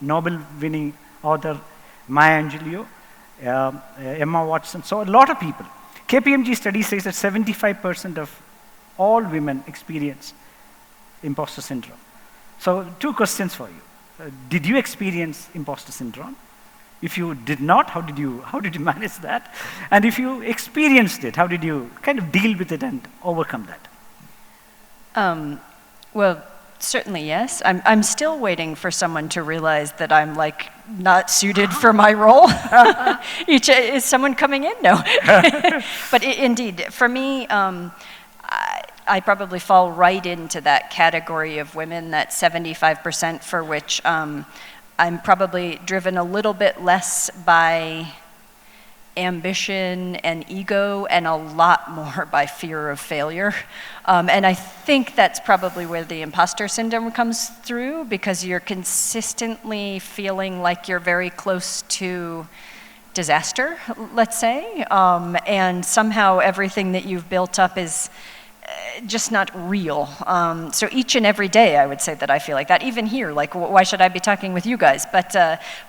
Nobel-winning author Maya Angelou, Emma Watson, so a lot of people. KPMG study says that 75% of all women experience imposter syndrome. So 2 questions for you. Did you experience imposter syndrome? If you did not, how did you manage that? And if you experienced it, how did you kind of deal with it and overcome that? Well, certainly yes. I'm still waiting for someone to realize that I'm not suited for my role. Is someone coming in? No. But indeed, for me, I probably fall right into that category of women, that 75% for which I'm probably driven a little bit less by ambition and ego and a lot more by fear of failure. And I think that's probably where the imposter syndrome comes through, because you're consistently feeling like you're very close to disaster, let's say, and somehow everything that you've built up is just not real. So each and every day I would say that I feel like that. Even here, like why should I be talking with you guys? But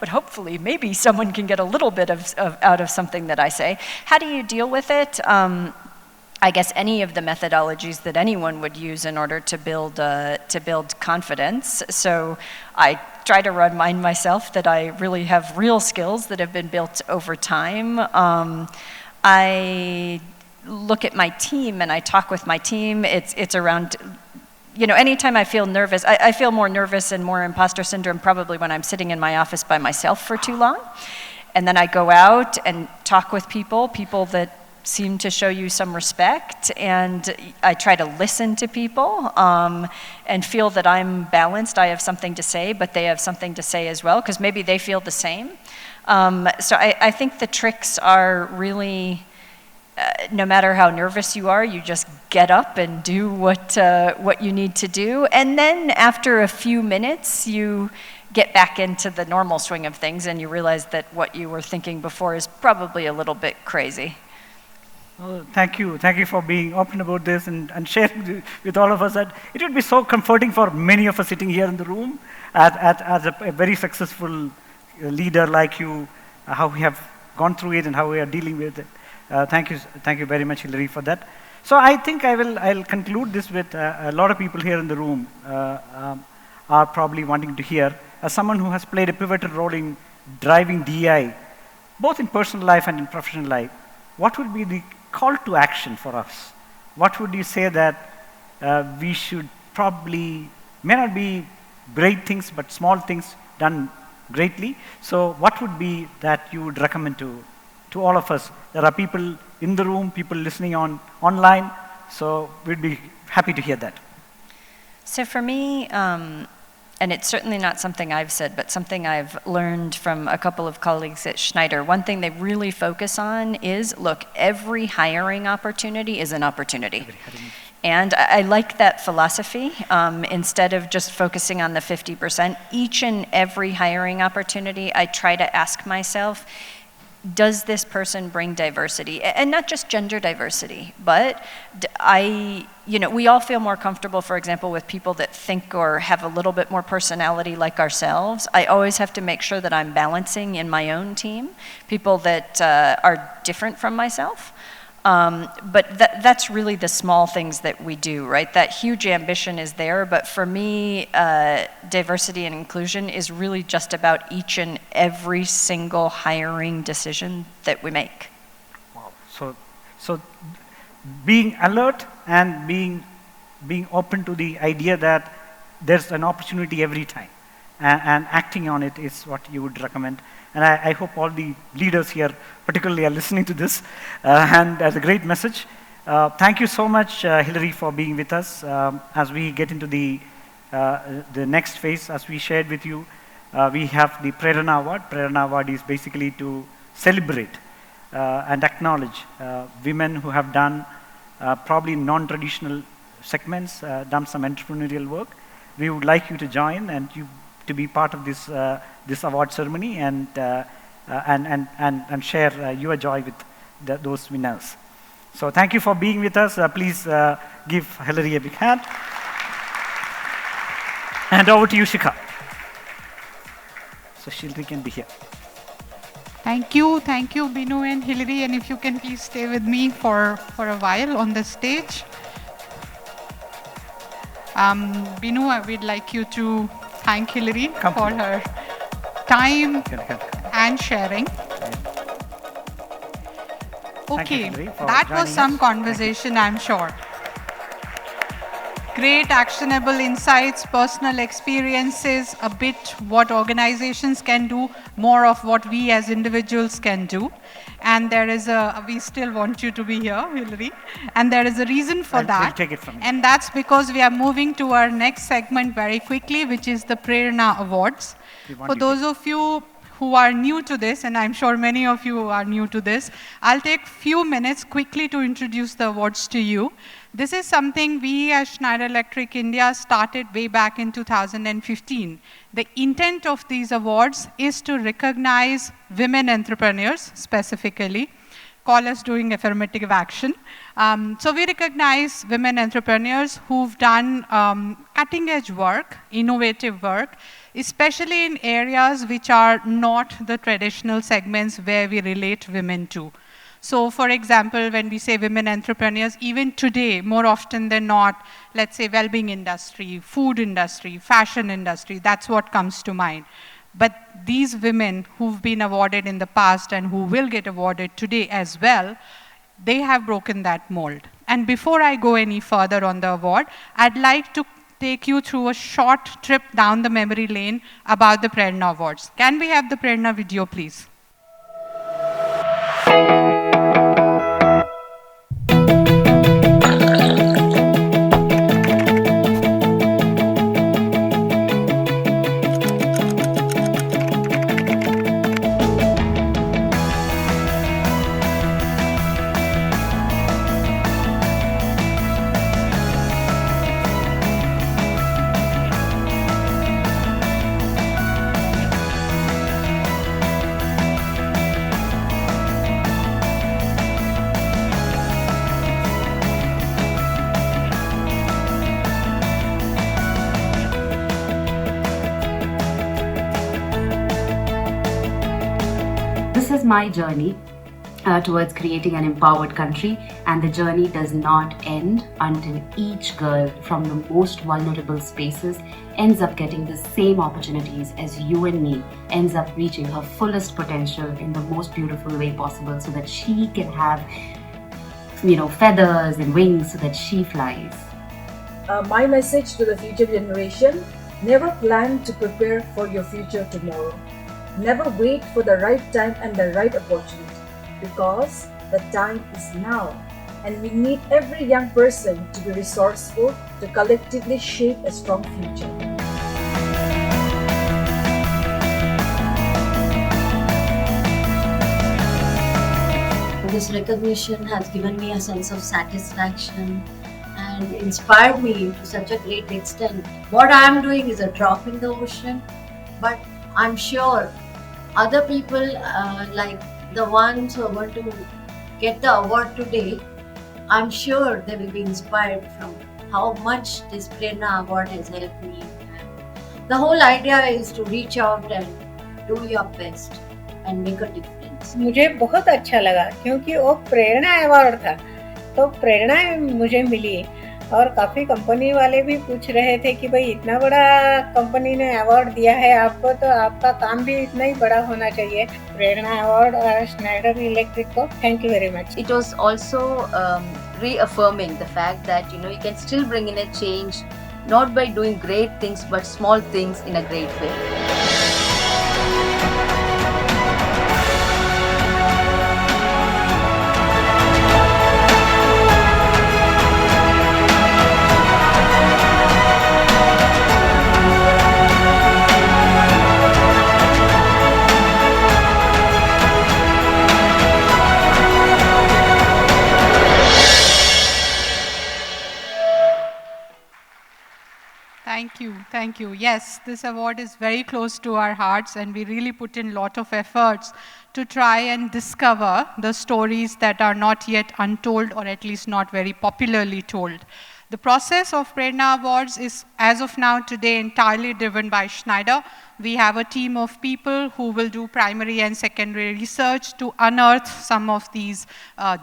hopefully maybe someone can get a little bit out of something that I say. How do you deal with it? I guess any of the methodologies that anyone would use in order to build confidence. So I try to remind myself that I really have real skills that have been built over time. I look at my team and I talk with my team. It's around, anytime I feel nervous, I feel more nervous and more imposter syndrome probably when I'm sitting in my office by myself for too long. And then I go out and talk with people that seem to show you some respect, and I try to listen to people and feel that I'm balanced. I have something to say, but they have something to say as well, because maybe they feel the same. So I think the tricks are really, no matter how nervous you are, you just get up and do what you need to do. And then after a few minutes, you get back into the normal swing of things and you realize that what you were thinking before is probably a little bit crazy. Well, thank you for being open about this and sharing with all of us that it would be so comforting for many of us sitting here in the room as a very successful leader like you, how we have gone through it and how we are dealing with it. Thank you very much, Hilary, for that. So I think I'll conclude this with a lot of people here in the room are probably wanting to hear, as someone who has played a pivotal role in driving DEI, both in personal life and in professional life, what would be the call to action for us? What would you say that we should probably, may not be great things, but small things done greatly. So what would be that you would recommend to all of us? There are people in the room, people listening online, so we'd be happy to hear that. So for me, and it's certainly not something I've said, but something I've learned from a couple of colleagues at Schneider, one thing they really focus on is, look, every hiring opportunity is an opportunity. And I like that philosophy. Instead of just focusing on the 50%, each and every hiring opportunity, I try to ask myself, does this person bring diversity? And not just gender diversity, but we all feel more comfortable, for example, with people that think or have a little bit more personality like ourselves. I always have to make sure that I'm balancing in my own team people that are different from myself. But that's really the small things that we do, right? That huge ambition is there, but for me, diversity and inclusion is really just about each and every single hiring decision that we make. Wow. So being alert and being open to the idea that there's an opportunity every time, and acting on it is what you would recommend. And I hope all the leaders here particularly are listening to this, and as a great message. Thank you so much, Hilary, for being with us. As we get into the next phase, as we shared with you, we have the Prerana Award. Prerana Award is basically to celebrate and acknowledge women who have done probably non-traditional segments, done some entrepreneurial work. We would like you to join and to be part of this award ceremony and share your joy with those winners. So thank you for being with us. Please give Hilary a big hand. And over to you, Shikha. So Hilary can be here. Thank you, Binu and Hilary, and if you can please stay with me for a while on the stage. Binu, I would like you to thank Hilary for her time and sharing. Okay, that was some conversation, I'm sure. Great actionable insights, personal experiences, a bit what organizations can do, more of what we as individuals can do. And there is we still want you to be here, Hilary. And there is a reason for that. Take it from you. And that's because we are moving to our next segment very quickly, which is the Prerana Awards. For those of you who are new to this, and I'm sure many of you are new to this, I'll take a few minutes quickly to introduce the awards to you. This is something we as Schneider Electric India started way back in 2015. The intent of these awards is to recognize women entrepreneurs specifically, call us doing affirmative action, So we recognize women entrepreneurs who've done cutting edge work, innovative work, especially in areas which are not the traditional segments where we relate women to. So for example, when we say women entrepreneurs, even today, more often than not, let's say well-being industry, food industry, fashion industry, that's what comes to mind. But these women who've been awarded in the past and who will get awarded today as well, they have broken that mold. And before I go any further on the award, I'd like to take you through a short trip down the memory lane about the Prerna Awards. Can we have the Prerna video, please? This is my journey towards creating an empowered country, and the journey does not end until each girl from the most vulnerable spaces ends up getting the same opportunities as you and me, ends up reaching her fullest potential in the most beautiful way possible, so that she can have, feathers and wings so that she flies. My message to the future generation: never plan to prepare for your future tomorrow. Never wait for the right time and the right opportunity, because the time is now, and we need every young person to be resourceful to collectively shape a strong future. This recognition has given me a sense of satisfaction and inspired me to such a great extent. What I am doing is a drop in the ocean, but I'm sure other people like the ones who are going to get the award today, I'm sure they will be inspired from how much this Prerna Award has helped me. The whole idea is to reach out and do your best and make a difference. मुझे बहुत अच्छा लगा क्योंकि वो प्रेरणा award था, तो प्रेरणा मुझे मिली और काफ़ी कंपनी वाले भी पूछ रहे थे कि भाई इतना बड़ा कंपनी ने अवार्ड दिया है आपको, तो आपका काम भी इतना ही बड़ा होना चाहिए। प्रेरणा अवार्ड और स्नाइडर इलेक्ट्रिक को thank you very much. It was also reaffirming the fact that you can still bring in a change, not by doing great things but small things in a great way. Thank you. Yes, this award is very close to our hearts, and we really put in a lot of efforts to try and discover the stories that are not yet untold, or at least not very popularly told. The process of Prerna Awards is, as of now today, entirely driven by Schneider. We have a team of people who will do primary and secondary research to unearth some of these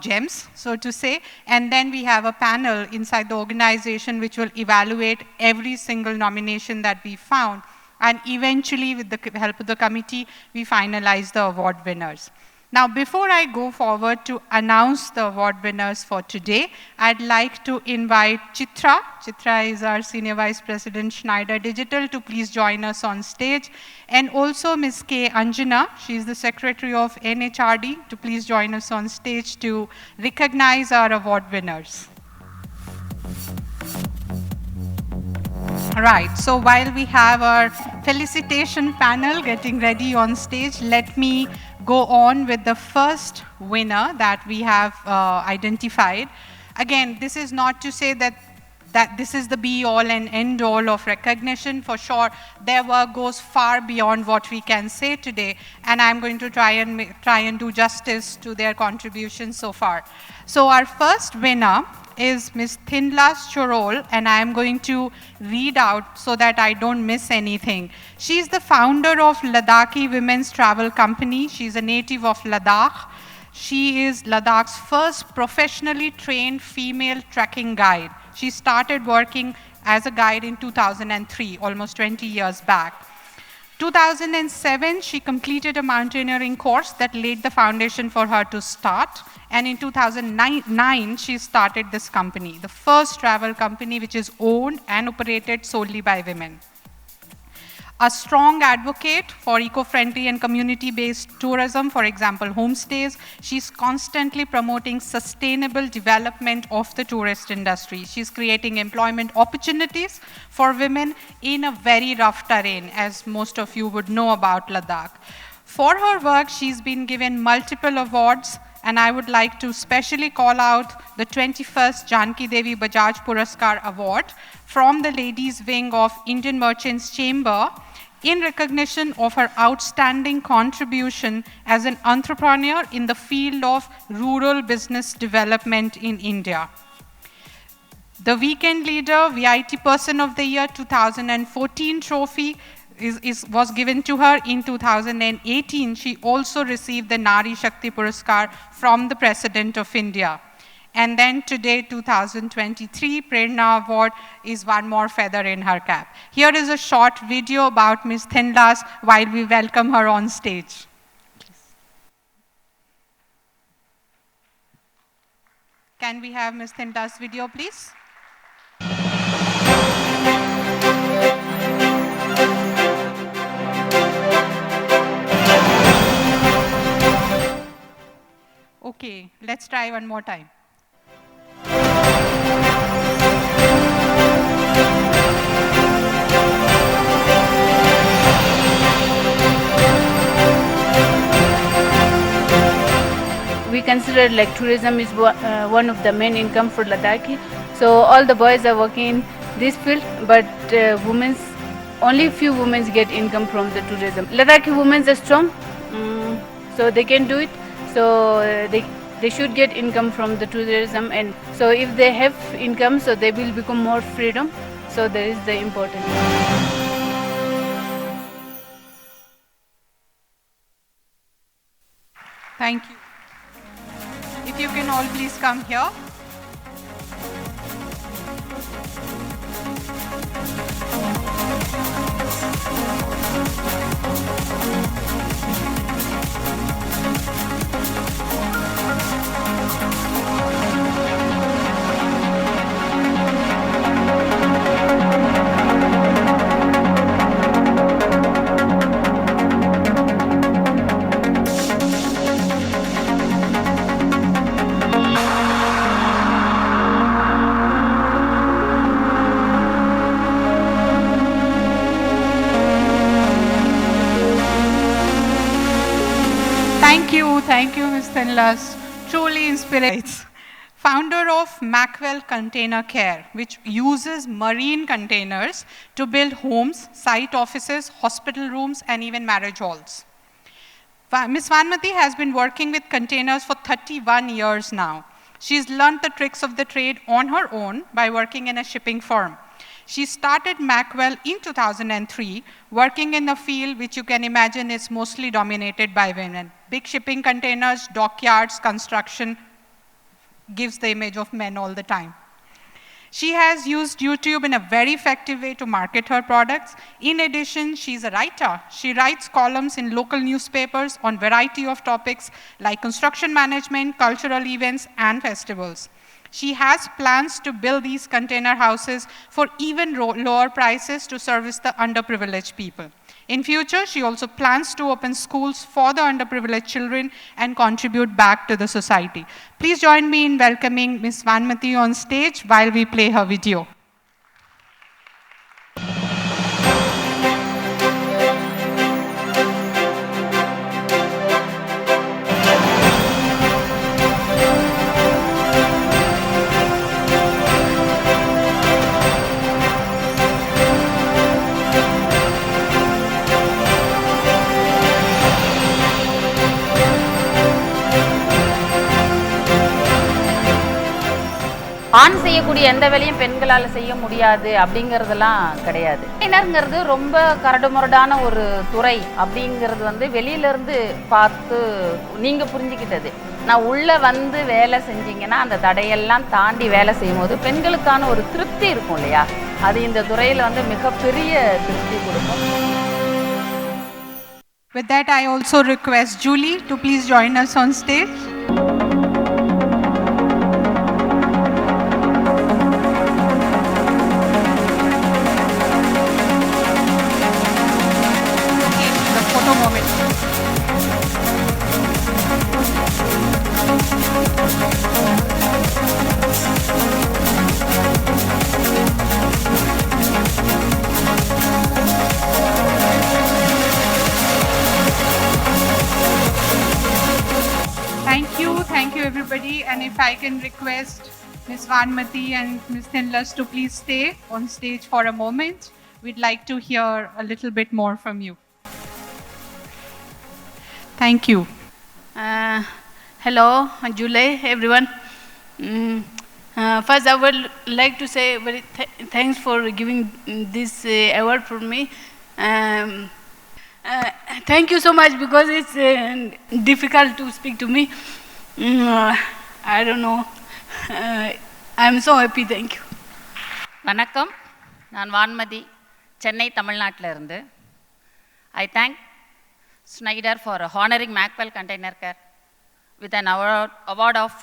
gems, so to say. And then we have a panel inside the organization which will evaluate every single nomination that we found. And eventually, with the help of the committee, we finalize the award winners. Now, before I go forward to announce the award winners for today, I'd like to invite Chitra. Chitra is our Senior Vice President, Schneider Digital, to please join us on stage. And also Ms. K. Anjana, she's the Secretary of NHRD, to please join us on stage to recognize our award winners. All right, so while we have our felicitation panel getting ready on stage, let me go on with the first winner that we have identified. Again, this is not to say that that this is the be-all and end-all of recognition. For sure, their work goes far beyond what we can say today, and I'm going to try and do justice to their contributions so far. So our first winner is Ms. Thinlas Chorol, and I am going to read out so that I don't miss anything. She's the founder of Ladakhi Women's Travel Company. She's a native of Ladakh. She is Ladakh's first professionally trained female trekking guide. She started working as a guide in 2003, almost 20 years back. 2007, she completed a mountaineering course that laid the foundation for her to start. And in 2009, she started this company, the first travel company which is owned and operated solely by women. A strong advocate for eco-friendly and community-based tourism, for example, homestays. She's constantly promoting sustainable development of the tourist industry. She's creating employment opportunities for women in a very rough terrain, as most of you would know about Ladakh. For her work, she's been given multiple awards, and I would like to specially call out the 21st Janki Devi Bajaj Puraskar Award from the Ladies Wing of Indian Merchants Chamber in recognition of her outstanding contribution as an entrepreneur in the field of rural business development in India. The Weekend Leader VIT Person of the Year 2014 trophy was given to her in 2018. She also received the Nari Shakti Puraskar from the President of India. And then today, 2023, Prerna Award is one more feather in her cap. Here is a short video about Ms. Thinlas while we welcome her on stage. Please. Can we have Ms. Thinlas' video, please? Okay, let's try one more time. We consider like tourism is one of the main income for Ladakhi. So all the boys are working in this field, but only few women get income from the tourism. Ladakhi women are strong, so they can do it. So they should get income from the tourism, and so if they have income, so they will become more freedom. So there is the important. Thank you. If you can all please come here. Thank you, Ms. Thinlas. Truly inspiring. Founder of Macwell Container Care, which uses marine containers to build homes, site offices, hospital rooms, and even marriage halls. Ms. Vanmati has been working with containers for 31 years now. She's learned the tricks of the trade on her own by working in a shipping firm. She started Macwell in 2003, working in a field which you can imagine is mostly dominated by women. Big shipping containers, dockyards, construction gives the image of men all the time. She has used YouTube in a very effective way to market her products. In addition, she's a writer. She writes columns in local newspapers on a variety of topics like construction management, cultural events, and festivals. She has plans to build these container houses for even lower prices to service the underprivileged people. In future, she also plans to open schools for the underprivileged children and contribute back to the society. Please join me in welcoming Ms. Vanmati on stage while we play her video. செய்யக்கூடிய எந்த வேலையும் பெண்களால் செய்ய முடியாது அப்படிங்கிறதெல்லாம் கிடையாது. டிசைனருங்கிறது ரொம்ப கரடுமுரடான ஒரு துறை அப்படிங்கிறது வந்து வெளியிலேருந்து பார்த்து நீங்கள் புரிஞ்சுக்கிட்டது. நான் உள்ளே வந்து வேலை செஞ்சீங்கன்னா அந்த தடையெல்லாம் தாண்டி வேலை செய்யும்போது பெண்களுக்கான ஒரு திருப்தி இருக்கும் இல்லையா, அது இந்த துறையில் வந்து மிகப்பெரிய திருப்தி கொடுக்கும். With that, I also request Julie to please join us on stage. Thank you everybody, and if I can request Ms. Vanmati and Ms. Thinlas to please stay on stage for a moment. We'd like to hear a little bit more from you. Thank you. Hello, Julie, everyone. First, I would like to say very thanks for giving this award for me. Thank you so much, because it's difficult to speak to me. I don't know. I'm so happy. Thank you. வணக்கம், நான் வான்மதி, சென்னை தமிழ்நாட்டில் இருந்து. I thank Schneider for honoring Macwell Container Care with an award of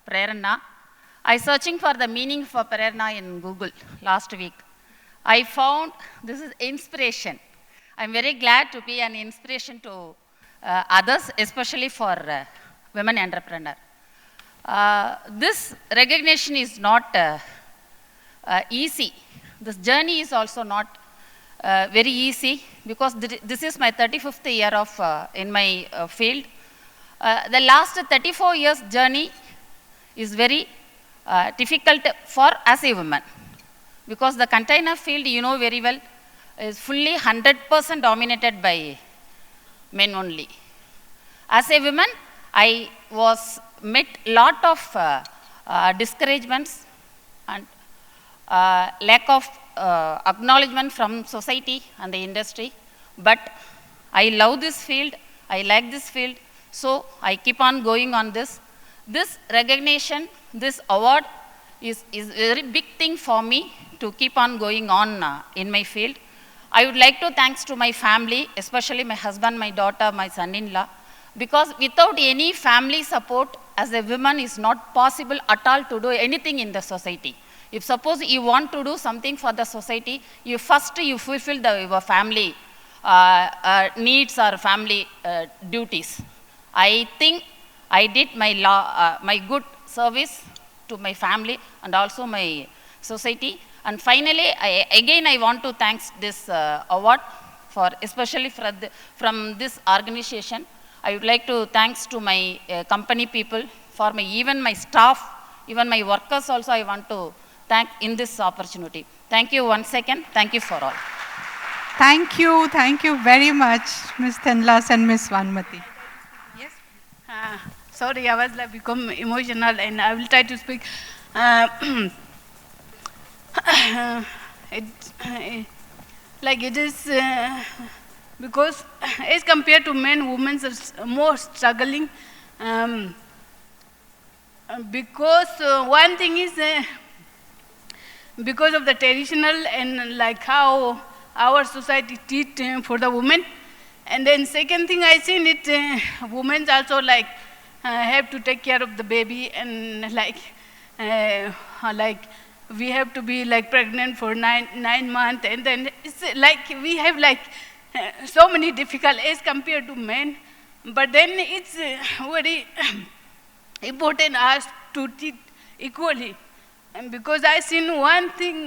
Prerna. I searching for the meaning for Prerna in Google last week. I found this is inspiration. I'm very glad to be an inspiration to others, especially for women entrepreneurs. This recognition is not easy. This journey is also not very easy, because this is my 35th year of in my field. The last 34 years journey is very difficult for as a woman, because the container field, you know very well, is fully 100% dominated by men only. As a woman, I was met lot of discouragements and lack of acknowledgement from society and the industry. But I love this field, I like this field, so I keep on going on this. This recognition, this award is a very big thing for me to keep on going on in my field. I would like to thanks to my family, especially my husband, my daughter, my son-in-law, because without any family support, as a woman, is not possible at all to do anything in the society. If suppose you want to do something for the society, you first fulfill your family needs or family duties. I think I did my good service to my family and also my society. And finally, I want to thank this award for, especially from this organization. I would like to thanks to my company people, for even my staff, even my workers also I want to thank in this opportunity. Thank you once again. Thank you for all. Thank you very much, Ms. Thinlas and Ms. Vanmati. Yes. Sorry, I was become emotional, and I will try to speak. It is because as compared to men, women are more struggling. Because one thing is because of the traditional and like how our society treat for the women, and then second thing I seen it, women also like have to take care of the baby, and like we have to be like pregnant for nine months, and then it's like we have like so many difficult as compared to men. But then it's very important us to treat equally. And because I seen one thing,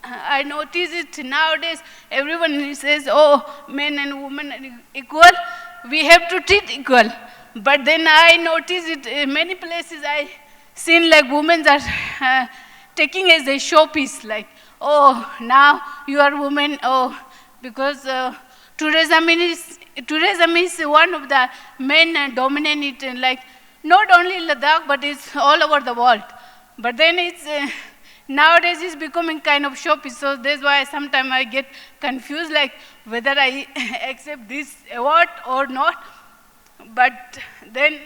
I notice it nowadays, everyone says, oh, men and women are equal, we have to treat equal. But then I notice it in many places, I seen like women are taking as a showpiece, like, oh, now you are women, oh, because tourism is one of the men dominant, like, not only Ladakh, but it's all over the world. But then it's nowadays it's becoming kind of shoppy, so that's why sometimes I get confused, like whether I accept this award or not. But then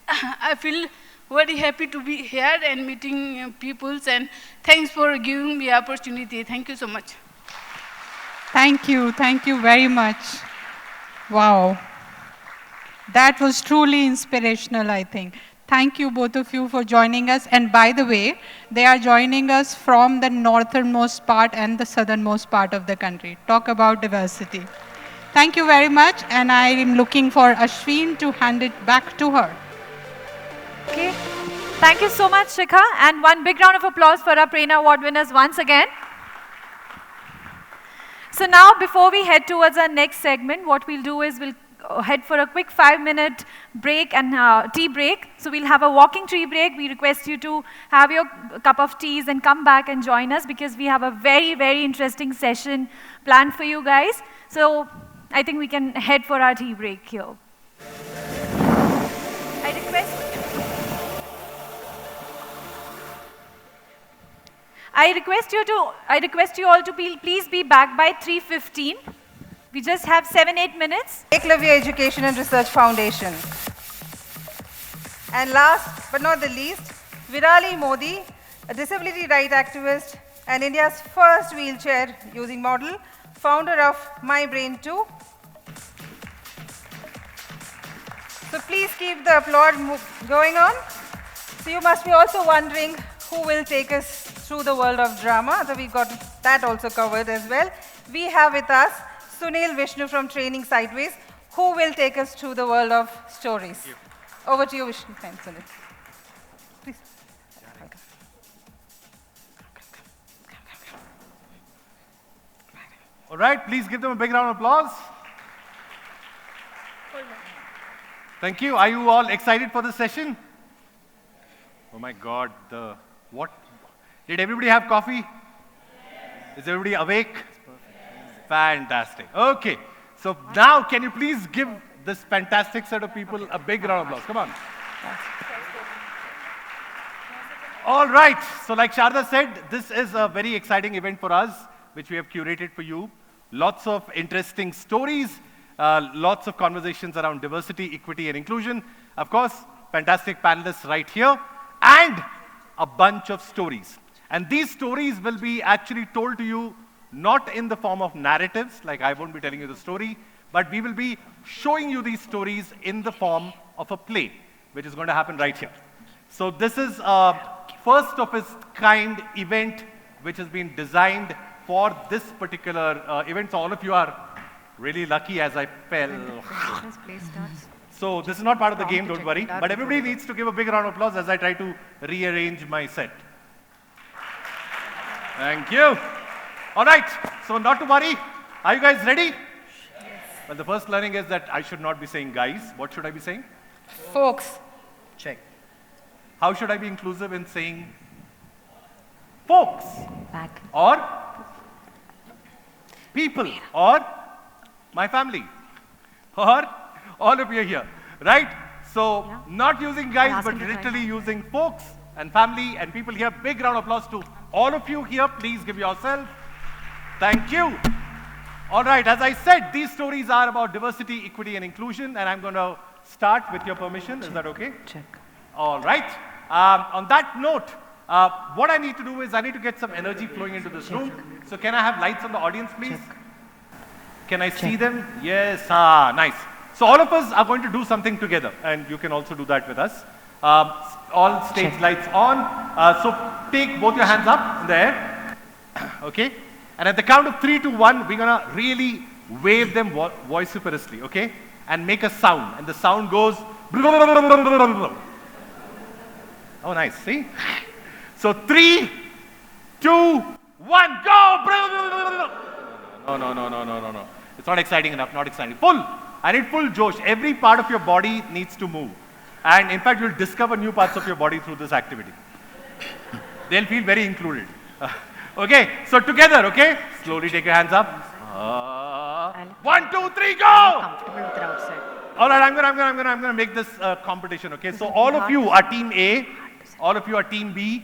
I feel very happy to be here and meeting peoples, and thanks for giving me opportunity. Thank you so much. Thank you very much. Wow. That was truly inspirational, I think. Thank you, both of you, for joining us. And by the way, they are joining us from the northernmost part and the southernmost part of the country. Talk about diversity. Thank you very much, and I am looking for Ashwin to hand it back to her. Okay. Thank you so much, Shikha. And one big round of applause for our Prerna Award winners once again. So now, before we head towards our next segment, what we'll do is we'll head for a quick 5-minute break and tea break. So we'll have a walking tea break. We request you to have your cup of teas and come back and join us, because we have a very, very interesting session planned for you guys. So I think we can head for our tea break here. I request you all to please be back by 3:15. We just have 7-8 minutes. Eklavya Education and Research Foundation. And last but not the least, Virali Modi, a disability right activist and India's first wheelchair using model, founder of My Brain 2. So please keep the applaud going on. So you must be also wondering who will take us through the world of drama. So we've got that also covered as well. We have with us Sunil Vishnu from Training Sideways, who will take us through the world of stories. Over to you, Vishnu. Thanks, Sunil. Please. All right, please give them a big round of applause. Thank you. Are you all excited for this session? Oh my God, what? Did everybody have coffee? Yes. Is everybody awake? Fantastic. Okay, so now can you please give this fantastic set of people a big round of applause? Come on. All right, so like Sharda said, this is a very exciting event for us, which we have curated for you. Lots of interesting stories, lots of conversations around diversity, equity, and inclusion. Of course, fantastic panelists right here, and a bunch of stories. And these stories will be actually told to you not in the form of narratives, like I won't be telling you the story, but we will be showing you these stories in the form of a play, which is going to happen right here. So this is a first of its kind event which has been designed for this particular event. So all of you are really lucky, as I fell. So this is not part of the game, don't worry. But everybody needs to give a big round of applause as I try to rearrange my set. Thank you. All right, so not to worry. Are you guys ready? Yes. Well, the first learning is that I should not be saying guys. What should I be saying? Folks. Check. How should I be inclusive in saying folks? Back. Or people? Or my family? Or all of you here, right? So not using guys, but literally using folks and family and people here. Big round of applause to all of you here. Please give yourself. Thank you. All right, as I said, these stories are about diversity, equity, and inclusion, and I'm going to start with your permission. Is that okay? Check. All right. On that note, what I need to do is I need to get some energy flowing into this room. So can I have lights on the audience, please? Can I see them? Yes. Nice. So all of us are going to do something together, and you can also do that with us. All stage lights on. So take both your hands up in the air. Okay? And at the count of 3 to 1, we're going to really wave them vociferously, okay? And make a sound. And the sound goes... Oh, nice. See? So 3, 2, 1, go! No. It's not exciting enough, not exciting. Full. I need full josh. Every part of your body needs to move. And in fact, you'll discover new parts of your body through this activity. They'll feel very included. Okay, so together, okay? Slowly take your hands up. 1, 2, 3, go! All right, I'm gonna make this competition, okay? So all of you are team A, all of you are team B,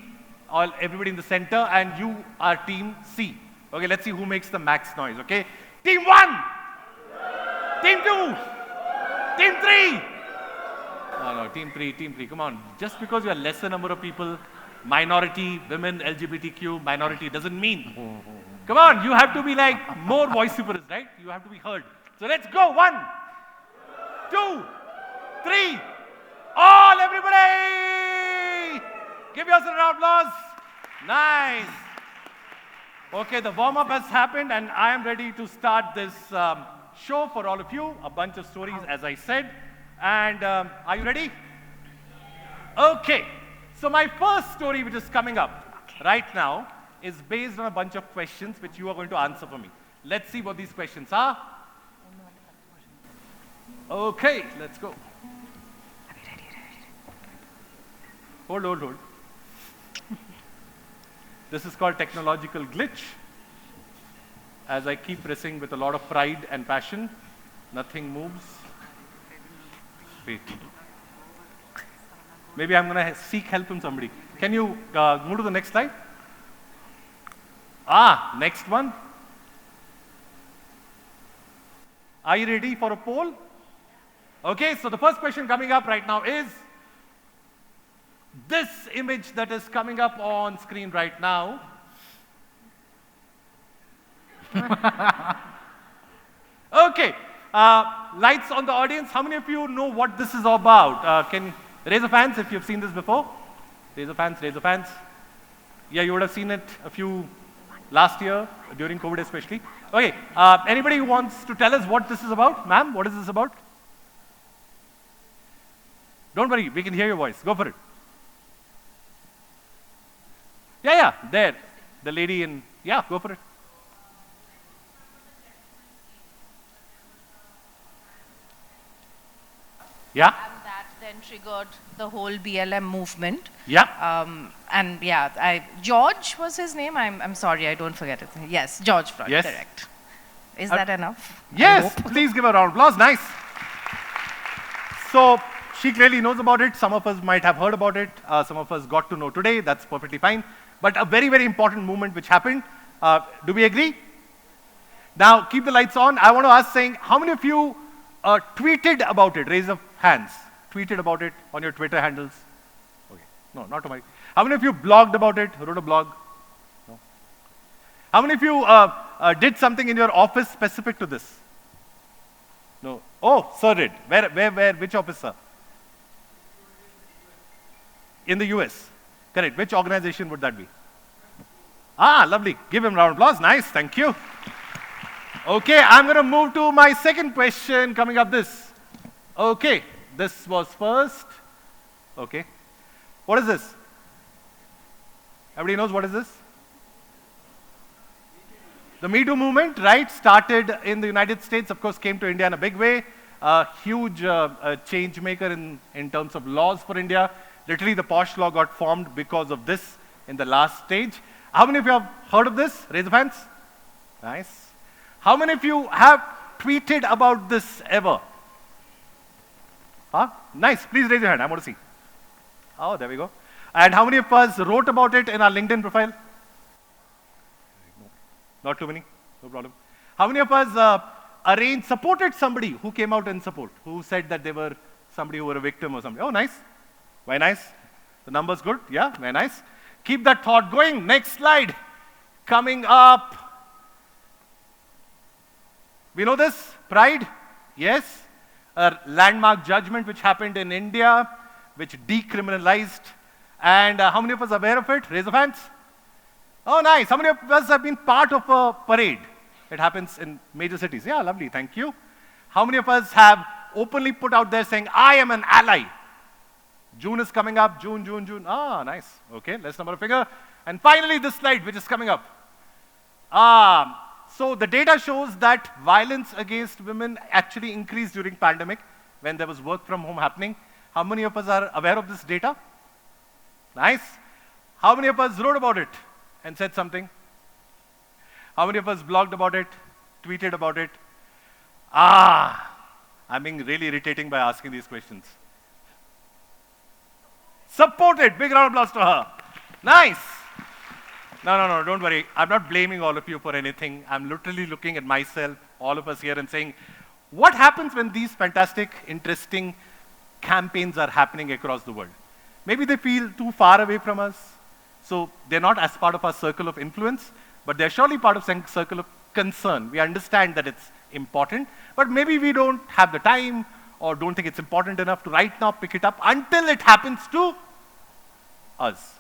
everybody in the center, and you are team C. Okay, let's see who makes the max noise, okay? Team 1! Team 2! Team 3! No, team 3, come on. Just because you are lesser number of people, minority, women, LGBTQ, minority, doesn't mean. Come on, you have to be like more vociferous, right? You have to be heard. So let's go. 1, 2, 3. All, everybody! Give yourself a round of applause. Nice. Okay, the warm-up has happened, and I am ready to start this show for all of you. A bunch of stories, as I said. And are you ready? Okay. So my first story, which is coming up right now, is based on a bunch of questions which you are going to answer for me. Let's see what these questions are. Okay, let's go. Hold. This is called technological glitch. As I keep pressing with a lot of pride and passion, nothing moves. Wait. Maybe I'm going to seek help from somebody. Can you move to the next slide? Next one. Are you ready for a poll? Okay, so the first question coming up right now is this image that is coming up on screen right now. Okay, lights on the audience. How many of you know what this is about? Can you raise your hands if you've seen this before? Raise your hands. Yeah, you would have seen it a few last year, during COVID especially. Okay, anybody who wants to tell us what this is about? Ma'am, what is this about? Don't worry, we can hear your voice. Go for it. Yeah, there. The lady in, yeah, go for it. Yeah. And that then triggered the whole BLM movement. Yeah. And yeah, George was his name. I'm sorry, I don't forget it. Yes, George Floyd, yes. Correct. Is that enough? Yes, please give her a round of applause. Nice. So she clearly knows about it. Some of us might have heard about it. Some of us got to know today. That's perfectly fine. But a very, very important movement which happened. Do we agree? Now, keep the lights on. I want to ask saying, how many of you tweeted about it? Raise your hands. Tweeted about it on your Twitter handles? Okay. No, not too many. How many of you blogged about it? Wrote a blog? No. How many of you did something in your office specific to this? No. Oh, sir did. Where, which officer? In the US. Correct. Which organization would that be? Lovely. Give him a round of applause. Nice. Thank you. Okay, I'm going to move to my second question coming up this. Okay, this was first. Okay. What is this? Everybody knows what is this? The Me Too movement, right, started in the United States, of course, came to India in a big way. A huge change maker in terms of laws for India. Literally, the POSH law got formed because of this in the last stage. How many of you have heard of this? Raise your hands. Nice. How many of you have tweeted about this ever? Nice. Please raise your hand. I want to see. Oh, there we go. And how many of us wrote about it in our LinkedIn profile? Not too many. No problem. How many of us supported somebody who came out in support, who said that they were somebody who were a victim or something? Oh, nice. Very nice. The number's good. Yeah, very nice. Keep that thought going. Next slide. Coming up. We know this? Pride? Yes. A landmark judgment which happened in India, which decriminalized. And how many of us are aware of it? Raise your hands. Oh, nice. How many of us have been part of a parade? It happens in major cities. Yeah, lovely. Thank you. How many of us have openly put out there saying, I am an ally? June is coming up. June. Nice. Okay, let's number a figure. And finally, this slide, which is coming up. So the data shows that violence against women actually increased during pandemic when there was work from home happening. How many of us are aware of this data? Nice. How many of us wrote about it and said something? How many of us blogged about it, tweeted about it? I'm being really irritating by asking these questions. Supported. Big round of applause to her. Nice. No, don't worry. I'm not blaming all of you for anything. I'm literally looking at myself, all of us here, and saying, what happens when these fantastic, interesting campaigns are happening across the world? Maybe they feel too far away from us, so they're not as part of our circle of influence, but they're surely part of some circle of concern. We understand that it's important, but maybe we don't have the time or don't think it's important enough to right now pick it up until it happens to us.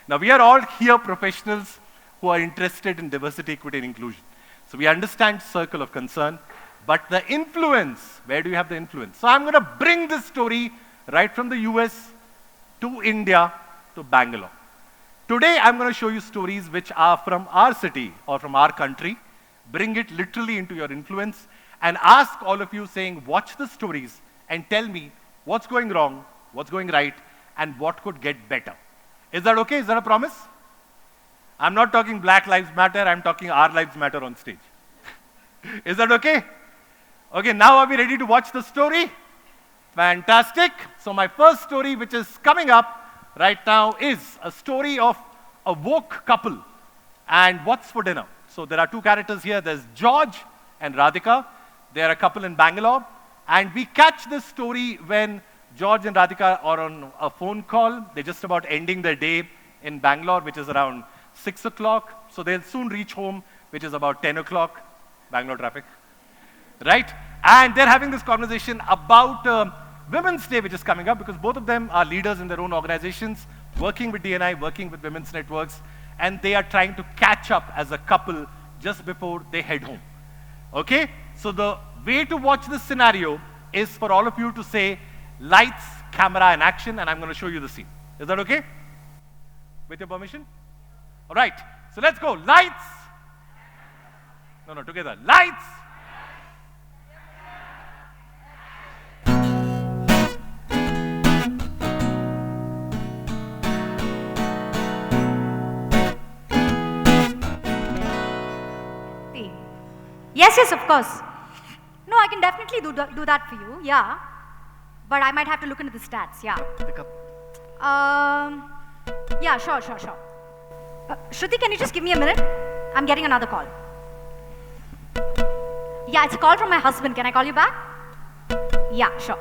Now, we are all here professionals who are interested in diversity, equity, and inclusion. So we understand circle of concern, but the influence, where do you have the influence? So I'm going to bring this story right from the US to India to Bangalore. Today, I'm going to show you stories which are from our city or from our country, bring it literally into your influence, and ask all of you saying, watch the stories and tell me what's going wrong, what's going right, and what could get better. Is that okay? Is that a promise? I'm not talking Black Lives Matter, I'm talking Our Lives Matter on stage. Is that okay? Okay, now are we ready to watch the story? Fantastic. So my first story, which is coming up right now, is a story of a woke couple and what's for dinner. So there are two characters here. There's George and Radhika. They are a couple in Bangalore. And we catch this story when George and Radhika are on a phone call. They're just about ending their day in Bangalore, which is around 6 o'clock. So they'll soon reach home, which is about 10 o'clock. Bangalore traffic. Right? And they're having this conversation about Women's Day, which is coming up, because both of them are leaders in their own organizations, working with DNI, working with women's networks, and they are trying to catch up as a couple just before they head home. Okay? So the way to watch this scenario is for all of you to say, lights, camera, and action, and I'm going to show you the scene. Is that okay? With your permission? All right. So let's go. Lights. No, together. Lights. Yes, of course. No, I can definitely do that for you, yeah. But I might have to look into the stats, yeah. Pick up. Yeah, sure. Shruti, can you just give me a minute? I'm getting another call. Yeah, it's a call from my husband. Can I call you back? Yeah, sure.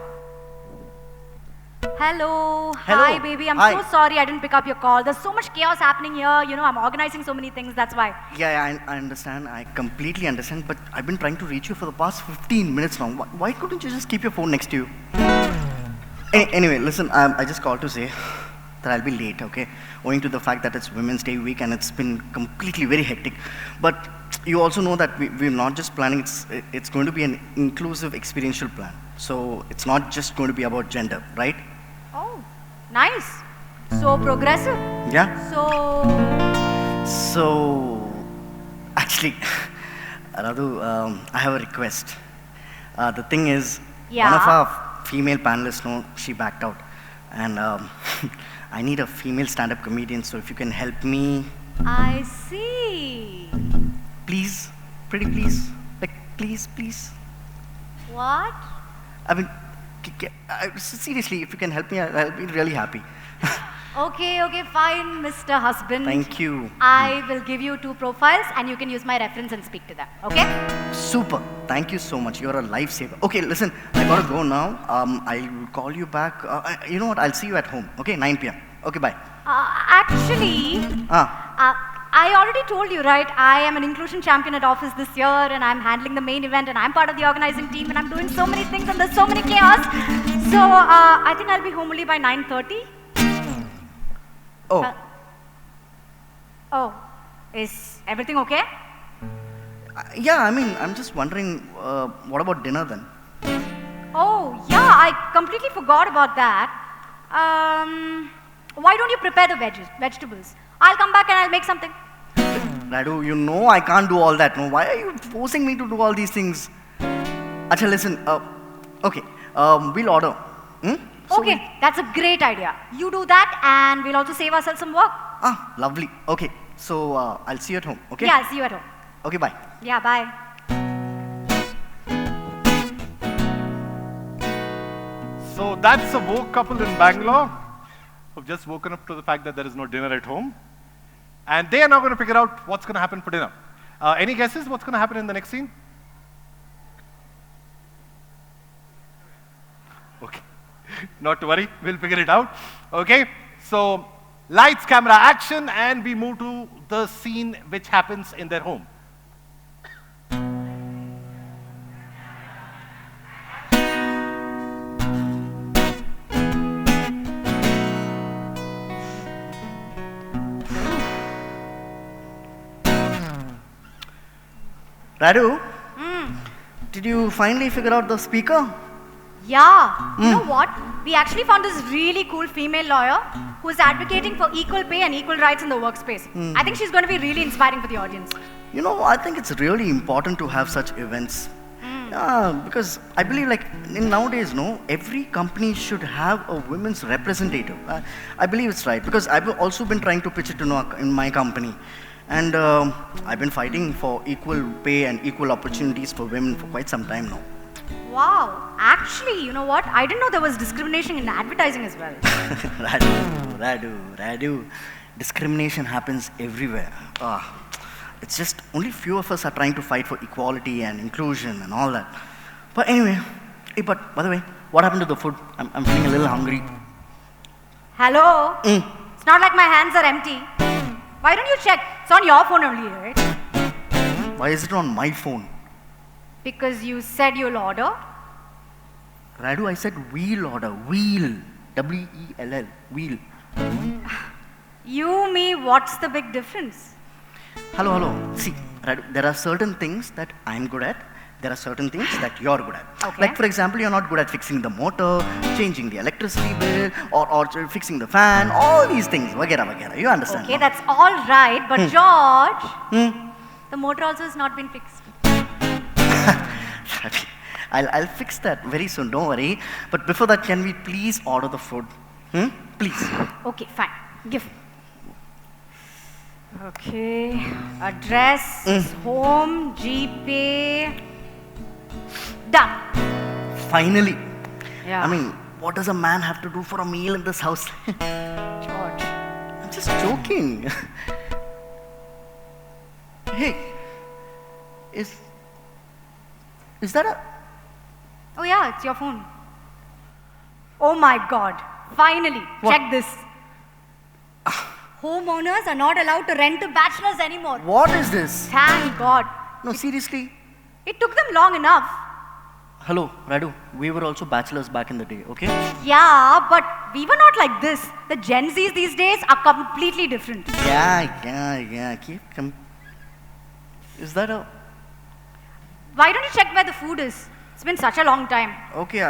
Hello. Hi, baby. I'm so sorry I didn't pick up your call. There's so much chaos happening here. You know, I'm organizing so many things. That's why. Yeah, I understand. I completely understand. But I've been trying to reach you for the past 15 minutes now. Why couldn't you just keep your phone next to you? Anyway, listen, I just called to say that I'll be late, okay? Owing to the fact that it's Women's Day week and it's been completely very hectic. But you also know that we're not just planning, it's going to be an inclusive experiential plan. So it's not just going to be about gender, right? Oh, nice. So progressive. Yeah. So, actually, Radhu, I have a request. The thing is, yeah. One of our female panelists, she backed out. And I need a female stand-up comedian, so if you can help me. I see. Please, pretty please. Like, please. What? I mean, seriously, if you can help me, I'll be really happy. Okay, fine, Mr. Husband. Thank you. I will give you 2 profiles and you can use my reference and speak to them, okay? Super. Thank you so much. You're a lifesaver. Okay, listen, I gotta go now. I'll call you back. You know what? I'll see you at home. Okay, 9 p.m. Okay, bye. Actually, I already told you, right? I am an inclusion champion at office this year and I'm handling the main event and I'm part of the organizing team and I'm doing so many things and there's so many chaos. So, I think I'll be home only by 9:30. Oh. Is everything okay? Yeah, I mean, I'm just wondering, what about dinner then? Oh, yeah, I completely forgot about that. Why don't you prepare the vegetables? I'll come back and I'll make something. Radu, you know I can't do all that. No, why are you forcing me to do all these things? Acha, listen, okay, we'll order. Okay, that's a great idea. You do that and we'll also save ourselves some work. Lovely. Okay, so I'll see you at home, okay? Yeah, I'll see you at home. Okay, bye. Yeah, bye. So that's a woke couple in Bangalore who've just woken up to the fact that there is no dinner at home. And they are now going to figure out what's going to happen for dinner. Any guesses what's going to happen in the next scene? Okay, not to worry, we'll figure it out. Okay, so lights, camera, action, and we move to the scene which happens in their home. Radu, did you finally figure out the speaker? Yeah. You know what? We actually found this really cool female lawyer who is advocating for equal pay and equal rights in the workspace. I think she's going to be really inspiring for the audience. You know, I think it's really important to have such events. Yeah, because I believe like in nowadays, no, every company should have a women's representative. I believe it's right because I've also been trying to pitch it in my company. And I've been fighting for equal pay and equal opportunities for women for quite some time now. Wow. Actually, you know what? I didn't know there was discrimination in advertising as well. Radu. Discrimination happens everywhere. It's just only few of us are trying to fight for equality and inclusion and all that. But anyway, but by the way, what happened to the food? I'm feeling a little hungry. Hello? It's not like my hands are empty. Why don't you check? It's on your phone only, right? Why is it on my phone? Because you said you'll order. Radu, I said we'll order. Wheel. W-E-L-L. Wheel. You, me, what's the big difference? Hello. See, Radu, there are certain things that I'm good at. There are certain things that you're good at. Okay. Like, for example, you're not good at fixing the motor, changing the electricity bill, or fixing the fan, all these things. Vagera. You understand? Okay, no? that's all right. But George, the motor also has not been fixed. I'll fix that very soon, don't worry. But before that, can we please order the food? Please. Okay, fine. Give. Okay. Address, home, GPay. Done. Finally. Yeah. I mean, what does a man have to do for a meal in this house? George. I'm just joking. Hey, is that a... Oh yeah, it's your phone. Oh my God. Finally. What? Check this. Homeowners are not allowed to rent to bachelors anymore. What is this? Thank God. No, seriously. It took them long enough. Hello, Radu. We were also bachelors back in the day, okay? Yeah, but we were not like this. The Gen Zs these days are completely different. Yeah. Is that a... Why don't you check where the food is? It's been such a long time. Okay,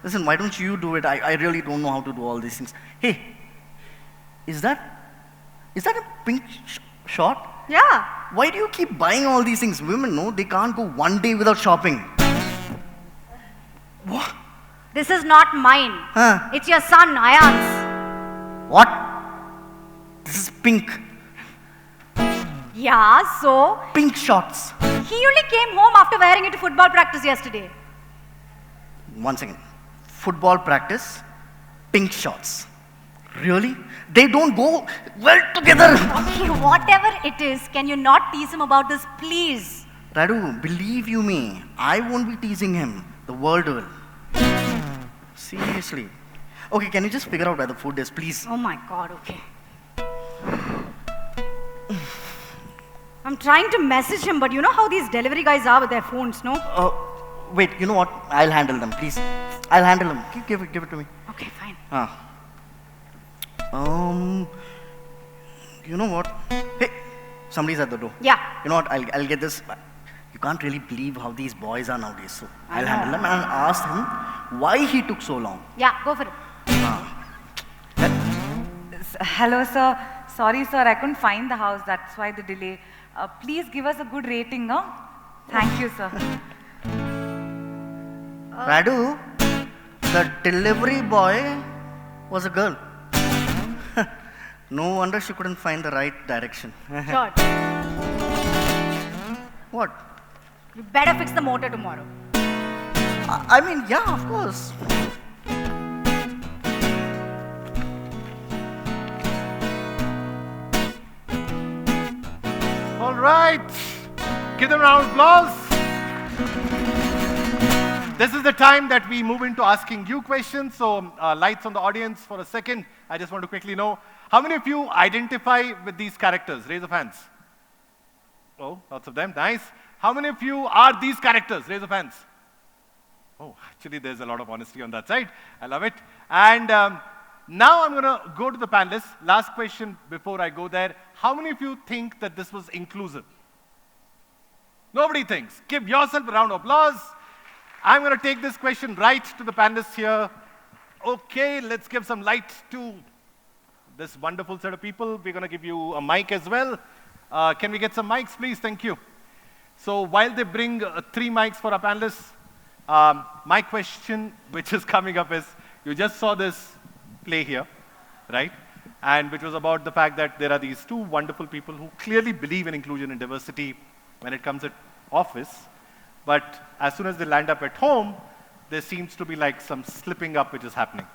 listen, why don't you do it? I really don't know how to do all these things. Hey, is that a pink shot? Yeah. Why do you keep buying all these things? Women, no, they can't go one day without shopping. What? This is not mine. Huh? It's your son, Ayan's. What? This is pink. Yeah, so? Pink shorts. He only came home after wearing it to football practice yesterday. One second. Football practice, pink shorts. Really? They don't go well together. Okay, whatever it is, can you not tease him about this, please? Radu, believe you me, I won't be teasing him. The world will. Seriously. Okay, can you just figure out where the food is, please? Oh my God, okay. I'm trying to message him, but you know how these delivery guys are with their phones, no? Wait, you know what? I'll handle them, please. I'll handle them. Give it to me. Okay, fine. You know what? Hey, somebody's at the door. Yeah. You know what? I'll get this. You can't really believe how these boys are nowadays. So I'll handle them and I'll ask him why he took so long. Yeah, go for it. Hello, sir. Sorry, sir. I couldn't find the house. That's why the delay. Please give us a good rating, no? Thank you, sir. Radu, the delivery boy was a girl. No wonder she couldn't find the right direction. George. What? You better fix the motor tomorrow. I mean, yeah, of course. right. Give them a round of applause. This is the time that we move into asking you questions. So lights on the audience for a second. I just want to quickly know, how many of you identify with these characters? Raise of hands. Oh, lots of them. Nice. How many of you are these characters? Raise of hands. Oh, actually, there's a lot of honesty on that side. I love it. And now I'm going to go to the panelists. Last question before I go there. How many of you think that this was inclusive? Nobody thinks. Give yourself a round of applause. I'm going to take this question right to the panelists here. Okay, let's give some light to this wonderful set of people. We're going to give you a mic as well. Can we get some mics, please? Thank you. So while they bring 3 mics for our panelists, my question, which is coming up, is you just saw this play here, right? And which was about the fact that there are these 2 wonderful people who clearly believe in inclusion and diversity when it comes at office. But as soon as they land up at home, there seems to be like some slipping up which is happening.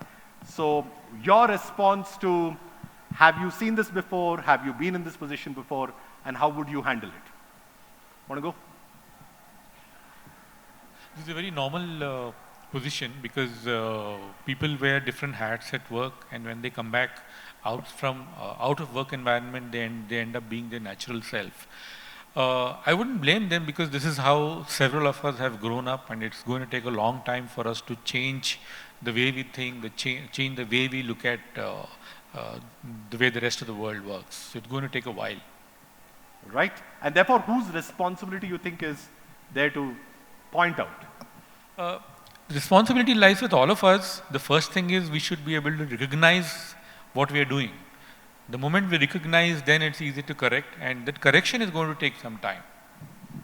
So your response to, have you seen this before? Have you been in this position before? And how would you handle it? Want to go? This is a very normal position because people wear different hats at work, and when they come back out of work environment, they end up being their natural self. I wouldn't blame them because this is how several of us have grown up, and it's going to take a long time for us to change the way we think, change the way we look at the way the rest of the world works. So it's going to take a while. Right? And therefore, whose responsibility you think is there to point out? Responsibility lies with all of us. The first thing is we should be able to recognize what we are doing. The moment we recognize, then it's easy to correct, and that correction is going to take some time.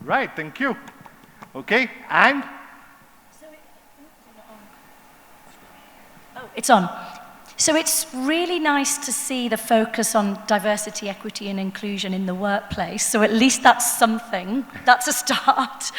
Right, thank you. Okay, and? Oh, it's on. So it's really nice to see the focus on diversity, equity, and inclusion in the workplace. So at least that's something. That's a start.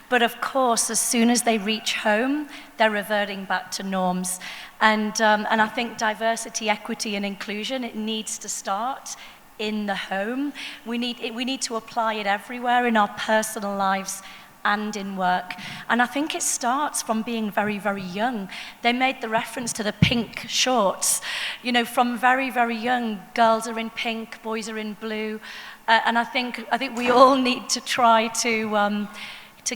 But of course, as soon as they reach home, they're reverting back to norms. And I think diversity, equity, and inclusion, it needs to start in the home. We need to apply it everywhere in our personal lives and in work. And I think it starts from being very, very young. They made the reference to the pink shorts. You know, from very, very young, girls are in pink, boys are in blue. And I think we all need to try to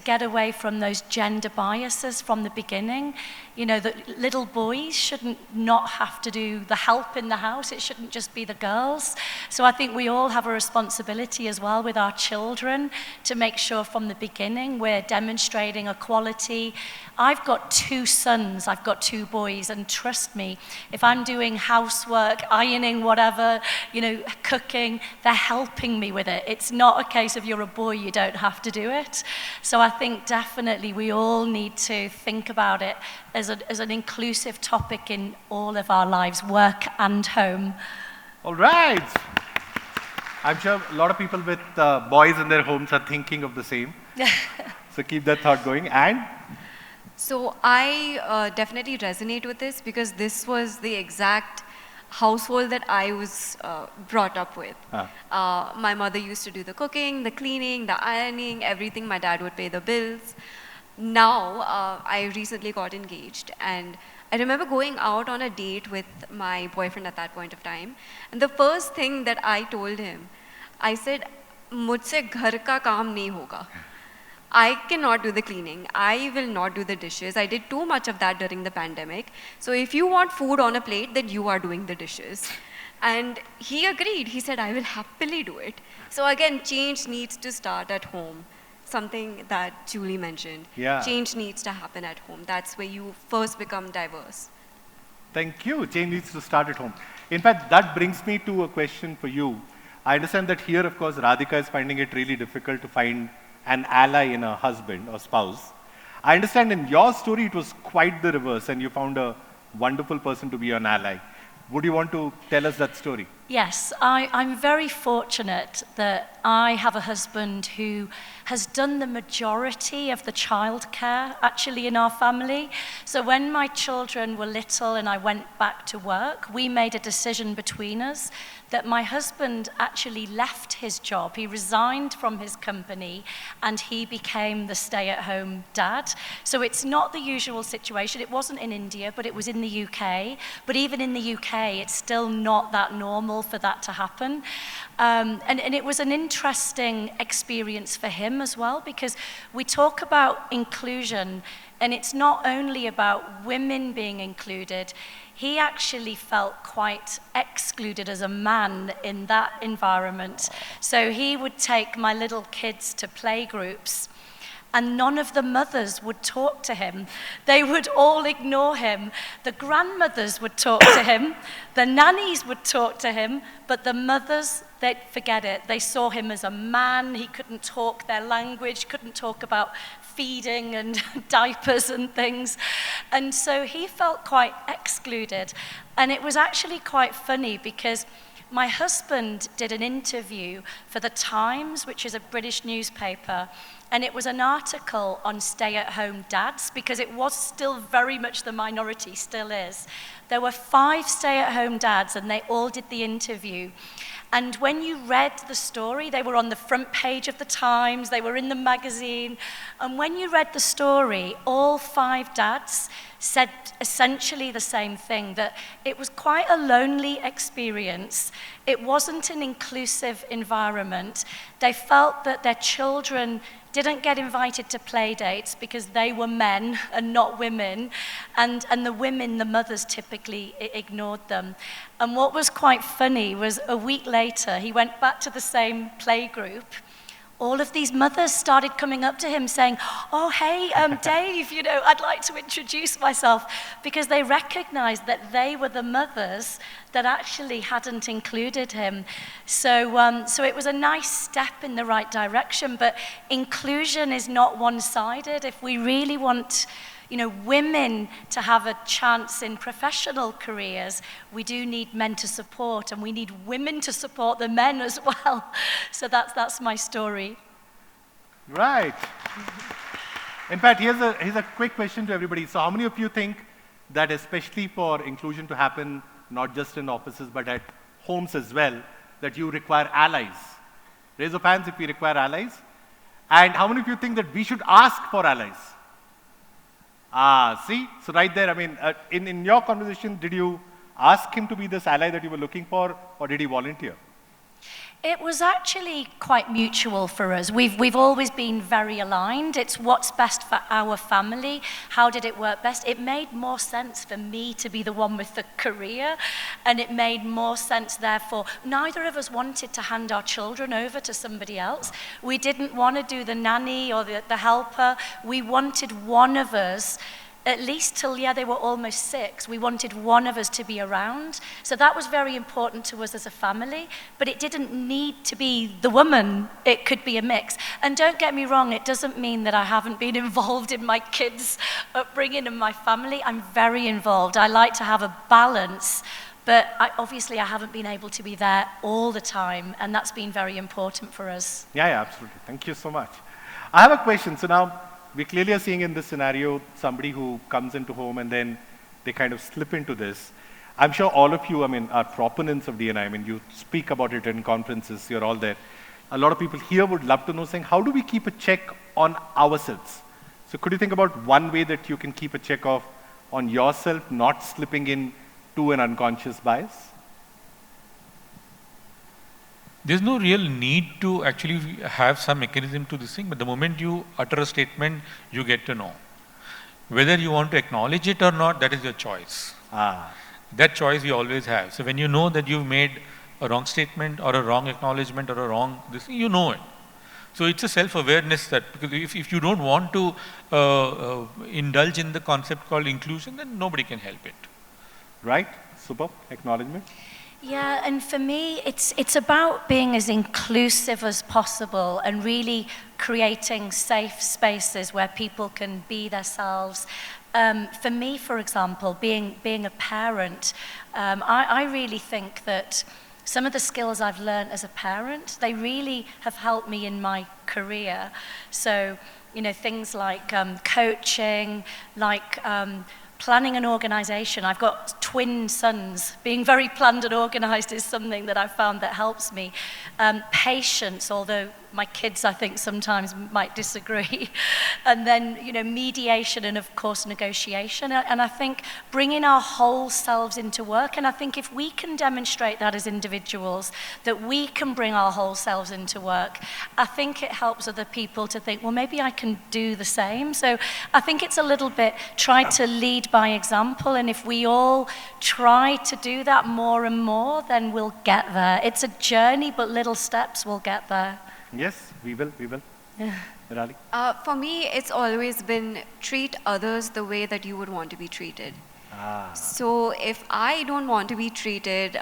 get away from those gender biases from the beginning. You know, that little boys shouldn't not have to do the help in the house. It shouldn't just be the girls. So I think we all have a responsibility as well with our children to make sure from the beginning we're demonstrating equality. I've got 2 sons, I've got 2 boys, and trust me, if I'm doing housework, ironing, whatever, you know, cooking, they're helping me with it. It's not a case of you're a boy, you don't have to do it. So I think definitely we all need to think about it as an inclusive topic in all of our lives, work and home. All right. I'm sure a lot of people with boys in their homes are thinking of the same. So keep that thought going. And? So I definitely resonate with this because this was the exact household that I was brought up with. My mother used to do the cooking, the cleaning, the ironing, everything. My dad would pay the bills. Now, I recently got engaged, and I remember going out on a date with my boyfriend at that point of time, and the first thing that I told him, I said, "Mujhse ghar ka kaam nahi hoga." I cannot do the cleaning. I will not do the dishes. I did too much of that during the pandemic. So if you want food on a plate, then you are doing the dishes. And he agreed. He said, I will happily do it. So again, change needs to start at home. Something that Julie mentioned. Yeah. Change needs to happen at home. That's where you first become diverse. Thank you. Change needs to start at home. In fact, that brings me to a question for you. I understand that here, of course, Radhika is finding it really difficult to find an ally in a husband or spouse. I understand in your story it was quite the reverse, and you found a wonderful person to be an ally. Would you want to tell us that story? Yes, I'm very fortunate that I have a husband who has done the majority of the childcare actually in our family. So when my children were little and I went back to work, we made a decision between us that my husband actually left his job. He resigned from his company and he became the stay-at-home dad. So it's not the usual situation. It wasn't in India, but it was in the UK. But even in the UK, it's still not that normal for that to happen. And it was an interesting experience for him as well, because we talk about inclusion, and it's not only about women being included. He actually felt quite excluded as a man in that environment. So he would take my little kids to playgroups, and none of the mothers would talk to him. They would all ignore him. The grandmothers would talk to him, the nannies would talk to him, but the mothers, they'd forget it. They saw him as a man. He couldn't talk their language, couldn't talk about feeding and diapers and things. And so he felt quite excluded. And it was actually quite funny because my husband did an interview for The Times, which is a British newspaper, and it was an article on stay-at-home dads, because it was still very much the minority, still is. There were 5 stay-at-home dads, and they all did the interview. And when you read the story, they were on the front page of The Times, they were in the magazine, and when you read the story, all 5 dads said essentially the same thing, that it was quite a lonely experience. It wasn't an inclusive environment. They felt that their children didn't get invited to play dates because they were men and not women, and the women, the mothers, typically ignored them. And what was quite funny was a week later, he went back to the same playgroup. All of these mothers started coming up to him saying, "Oh, hey, Dave, you know, I'd like to introduce myself," because they recognized that they were the mothers that actually hadn't included him. So it was a nice step in the right direction, but inclusion is not one-sided. If we really want, you know, women to have a chance in professional careers, we do need men to support, and we need women to support the men as well. So that's my story. Right. In fact, here's a quick question to everybody. So how many of you think that especially for inclusion to happen, not just in offices, but at homes as well, that you require allies? Raise your hands if we require allies. And how many of you think that we should ask for allies? See? So right there, I mean, in your conversation, did you ask him to be this ally that you were looking for, or did he volunteer? It was actually quite mutual for us. We've always been very aligned. It's what's best for our family. How did it work best? It made more sense for me to be the one with the career, and it made more sense, therefore. Neither of us wanted to hand our children over to somebody else. We didn't want to do the nanny or the helper. We wanted one of us, at least till, they were almost 6, we wanted one of us to be around. So that was very important to us as a family, but it didn't need to be the woman. It could be a mix. And don't get me wrong, it doesn't mean that I haven't been involved in my kids' upbringing and my family. I'm very involved. I like to have a balance, but obviously I haven't been able to be there all the time, and that's been very important for us. Yeah, absolutely. Thank you so much. I have a question. So now, we clearly are seeing in this scenario somebody who comes into home and then they kind of slip into this. I'm sure all of you, I mean, are proponents of D&I. I mean, you speak about it in conferences, you're all there. A lot of people here would love to know, saying, how do we keep a check on ourselves? So could you think about one way that you can keep a check on yourself, not slipping in to an unconscious bias? There's no real need to actually have some mechanism to this thing, but the moment you utter a statement, you get to know. Whether you want to acknowledge it or not, that is your choice. That choice you always have. So when you know that you've made a wrong statement or a wrong acknowledgement or a wrong this thing, you know it. So it's a self-awareness that, because if you don't want to indulge in the concept called inclusion, then nobody can help it. Right? Super. Acknowledgement. Yeah, and for me, it's about being as inclusive as possible and really creating safe spaces where people can be themselves. For me, for example, being a parent, I really think that some of the skills I've learned as a parent, they really have helped me in my career. So, you know, things like coaching, like planning an organization. I've got twin sons. Being very planned and organized is something that I've found that helps me. Patience, although my kids, I think, sometimes might disagree. And then, you know, mediation and, of course, negotiation. And I think bringing our whole selves into work, and I think if we can demonstrate that as individuals, that we can bring our whole selves into work, I think it helps other people to think, well, maybe I can do the same. So I think it's a little bit try to lead by example, and if we all try to do that more and more, then we'll get there. It's a journey, but little steps will get there. Yes, we will. Yeah. Virali? For me, it's always been treat others the way that you would want to be treated. So if I don't want to be treated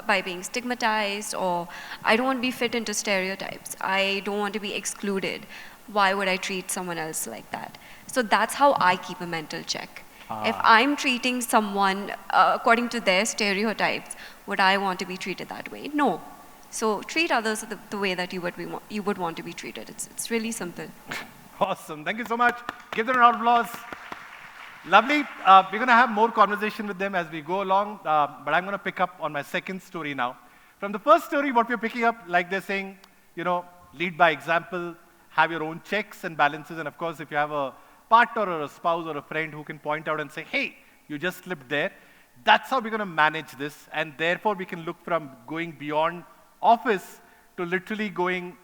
by being stigmatized, or I don't want to be fit into stereotypes, I don't want to be excluded, why would I treat someone else like that? So that's how I keep a mental check. If I'm treating someone according to their stereotypes, would I want to be treated that way? No. So treat others the way that you would want to be treated. It's really simple. Awesome. Thank you so much. Give them a round of applause. Lovely. We're going to have more conversation with them as we go along, but I'm going to pick up on my second story now. From the first story, what we're picking up, like they're saying, you know, lead by example, have your own checks and balances, and of course, if you have a partner or a spouse or a friend who can point out and say, hey, you just slipped there, that's how we're going to manage this, and therefore we can look from going beyond office to literally going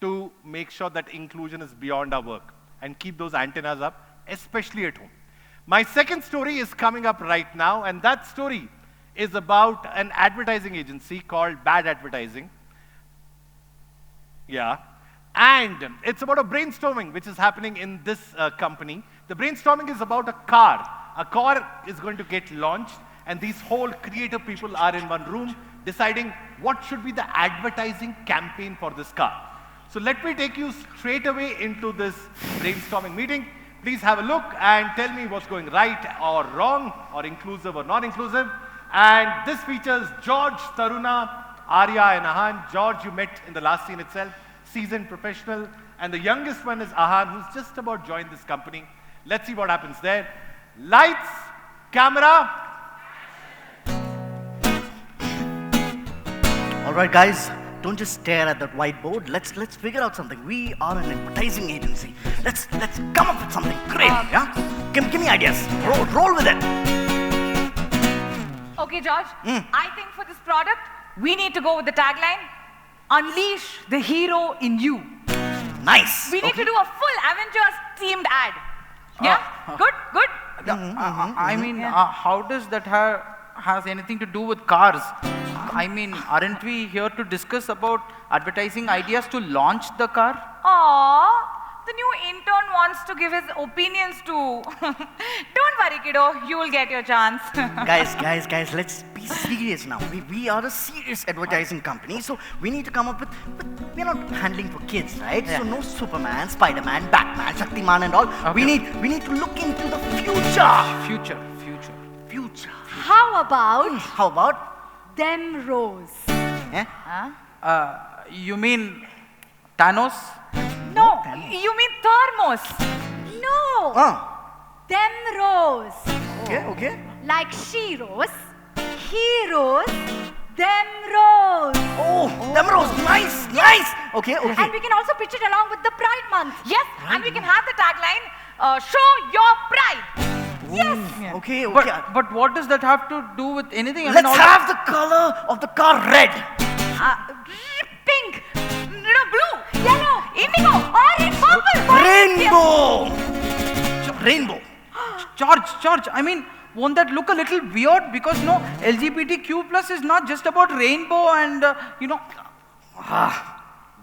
to make sure that inclusion is beyond our work and keep those antennas up, especially at home. My second story is coming up right now, and that story is about an advertising agency called Bad Advertising. Yeah. And it's about a brainstorming which is happening in this company. The brainstorming is about a car. A car is going to get launched, and these whole creative people are in one room deciding what should be the advertising campaign for this car. So let me take you straight away into this brainstorming meeting. Please have a look and tell me what's going right or wrong, or inclusive or non-inclusive. And this features George, Taruna, Arya and Ahan. George, you met in the last scene itself, seasoned professional. And the youngest one is Ahan, who's just about joined this company. Let's see what happens there. Lights, camera. All right, guys, don't just stare at that whiteboard. Let's figure out something. We are an advertising agency. Let's come up with something great. Yeah, give me ideas. Roll with it. Okay, George. I think for this product, we need to go with the tagline: "Unleash the hero in you." Nice. We need to do a full Avengers themed ad. Yeah. Good. I mean, how does that has anything to do with cars? I mean, aren't we here to discuss about advertising ideas to launch the car? Aww, the new intern wants to give his opinions too. Don't worry, kiddo, you will get your chance. Guys, let's be serious now. We are a serious advertising company, so we need to come up with we're not handling for kids, right? Yeah. So no Superman, Spider-Man, Batman, Shaktiman and all. Okay. We need to look into the future. Future. How about them rose? You mean Thanos? No, you mean thermos. No. Them rose. Okay. Like she rose, he rose, them rose. Oh, them rose. Nice. Okay. And we can also pitch it along with the Pride Month. Yes, and we can have the tagline, show your pride. Yes. Okay. But what does that have to do with anything? Let's have the color of the car red. Pink, blue, yellow, indigo, orange, purple. Rainbow. George, I mean, won't that look a little weird? Because LGBTQ plus is not just about rainbow and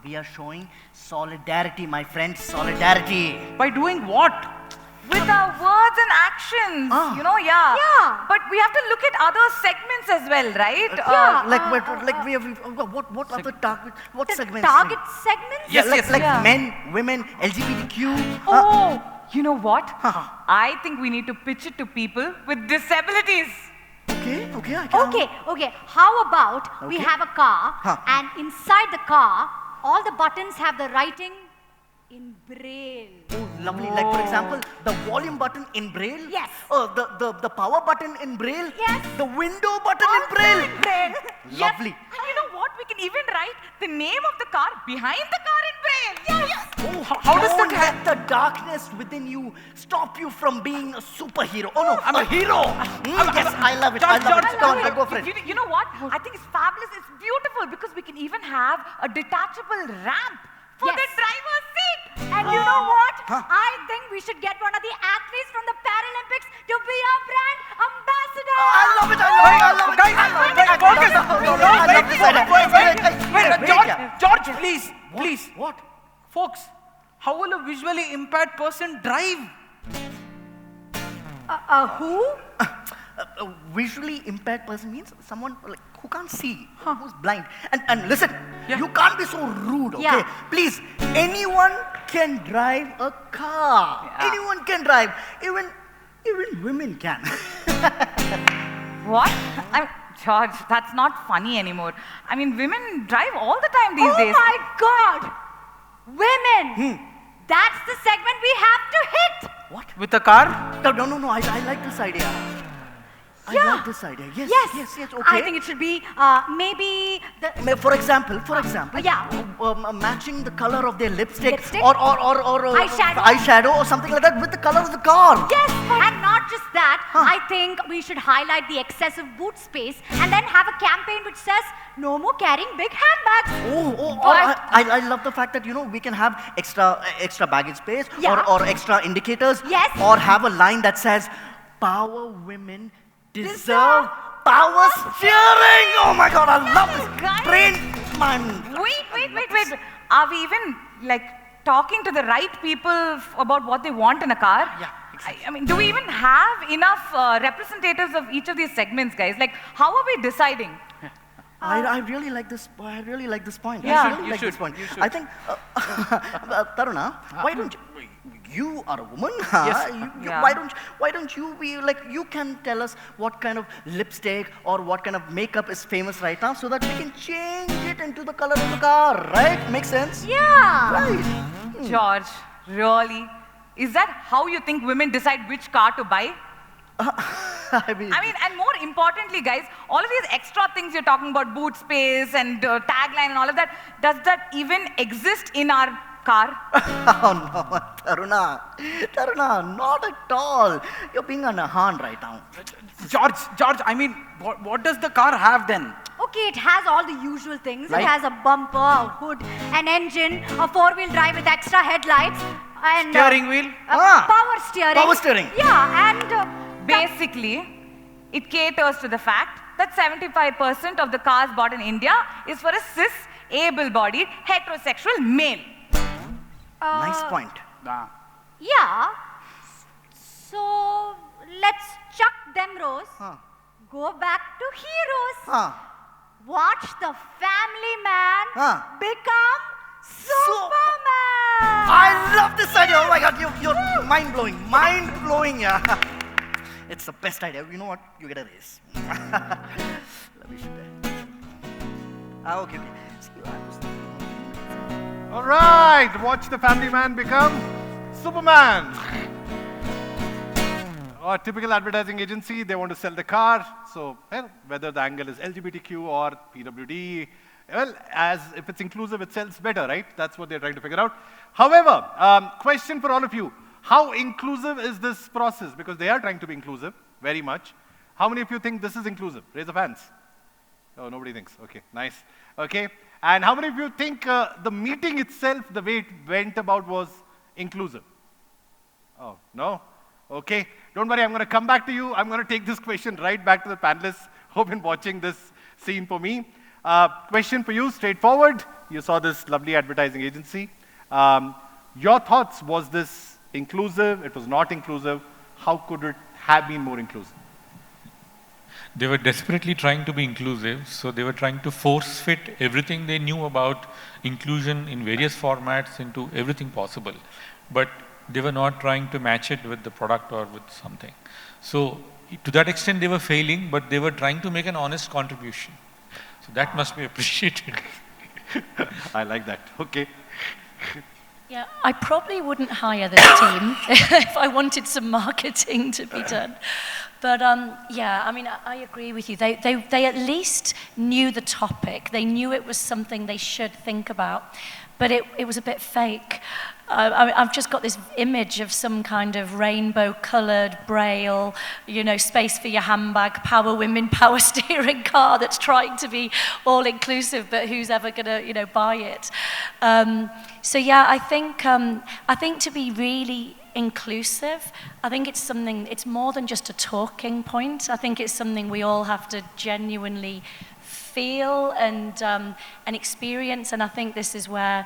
We are showing solidarity, my friends. Solidarity. By doing what? With our words and actions, Yeah. But we have to look at other segments as well, right? What other target? What segments? Target segments? Yes. Men, women, LGBTQ. Oh, you know what? I think we need to pitch it to people with disabilities. Okay. Okay, I can. Okay. How about we Okay. have a car Huh. and inside the car, all the buttons have the writing in Braille. Oh, lovely. Like, for example, the volume button in Braille. Yes. The power button in Braille. Yes. The window button in Braille. Lovely. And you know what? We can even write the name of the car behind the car in Braille. Yes. Oh, how does that let the darkness within you stop you from being a superhero? Oh no, I'm a hero. Yes, I love it. I love it. Come on, go for it. You know what? I think it's fabulous. It's beautiful because we can even have a detachable ramp for the driver's seat. And you know what? I think we should get one of the athletes from the Paralympics to be our brand ambassador. I love it. I love it. I love it. Guys, I love it. focus. I love this idea. Wait, George, please. What? Folks, how will a visually impaired person drive? Who? A visually impaired person means someone like who can't see, who's blind. And listen, you can't be so rude, okay? Yeah. Please, anyone can drive a car. Anyone can drive. Even women can. What? George, that's not funny anymore. I mean, women drive all the time these days. Oh my God! Women! That's the segment we have to hit! What? With a car? No. I like this idea. I like this idea. Yes, okay. I think it should be maybe the... For example, matching the color of their lipstick, or eyeshadow or something like that with the color of the car. Yes, and not just that, I think we should highlight the excessive boot space and then have a campaign which says, no more carrying big handbags. I love the fact that, we can have extra baggage space or extra indicators. Yes. Or have a line that says, power women deserve power steering. Oh my God, I love this. Brain, man. Wait. Are we even talking to the right people about what they want in a car? Yeah, exactly. I mean, do we even have enough representatives of each of these segments, guys? How are we deciding? I really like this. I really like this point. Yeah. I really like this point. I think, Taruna, why don't you are a woman? Yes. Why don't you be you can tell us what kind of lipstick or what kind of makeup is famous right now, so that we can change it into the color of the car, right? Makes sense? Yeah. Right. George, really? Is that how you think women decide which car to buy? I mean, and more importantly, guys, all of these extra things you're talking about, boot space and tagline and all of that, does that even exist in our car? Oh no, Taruna, not at all. You're being an Ahan right now. George, I mean, what does the car have then? Okay, it has all the usual things. Like? It has a bumper, a hood, an engine, a four-wheel drive with extra headlights, and Steering wheel? power steering. Power steering. Yeah, and basically, it caters to the fact that 75% of the cars bought in India is for a cis, able-bodied, heterosexual male. Nice point. Yeah. So let's chuck them rows. Go back to heroes. Watch the family man become Superman. I love this idea. Oh my God, you're mind-blowing. Mind-blowing, yeah. It's the best idea. You know what? You get a raise. Let me shoot that. Okay. See, All right, watch the family man become Superman. A typical advertising agency, they want to sell the car. So, whether the angle is LGBTQ or PWD, as if it's inclusive, it sells better, right? That's what they're trying to figure out. However, question for all of you. How inclusive is this process? Because they are trying to be inclusive, very much. How many of you think this is inclusive? Raise of hands. Oh, nobody thinks. Okay, nice. Okay. And how many of you think the meeting itself, the way it went about, was inclusive? Oh, no? Okay. Don't worry, I'm going to come back to you. I'm going to take this question right back to the panelists who've been watching this scene for me. Question for you, straightforward. You saw this lovely advertising agency. Your thoughts, was this inclusive? It was not inclusive. How could it have been more inclusive? They were desperately trying to be inclusive, so they were trying to force fit everything they knew about inclusion in various formats into everything possible. But they were not trying to match it with the product or with something. So to that extent they were failing, but they were trying to make an honest contribution. So that must be appreciated. I like that. Okay. Yeah, I probably wouldn't hire this team if I wanted some marketing to be done. But yeah, I mean, I agree with you. They at least knew the topic. They knew it was something they should think about. But it was a bit fake. I've just got this image of some kind of rainbow-coloured braille, you know, space for your handbag, power women, power steering car that's trying to be all-inclusive, but who's ever going to, you know, buy it? So yeah, I think to be really inclusive, I think it's something, it's more than just a talking point. I think it's something we all have to genuinely feel and experience, and I think this is where,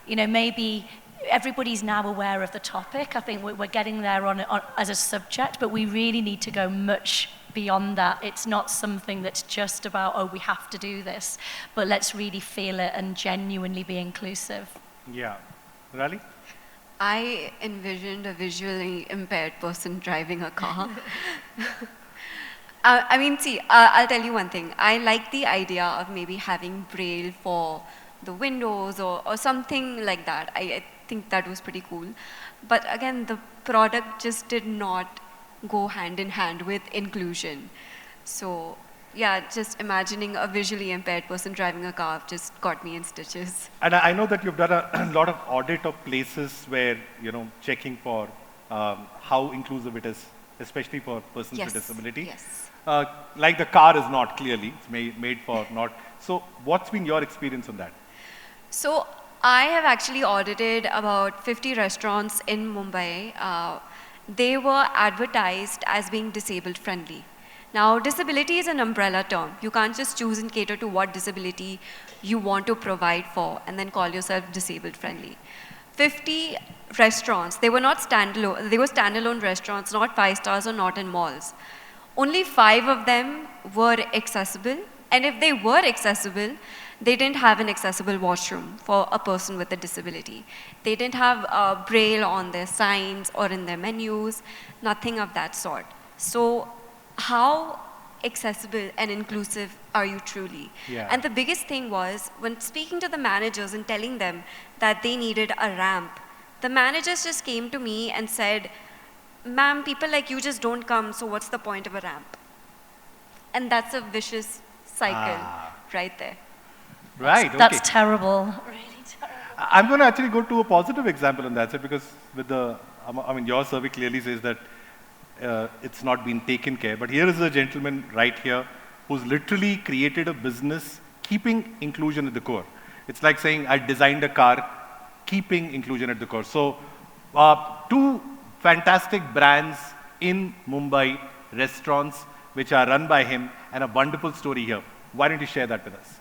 you know, maybe everybody's now aware of the topic. I think we're getting there on as a subject, but we really need to go much beyond that. It's not something that's just about, oh, we have to do this, but let's really feel it and genuinely be inclusive. Yeah. Rali? I envisioned a visually impaired person driving a car. I mean, see, I'll tell you one thing. I like the idea of maybe having braille for the windows or something like that. I think that was pretty cool. But again, the product just did not go hand in hand with inclusion. So yeah, just imagining a visually impaired person driving a car just got me in stitches. And I know that you've done a lot of audit of places where, you know, checking for how inclusive it is, especially for persons with disability. Yes. Like the car is not, clearly. It's made for not. So what's been your experience on that? So I have actually audited about 50 restaurants in Mumbai. They were advertised as being disabled friendly. Now, disability is an umbrella term. You can't just choose and cater to what disability you want to provide for and then call yourself disabled friendly. 50 restaurants, they were not standalone, they were standalone restaurants, not 5 stars or not in malls. Only 5 of them were accessible, and if they were accessible, they didn't have an accessible washroom for a person with a disability. They didn't have braille on their signs or in their menus, nothing of that sort. So how accessible and inclusive are you truly? Yeah. And the biggest thing was, when speaking to the managers and telling them that they needed a ramp, the managers just came to me and said, ma'am, people like you just don't come, so what's the point of a ramp? And that's a vicious cycle right there. Right, okay. That's terrible. Really terrible. I'm going to actually go to a positive example on that side, because with the, I mean, your survey clearly says that it's not been taken care. But here is a gentleman right here who's literally created a business keeping inclusion at the core. It's like saying, I designed a car keeping inclusion at the core. So 2 fantastic brands in Mumbai, restaurants which are run by him, and a wonderful story here. Why don't you share that with us?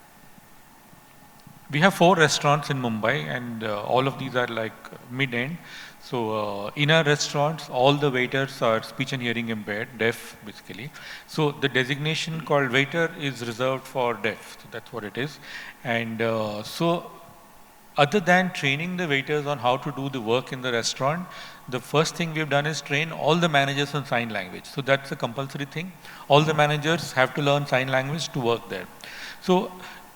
We have 4 restaurants in Mumbai, and all of these are like mid-end. So in our restaurants, all the waiters are speech and hearing impaired, deaf basically. So the designation called waiter is reserved for deaf. So that's what it is. And so other than training the waiters on how to do the work in the restaurant, the first thing we've done is train all the managers on sign language. So that's a compulsory thing. All the managers have to learn sign language to work there. So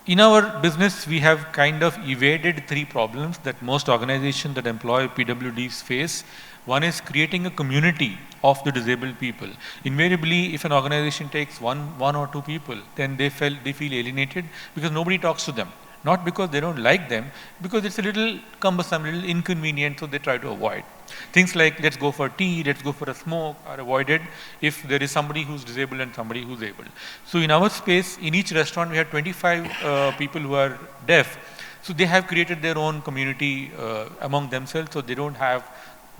in our business, we have kind of evaded 3 problems that most organizations that employ PWDs face. One is creating a community of the disabled people. Invariably, if an organization takes one or 2 people, then they feel alienated because nobody talks to them. Not because they don't like them, because it's a little cumbersome, a little inconvenient, so they try to avoid. Things like, let's go for tea, let's go for a smoke, are avoided if there is somebody who's disabled and somebody who's able. So in our space, in each restaurant, we have 25 people who are deaf. So they have created their own community among themselves, so they don't have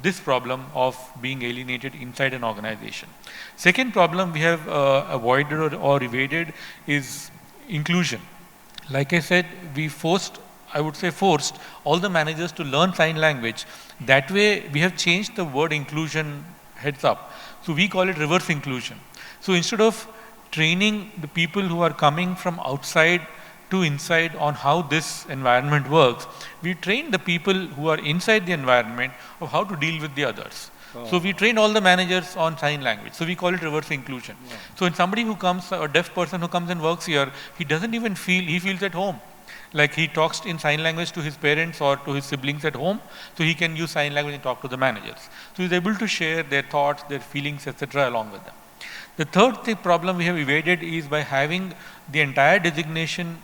this problem of being alienated inside an organization. Second problem we have avoided or evaded is inclusion. Like I said, we forced all the managers to learn sign language. That way, we have changed the word inclusion heads up. So we call it reverse inclusion. So instead of training the people who are coming from outside to inside on how this environment works, we train the people who are inside the environment of how to deal with the others. So we train all the managers on sign language. So we call it reverse inclusion. So when somebody who comes, a deaf person who comes and works here, he doesn't even feel, he feels at home. Like he talks in sign language to his parents or to his siblings at home, so he can use sign language and talk to the managers. So he's able to share their thoughts, their feelings, etc. along with them. The third problem we have evaded is by having the entire designation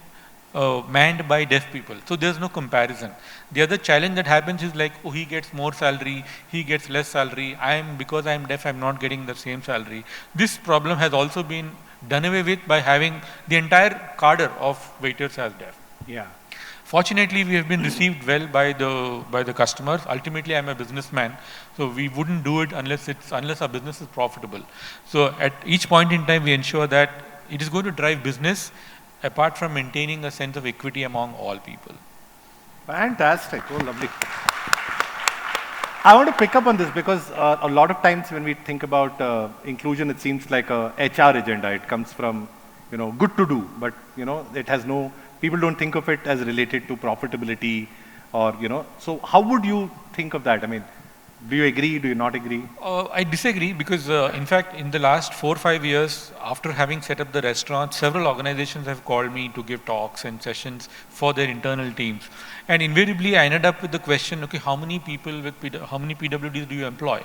manned by deaf people. So there's no comparison. The other challenge that happens is like, oh, he gets more salary, he gets less salary. Because I'm deaf, I'm not getting the same salary. This problem has also been done away with by having the entire cadre of waiters as deaf. Yeah. Fortunately, we have been received well by the customers. Ultimately, I'm a businessman, so we wouldn't do it unless our business is profitable. So at each point in time, we ensure that it is going to drive business, apart from maintaining a sense of equity among all people. Fantastic. Oh, lovely. I want to pick up on this because a lot of times when we think about inclusion, it seems like a HR agenda. It comes from, good to do, but, it has no, people don't think of it as related to profitability or, so how would you think of that? I mean, do you agree? Do you not agree? I disagree because, in fact, in the last 4 or 5 years, after having set up the restaurant, several organizations have called me to give talks and sessions for their internal teams. And invariably, I ended up with the question, okay, how many people how many PWDs do you employ?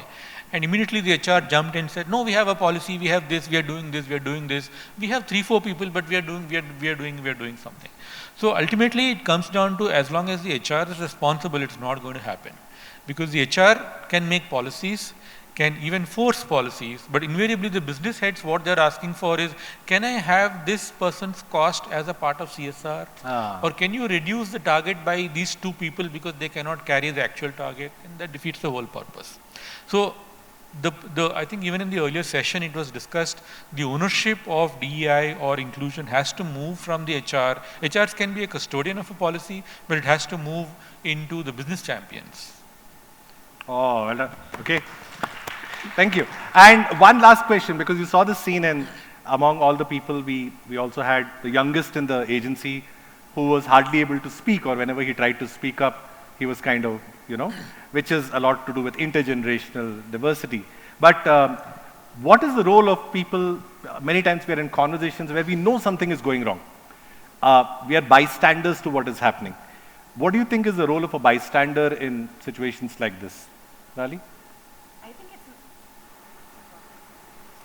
And immediately the HR jumped in and said, no, we have a policy, we have this, we are doing this, we are doing this. We have 3 or 4 people, but we are doing something. So ultimately, it comes down to as long as the HR is responsible, it's not going to happen. Because the HR can make policies, can even force policies, but invariably the business heads, what they're asking for is, can I have this person's cost as a part of CSR? Or can you reduce the target by these 2 people because they cannot carry the actual target? And that defeats the whole purpose. So I think even in the earlier session it was discussed, the ownership of DEI or inclusion has to move from the HR. HRs can be a custodian of a policy, but it has to move into the business champions. Oh, well done. Okay. Thank you. And one last question, because you saw the scene and among all the people, we also had the youngest in the agency who was hardly able to speak, or whenever he tried to speak up, he was kind of, which is a lot to do with intergenerational diversity. But what is the role of people? Many times we are in conversations where we know something is going wrong. We are bystanders to what is happening. What do you think is the role of a bystander in situations like this? Rali? I think it's...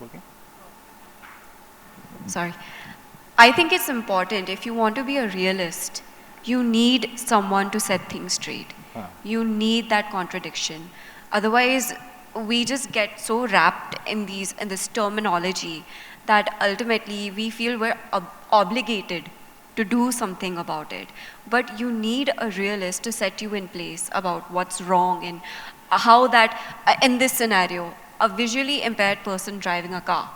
Okay. Sorry. I think it's important, if you want to be a realist, you need someone to set things straight. You need that contradiction. Otherwise, we just get so wrapped in this terminology that ultimately we feel we're obligated to do something about it. But you need a realist to set you in place about what's wrong and how that, in this scenario, a visually impaired person driving a car,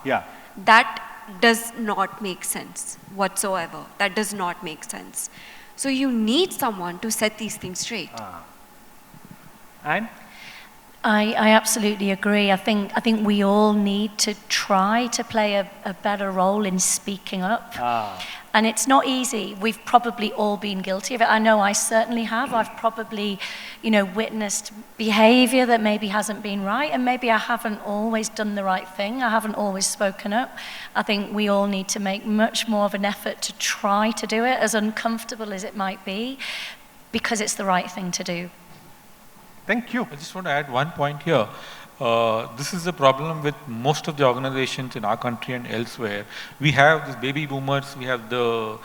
that does not make sense whatsoever. That does not make sense. So you need someone to set these things straight. And? I absolutely agree. I think we all need to try to play a better role in speaking up. And it's not easy. We've probably all been guilty of it. I know I certainly have. I've probably, witnessed behavior that maybe hasn't been right, and maybe I haven't always done the right thing. I haven't always spoken up. I think we all need to make much more of an effort to try to do it, as uncomfortable as it might be, because it's the right thing to do. Thank you. I just want to add one point here. This is a problem with most of the organizations in our country and elsewhere. We have these baby boomers, we have the,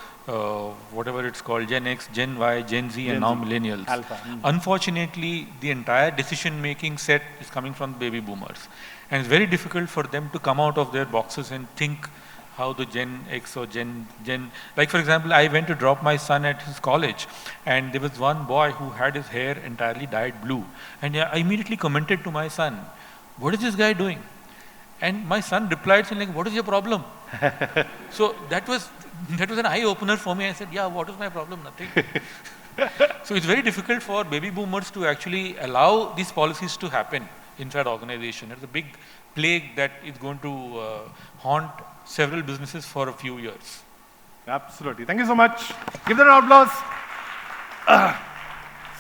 whatever it's called, Gen X, Gen Y, Gen Z, and now millennials. Alpha. Unfortunately, the entire decision-making set is coming from the baby boomers. And it's very difficult for them to come out of their boxes and think how the Gen X or Gen, like for example, I went to drop my son at his college, and there was one boy who had his hair entirely dyed blue. And I immediately commented to my son, what is this guy doing? And my son replied saying, like, what is your problem? So that was an eye-opener for me. I said, yeah, what is my problem? Nothing. So it's very difficult for baby boomers to actually allow these policies to happen inside organization. It's a big plague that is going to haunt several businesses for a few years. Absolutely. Thank you so much. Give them an applause.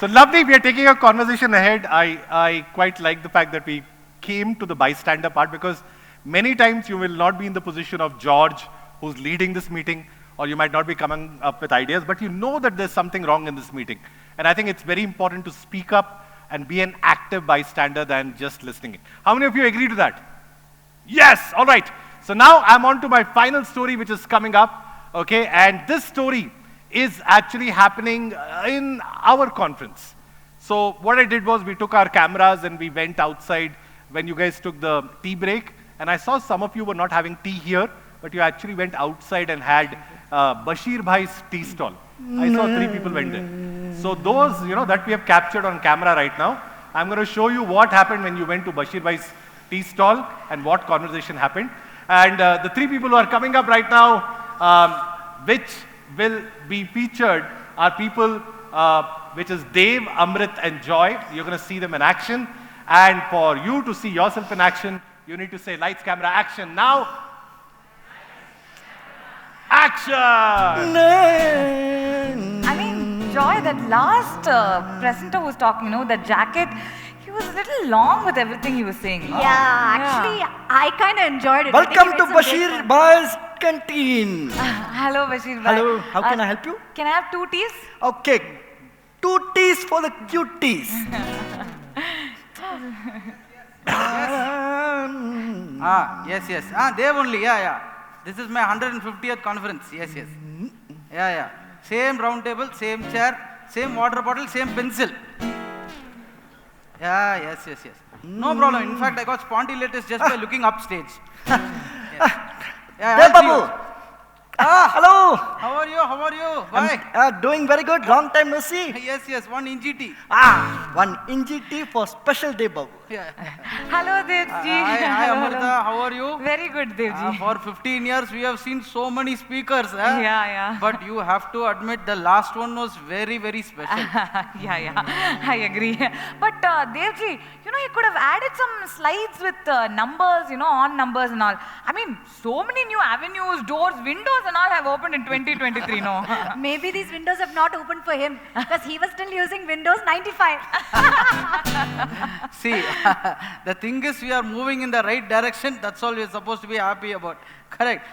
So lovely. We are taking a conversation ahead. I quite like the fact that we came to the bystander part, because many times you will not be in the position of George, who's leading this meeting, or you might not be coming up with ideas, but you know that there's something wrong in this meeting. And I think it's very important to speak up and be an active bystander than just listening. How many of you agree to that? Yes, all right. So now I'm on to my final story, which is coming up, okay? And this story is actually happening in our conference. So what I did was we took our cameras and we went outside when you guys took the tea break. And I saw some of you were not having tea here, but you actually went outside and had Bashir Bhai's tea stall. I saw 3 people went there. So those, that we have captured on camera right now. I'm going to show you what happened when you went to Bashir Bhai's tea stall and what conversation happened. And the 3 people who are coming up right now, which will be featured, are people which is Dev, Amrit and Joy. You're going to see them in action. And for you to see yourself in action, you need to say lights, camera, action. Now, action! I mean, Joy, that last presenter who was talking, that jacket, he was a little long with everything he was saying. Yeah, actually, I kind of enjoyed it. Welcome to Bashir Bhai's canteen. Hello, Bashir Bhai. Hello, how can I help you? Can I have 2 teas? Okay, 2 teas for the cuties. Yes. There only, yeah. This is my 150th conference. Yes. Yeah. Same round table, same chair, same water bottle, same pencil. Yeah, yes. No problem. In fact, I got spondylitis just by looking upstage. Hey, Babu. Hello. How are you? Bye. I'm doing very good. Long time no see. Yes. 1 inchi tea. 1 inchi tea for special day, Babu. Hello, Devji. Hi, Amrita. How are you? Very good, Devji. For 15 years, we have seen so many speakers. Yeah. But you have to admit the last one was very, very special. Yeah. I agree. But Devji, he could have added some slides with numbers, on numbers and all. I mean, so many new avenues, doors, windows and all have opened in 2023, no? Maybe these windows have not opened for him because he was still using Windows 95. See, the thing is we are moving in the right direction. That's all we are supposed to be happy about. Correct.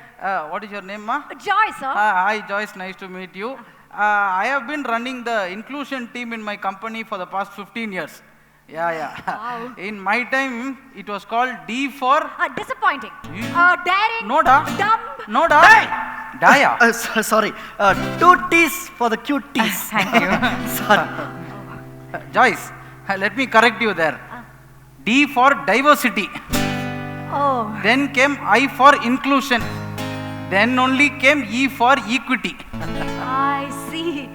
What is your name, ma? Joyce, sir. Hi, Joyce. Nice to meet you. I have been running the inclusion team in my company for the past 15 years. Yeah. Wow. In my time, it was called D for... disappointing. Daring. No, da. Dumb. No, da. Daya. Sorry. 2 teas for the cuties. Thank you. Sorry. Joyce, let me correct you there. D for diversity. Oh. Then came I for inclusion. Then only came E for equity. I see.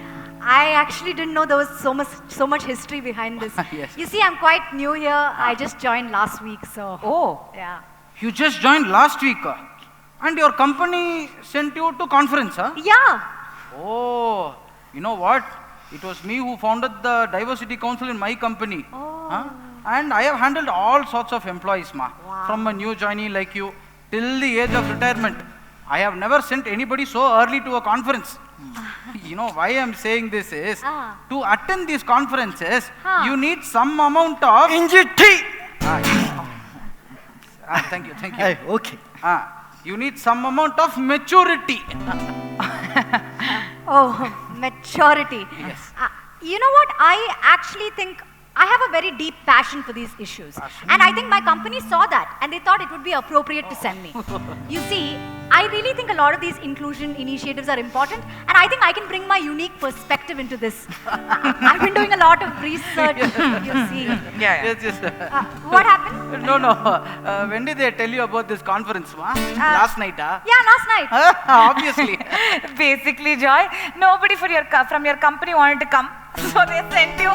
I actually didn't know there was so much history behind this. Yes. You see, I'm quite new here. I just joined last week, so. Oh. Yeah. You just joined last week. And your company sent you to conference, huh? Yeah. Oh. You know what? It was me who founded the Diversity Council in my company. Oh. Huh? And I have handled all sorts of employees, ma. Wow. From a new joinee like you till the age of retirement. I have never sent anybody so early to a conference. You know why I am saying this is, to attend these conferences, you need some amount of... NGT! Thank you. Hey, okay. You need some amount of maturity. Oh, maturity. Yes. You know what? I actually think I have a very deep passion for these issues. And I think my company saw that and they thought it would be appropriate to send me. You see, I really think a lot of these inclusion initiatives are important and I think I can bring my unique perspective into this. I've been doing a lot of research, you see. Yes. What happened? No. When did they tell you about this conference, ma? Last night, Yeah, last night. Obviously. Basically, Joy, nobody from your company wanted to come. So they sent you.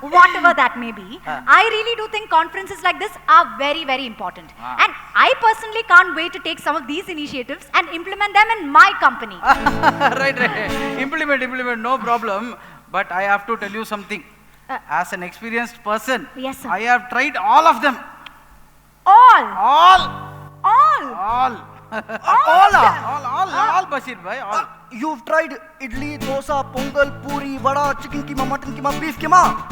Whatever that may be, I really do think conferences like this are very, very important. And I personally can't wait to take some of these initiatives and implement them in my company. Right. Implement, no problem. But I have to tell you something. As an experienced person, yes, sir. I have tried all of them. All, Bashir bhai, all. You've tried idli, dosa, pongal, puri, vada, chicken keema, mutton keema, beef keema.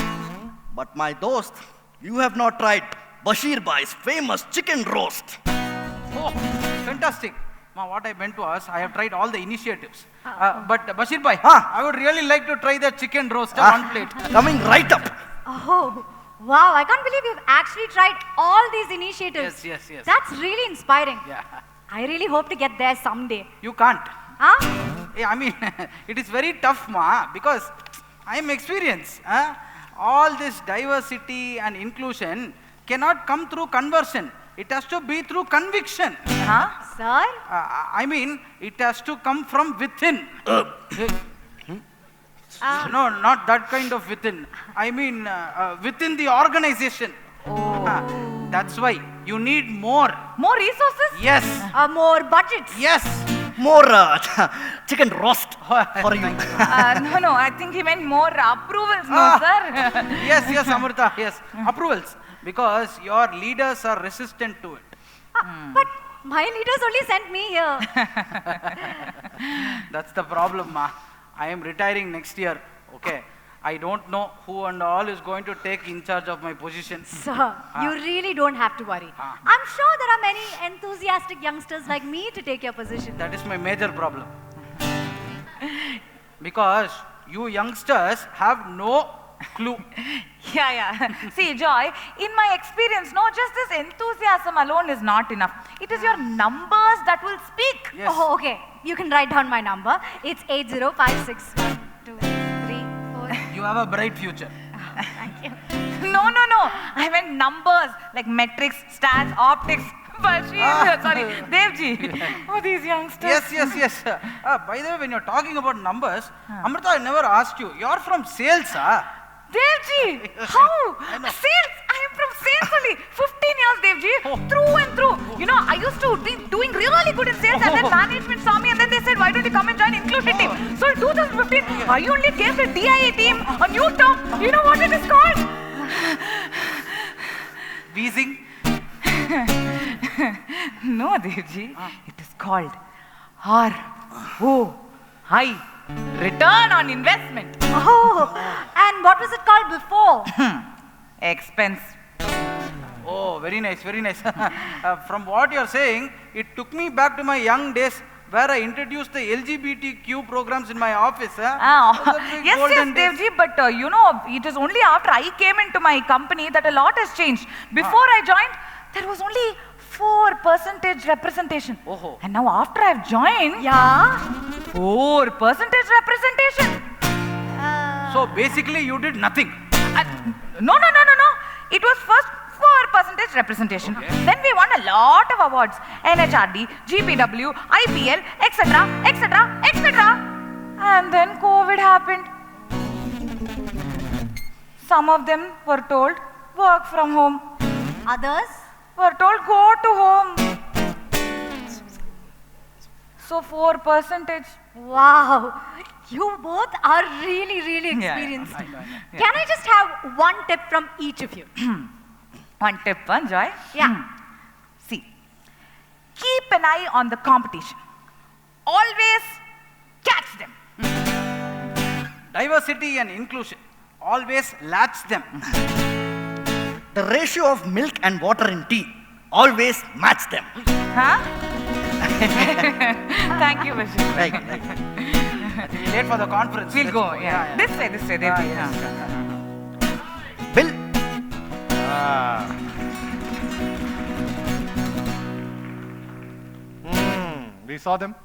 But my dost, You have not tried Bashir Bhai's famous chicken roast. Oh, fantastic. Ma, what I meant to ask, I have tried all the initiatives. But Bashir Bhai, I would really like to try the chicken roast, one plate. Coming right up. Oh, wow. I can't believe you've actually tried all these initiatives. Yes. That's really inspiring. Yeah. I really hope to get there someday. You can't. Huh? I mean, it is very tough, ma, because I am experienced. All this diversity and inclusion cannot come through conversion. It has to be through conviction. Sir? I mean, it has to come from within. No, not that kind of within. I mean, within the organization. That's why you need more. More resources? Yes. More budgets? Yes. More chicken roast for you. No, I think he meant more approvals, no, sir. Yes, Amrita, yes. Approvals. Because your leaders are resistant to it. But my leaders only sent me here. That's the problem, ma. I am retiring next year, okay? I don't know who and all is going to take in charge of my position. Sir, you really don't have to worry. I'm sure there are many enthusiastic youngsters like me to take your position. That is my major problem. Because you youngsters have no clue. Yeah. See, Joy, in my experience, no, just this enthusiasm alone is not enough. It is your numbers that will speak. Yes. Oh, okay. You can write down my number. It's 8056123. You have a bright future. Thank you. No. I meant numbers like metrics, stats, optics. Bashir, sorry, Devji. Oh, these youngsters. Yes. By the way, when you're talking about numbers, Amrita, I never asked you. You're from sales, Devji, how? Sales? I am from sales only. 15 years, Devji. Through and through. You know, I used to be doing really good in sales and then management saw me and then they said, why don't you come and join inclusion team? So in 2015, I only gave the DIA team a new term. You know what it is called? Wheezing? No, Devji. It is called ROI. Return on investment. Oh, and what was it called before? Expense. Oh, very nice. From what you're saying, it took me back to my young days where I introduced the LGBTQ programs in my office. Yes, Devji, but you know, it is only after I came into my company that a lot has changed. Before I joined, there was only 4% representation. And now after I've joined, 4% representation. So basically you did nothing. No. It was first 4% representation. Then we won a lot of awards. NHRD, GPW, IPL, etc. And then COVID happened. Some of them were told, work from home. Others were told, go to home. So 4%. Wow. You both are really experienced. I know. Can I just have one tip from each of you? One tip, Joy? Yeah. See, keep an eye on the competition. Always catch them. Diversity and inclusion. Always latch them. The ratio of milk and water in tea. Always match them. Thank you, Bashir. Right. We're late for the conference. We'll go. Yeah. This way. Bill. We saw them.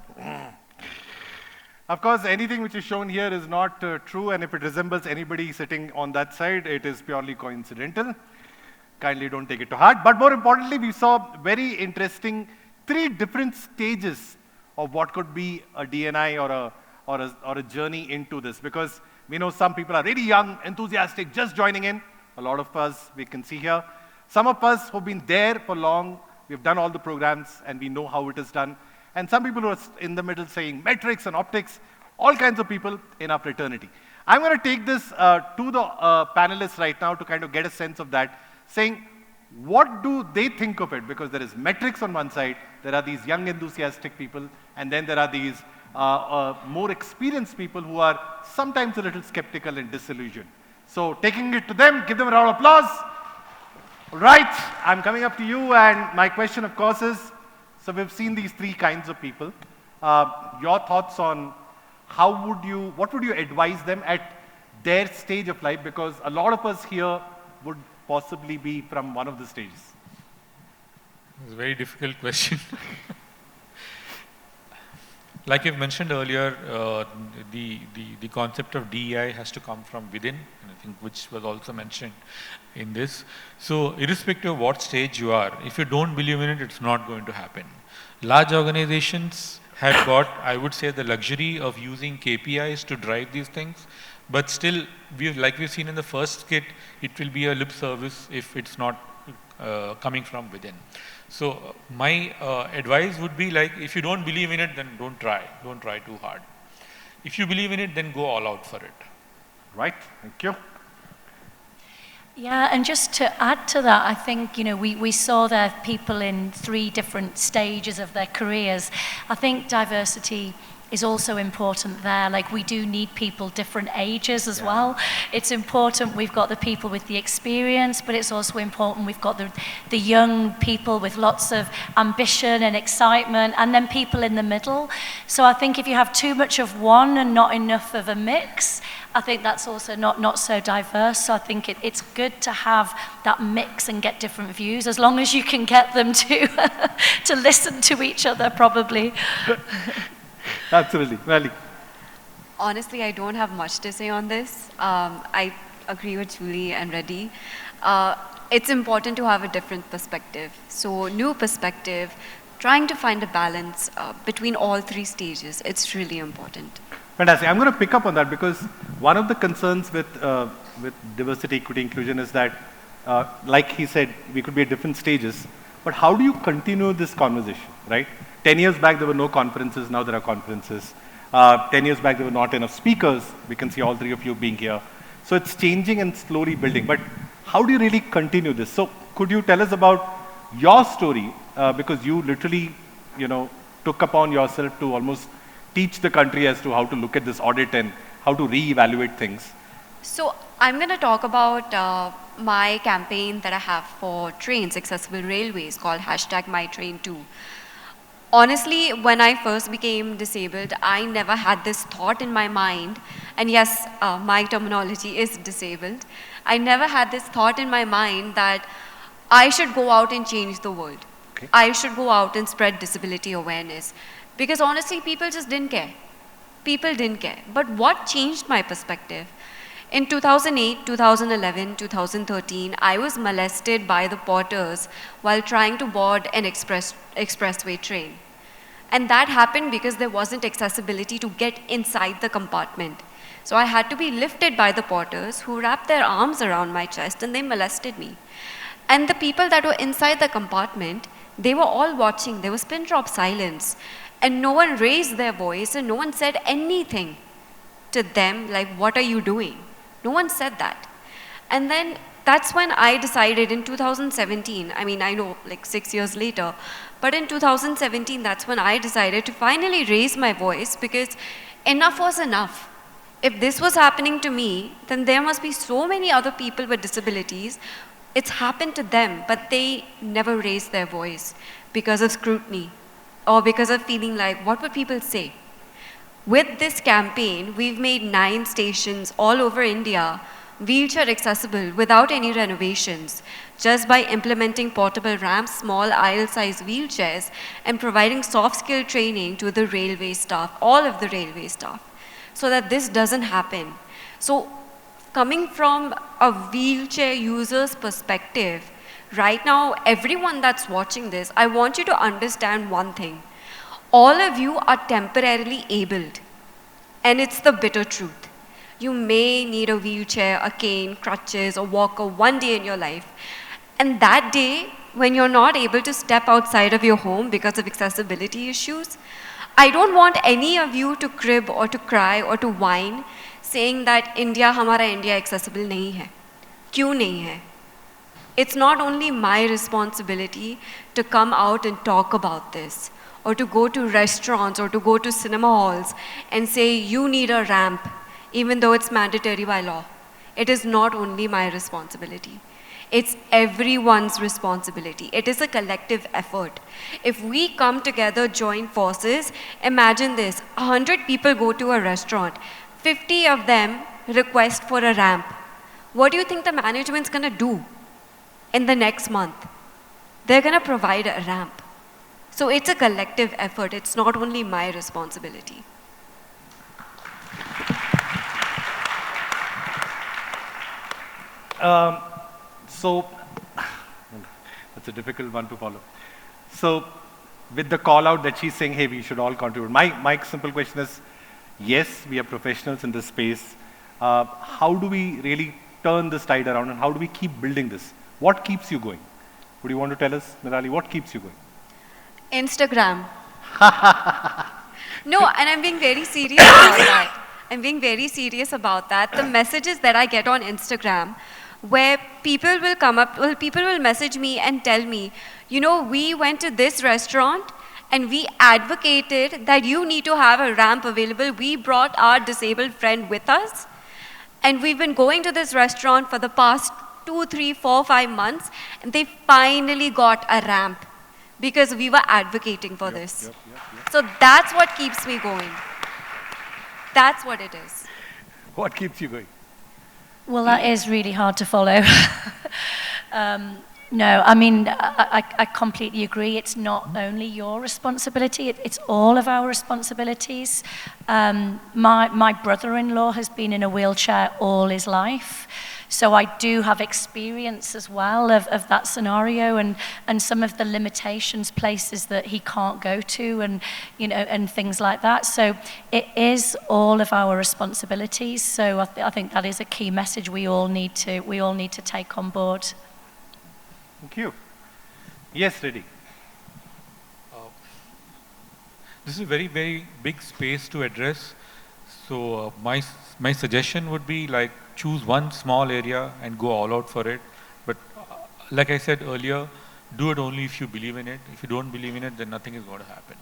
Of course, anything which is shown here is not true, and if it resembles anybody sitting on that side, it is purely coincidental. Kindly don't take it to heart. But more importantly, we saw very interesting 3 different stages of what could be a DNI or a journey into this, because we know some people are really young, enthusiastic, just joining in. A lot of us we can see here. Some of us who've been there for long, we've done all the programs and we know how it is done. And some people who are in the middle saying metrics and optics, all kinds of people in our fraternity. I'm going to take this to the panelists right now to kind of get a sense of that, saying what do they think of it, because there is metrics on one side, there are these young enthusiastic people, and then there are these more experienced people who are sometimes a little skeptical and disillusioned. So taking it to them, give them a round of applause. Right, I'm coming up to you, and my question, of course, is, so we've seen these three kinds of people. Your thoughts on what would you advise them at their stage of life? Because a lot of us here would possibly be from one of the stages. It's a very difficult question. Like you've mentioned earlier, the concept of DEI has to come from within, and I think which was also mentioned in this. So irrespective of what stage you are, if you don't believe in it, it's not going to happen. Large organizations have got, I would say, the luxury of using KPIs to drive these things, but still, like we've seen in the first skit, it will be a lip service if it's not coming from within. So my advice would be like, if you don't believe in it, then don't try too hard. If you believe in it, then go all out for it. Right, thank you. Yeah, and just to add to that, I think, we saw there people in 3 different stages of their careers. I think diversity is also important there. Like, we do need people different ages as well. It's important we've got the people with the experience, but it's also important we've got the young people with lots of ambition and excitement, and then people in the middle. So I think if you have too much of one and not enough of a mix, I think that's also not so diverse. So I think it's good to have that mix and get different views, as long as you can get them to listen to each other, probably. Absolutely. Vali. Honestly, I don't have much to say on this. I agree with Julie and Reddy. It's important to have a different perspective. So new perspective, trying to find a balance between all 3 stages. It's really important. Fantastic. I'm going to pick up on that, because one of the concerns with diversity, equity, inclusion is that, like he said, we could be at different stages, but how do you continue this conversation, right? 10 years back, there were no conferences. Now there are conferences. 10 years back, there were not enough speakers. We can see all 3 of you being here. So it's changing and slowly building. But how do you really continue this? So could you tell us about your story? Because you literally, took upon yourself to almost teach the country as to how to look at this audit and how to re-evaluate things. So I'm going to talk about my campaign that I have for trains, accessible railways, called #MyTrain2. Honestly, when I first became disabled, I never had this thought in my mind, and yes, my terminology is disabled. I never had this thought in my mind that I should go out and change the world. Okay. I should go out and spread disability awareness. Because honestly, people just didn't care. People didn't care. But what changed my perspective? In 2008, 2011, 2013, I was molested by the porters while trying to board an expressway train. And that happened because there wasn't accessibility to get inside the compartment. So I had to be lifted by the porters, who wrapped their arms around my chest, and they molested me. And the people that were inside the compartment, they were all watching. There was pin drop silence. And no one raised their voice, and no one said anything to them, like, what are you doing? No one said that. And then that's when I decided in 2017, I mean, I know like 6 years later, but in 2017, that's when I decided to finally raise my voice, because enough was enough. If this was happening to me, then there must be so many other people with disabilities. It's happened to them, but they never raised their voice because of scrutiny or because of feeling like, what would people say? With this campaign, we've made 9 stations all over India wheelchair accessible without any renovations, just by implementing portable ramps, small aisle-sized wheelchairs, and providing soft skill training to the railway staff, all of the railway staff, so that this doesn't happen. So coming from a wheelchair user's perspective, right now, everyone that's watching this, I want you to understand one thing. All of you are temporarily abled, and it's the bitter truth. You may need a wheelchair, a cane, crutches, a walker one day in your life. And that day, when you're not able to step outside of your home because of accessibility issues, I don't want any of you to crib or to cry or to whine, saying that हमारा India accessible नहीं है. क्यों नहीं है? It's not only my responsibility to come out and talk about this, or to go to restaurants or to go to cinema halls and say, you need a ramp, even though it's mandatory by law. It is not only my responsibility. It's everyone's responsibility. It is a collective effort. If we come together, join forces, imagine this, 100 people go to a restaurant, 50 of them request for a ramp. What do you think the management's gonna do in the next month? They're gonna provide a ramp. So it's a collective effort. It's not only my responsibility. So, that's a difficult one to follow. So, with the call out that she's saying, hey, we should all contribute. My simple question is, yes, we are professionals in this space. How do we really turn this tide around and how do we keep building this? What keeps you going? Would you want to tell us, Nirali, what keeps you going? Instagram. No, and I'm being very serious about that. I'm being very serious about that. The messages that I get on Instagram, where people will come up, well, people will message me and tell me, you know, we went to this restaurant and we advocated that you need to have a ramp available. We brought our disabled friend with us, and we've been going to this restaurant for the past 2, 3, 4, 5 months, and they finally got a ramp because we were advocating for this. So that's what keeps me going. That's what it is. What keeps you going? Well, that is really hard to follow. No, I mean, I completely agree. It's not only your responsibility, it's all of our responsibilities. My brother-in-law has been in a wheelchair all his life. So I do have experience as well of that scenario and some of the limitations, places that he can't go to and, you know, and things like that. So it is all of our responsibilities. So I think that is a key message we all need to take on board. Thank you. Yes, Reddy. This is a very, very big space to address. So my suggestion would be like choose one small area and go all out for it. But like I said earlier, do it only if you believe in it. If you don't believe in it, then nothing is going to happen.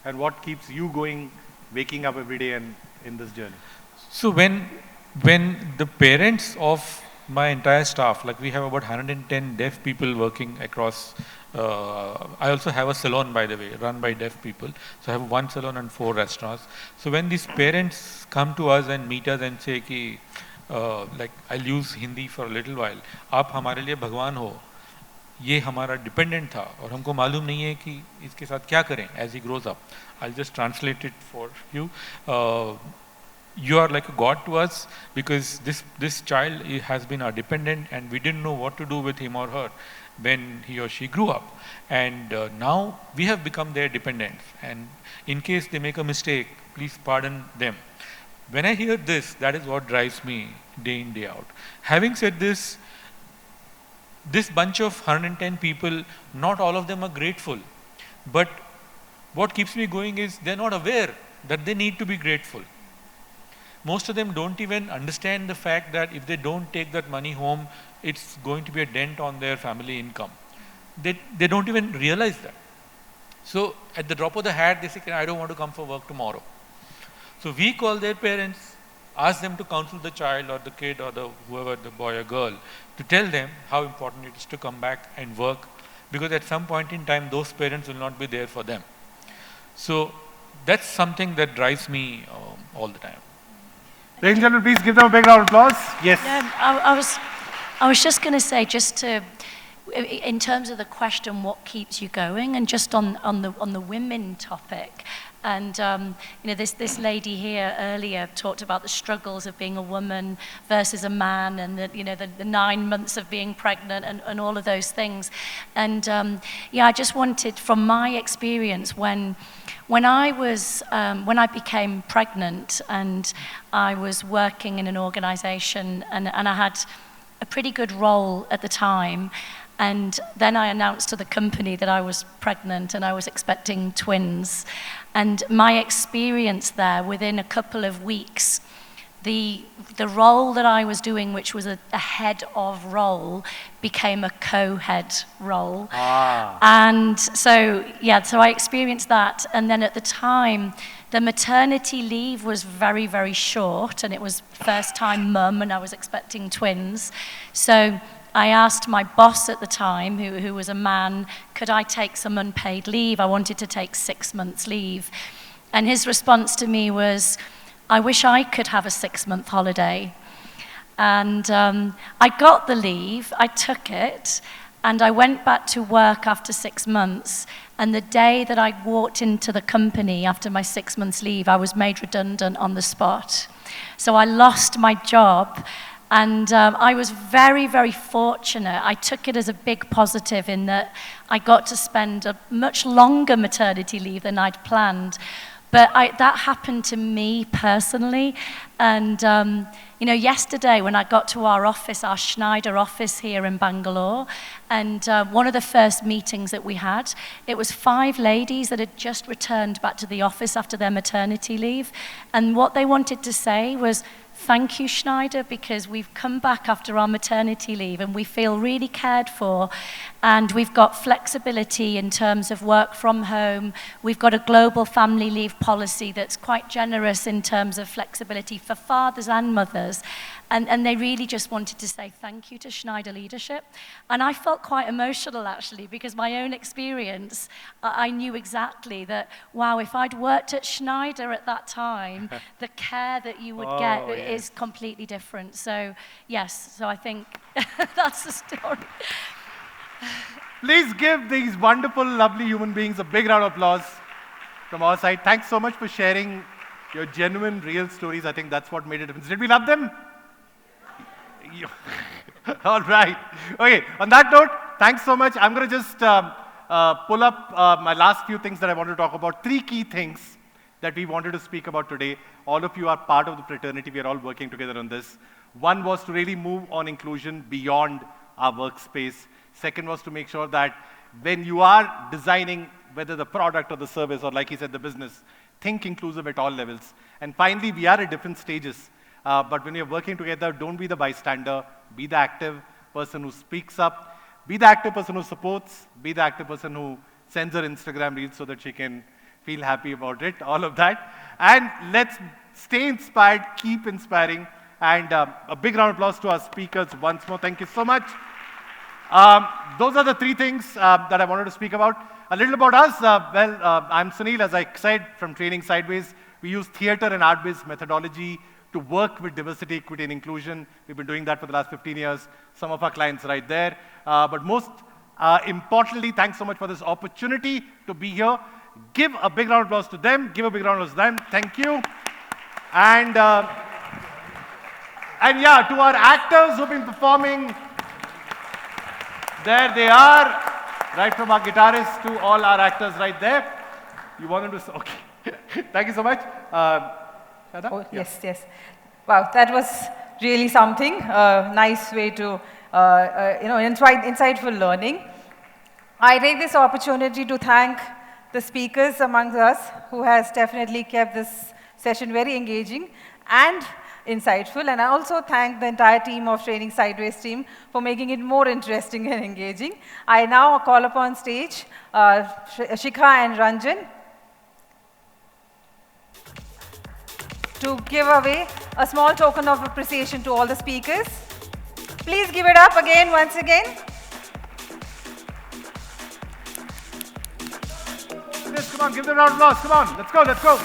And what keeps you going, waking up every day and in this journey? So when the parents of my entire staff, like we have about 110 deaf people working across, I also have a salon, by the way, run by deaf people. So I have 1 salon and 4 restaurants. So when these parents come to us and meet us and say ki, like I'll use Hindi for a little while, आप हमारे लिए भगवान हो, ये हमारा dependent था और हमको मालूम नहीं है कि इसके साथ क्या करें as he grows up. I'll just translate it for you. You are like a God to us because this child has been our dependent and we didn't know what to do with him or her when he or she grew up. And now we have become their dependents. And in case they make a mistake, please pardon them. When I hear this, that is what drives me day in, day out. Having said this bunch of 110 people, not all of them are grateful. But what keeps me going is they're not aware that they need to be grateful. Most of them don't even understand the fact that if they don't take that money home, it's going to be a dent on their family income. They don't even realize that. So at the drop of the hat, they say, I don't want to come for work tomorrow. So we call their parents, ask them to counsel the child or the kid or the whoever, the boy or girl, to tell them how important it is to come back and work, because at some point in time, those parents will not be there for them. So that's something that drives me all the time. Ladies and gentlemen, please give them a big round of applause. Yes. I was just going to say, just to, in terms of the question, what keeps you going, and just on the women topic, and you know, this lady here earlier talked about the struggles of being a woman versus a man, and the 9 months of being pregnant, and all of those things, and yeah, I just wanted, from my experience, when I became pregnant and I was working in an organization and I had a pretty good role at the time, and then I announced to the company that I was pregnant and I was expecting twins, and my experience there, within a couple of weeks, the role that I was doing, which was a head of role, became a co-head role. And so, yeah, so I experienced that. And then at the time, the maternity leave was very, very short, and it was first time mum, and I was expecting twins. So I asked my boss at the time, who was a man, could I take some unpaid leave? I wanted to take 6 months leave. And his response to me was, I wish I could have a 6-month holiday. And I got the leave, I took it, and I went back to work after 6 months. And the day that I walked into the company after my 6 months leave, I was made redundant on the spot. So I lost my job. And I was very, very fortunate. I took it as a big positive in that I got to spend a much longer maternity leave than I'd planned. But that happened to me personally. And, you know, yesterday when I got to our office, our Schneider office here in Bangalore, and one of the first meetings that we had, it was 5 ladies that had just returned back to the office after their maternity leave. And what they wanted to say was, thank you, Schneider, because we've come back after our maternity leave and we feel really cared for, and we've got flexibility in terms of work from home. We've got a global family leave policy that's quite generous in terms of flexibility for fathers and mothers. And they really just wanted to say thank you to Schneider leadership. And I felt quite emotional, actually, because my own experience, I knew exactly that, wow, if I'd worked at Schneider at that time, the care that you would get is completely different. So, yes, so I think that's the story. Please give these wonderful, lovely human beings a big round of applause from our side. Thanks so much for sharing your genuine, real stories. I think that's what made a difference. Did we love them? All right. Okay, on that note, thanks so much. I'm going to just pull up my last few things that I want to talk about. 3 key things that we wanted to speak about today. All of you are part of the fraternity. We are all working together on this. One was to really move on inclusion beyond our workspace. Second was to make sure that when you are designing whether the product or the service or, like he said, the business, think inclusive at all levels. And finally, we are at different stages. But when you're working together, don't be the bystander. Be the active person who speaks up. Be the active person who supports. Be the active person who sends her Instagram reels so that she can feel happy about it, all of that. And let's stay inspired, keep inspiring. And a big round of applause to our speakers once more. Thank you so much. Those are the 3 things that I wanted to speak about. A little about us. I'm Sunil, as I said, from Training Sideways. We use theater and art-based methodology to work with diversity, equity, and inclusion. We've been doing that for the last 15 years. Some of our clients right there. But most importantly, thanks so much for this opportunity to be here. Give a big round of applause to them. Give a big round of applause to them. Thank you. And yeah, to our actors who've been performing, there they are, right from our guitarist to all our actors right there. You want them to, okay. Thank you so much. Oh, yes, yes. Wow, that was really something. Nice way to, insightful learning. I take this opportunity to thank the speakers among us who has definitely kept this session very engaging and insightful. And I also thank the entire team of Training Sideways team for making it more interesting and engaging. I now call upon stage Shikha and Ranjan to give away a small token of appreciation to all the speakers. Please give it up again, once again. Come on, give them a round of applause. Come on, let's go, let's go.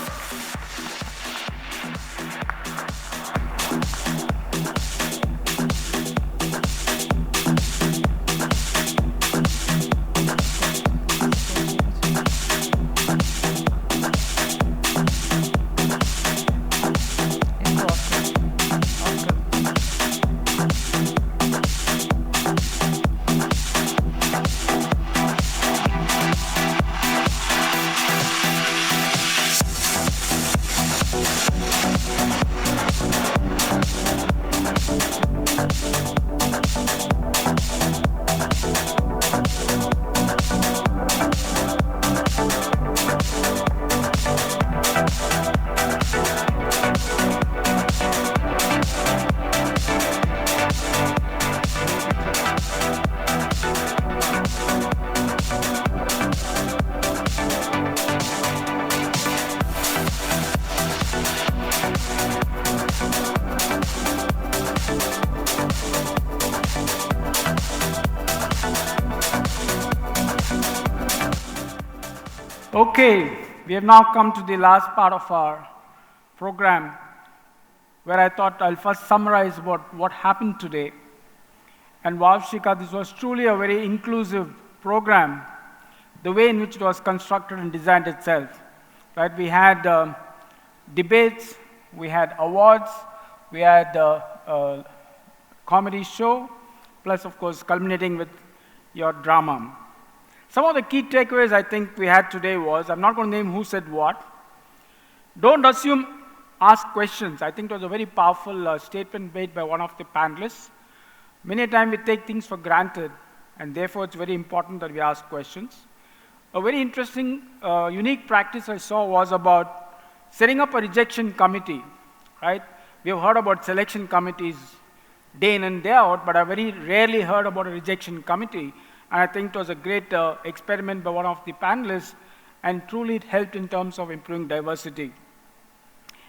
Okay, we have now come to the last part of our program, where I thought I'll first summarize what happened today. And wow, Shika, this was truly a very inclusive program, the way in which it was constructed and designed itself. Right? We had debates, we had awards, we had a comedy show, plus, of course, culminating with your drama. Some of the key takeaways I think we had today was, I'm not going to name who said what. Don't assume, ask questions. I think it was a very powerful statement made by one of the panelists. Many times we take things for granted, and therefore it's very important that we ask questions. A very interesting, unique practice I saw was about setting up a rejection committee, right? We have heard about selection committees day in and day out, but I very rarely heard about a rejection committee. And I think it was a great experiment by one of the panelists, and truly it helped in terms of improving diversity.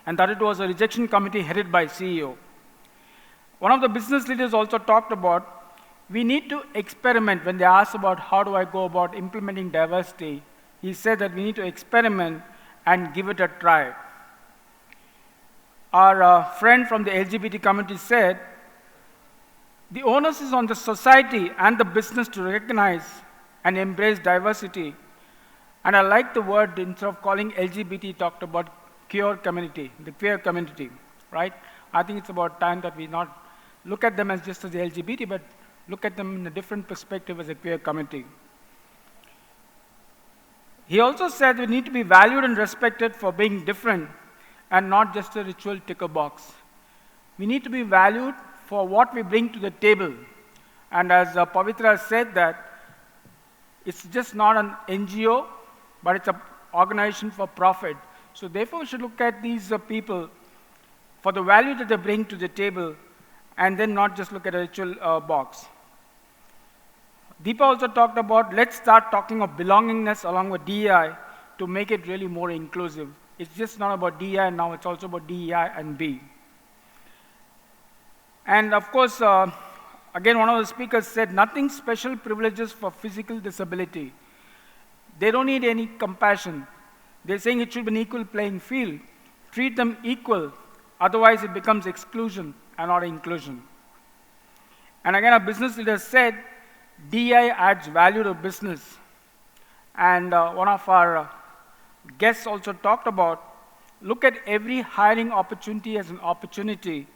And that it was a rejection committee headed by CEO. One of the business leaders also talked about, we need to experiment. When they asked about how do I go about implementing diversity, he said that we need to experiment and give it a try. Our friend from the LGBT community said, the onus is on the society and the business to recognize and embrace diversity. And I like the word, instead of calling LGBT, talked about queer community, the queer community, right? I think it's about time that we not look at them as just as the LGBT, but look at them in a different perspective as a queer community. He also said we need to be valued and respected for being different and not just a ritual ticker box. We need to be valued for what we bring to the table. And as Pavitra said that, it's just not an NGO, but it's an organization for profit. So therefore, we should look at these people for the value that they bring to the table, and then not just look at a ritual box. Deepa also talked about, let's start talking of belongingness along with DEI to make it really more inclusive. It's just not about DEI now, it's also about DEI and B. And of course, again, one of the speakers said, nothing special privileges for physical disability. They don't need any compassion. They're saying it should be an equal playing field. Treat them equal, otherwise it becomes exclusion and not inclusion. And again, a business leader said, DEI adds value to business. And one of our guests also talked about, look at every hiring opportunity as an opportunity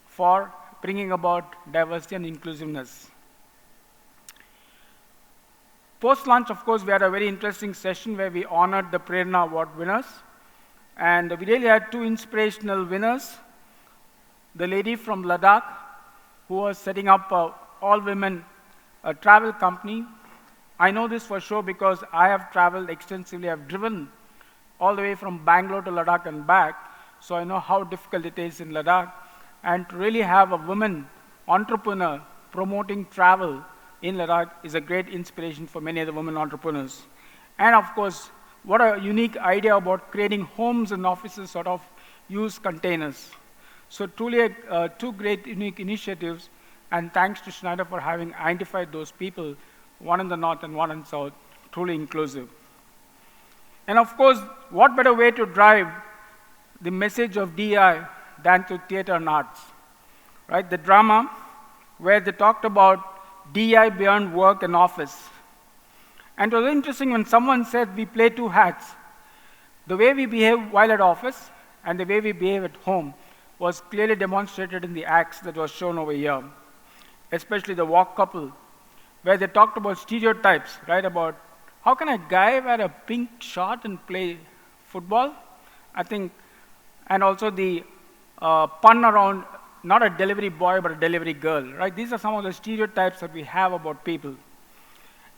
for bringing about diversity and inclusiveness. Post-lunch, of course, we had a very interesting session where we honored the Prerna Award winners. And we really had two inspirational winners. The lady from Ladakh, who was setting up an all-women travel company. I know this for sure because I have traveled extensively. I've driven all the way from Bangalore to Ladakh and back. So I know how difficult it is in Ladakh. And to really have a woman entrepreneur promoting travel in Ladakh is a great inspiration for many other women entrepreneurs. And of course, what a unique idea about creating homes and offices sort of use containers. So truly two great unique initiatives, and thanks to Schneider for having identified those people, one in the north and one in the south, truly inclusive. And of course, what better way to drive the message of DEI than through theater and arts, right? The drama where they talked about DEI beyond work and office. And it was interesting when someone said we play two hats. The way we behave while at office and the way we behave at home was clearly demonstrated in the acts that was shown over here, especially the walk couple, where they talked about stereotypes, right? About how can a guy wear a pink shirt and play football? I think, and also the pun around not a delivery boy, but a delivery girl, right? These are some of the stereotypes that we have about people.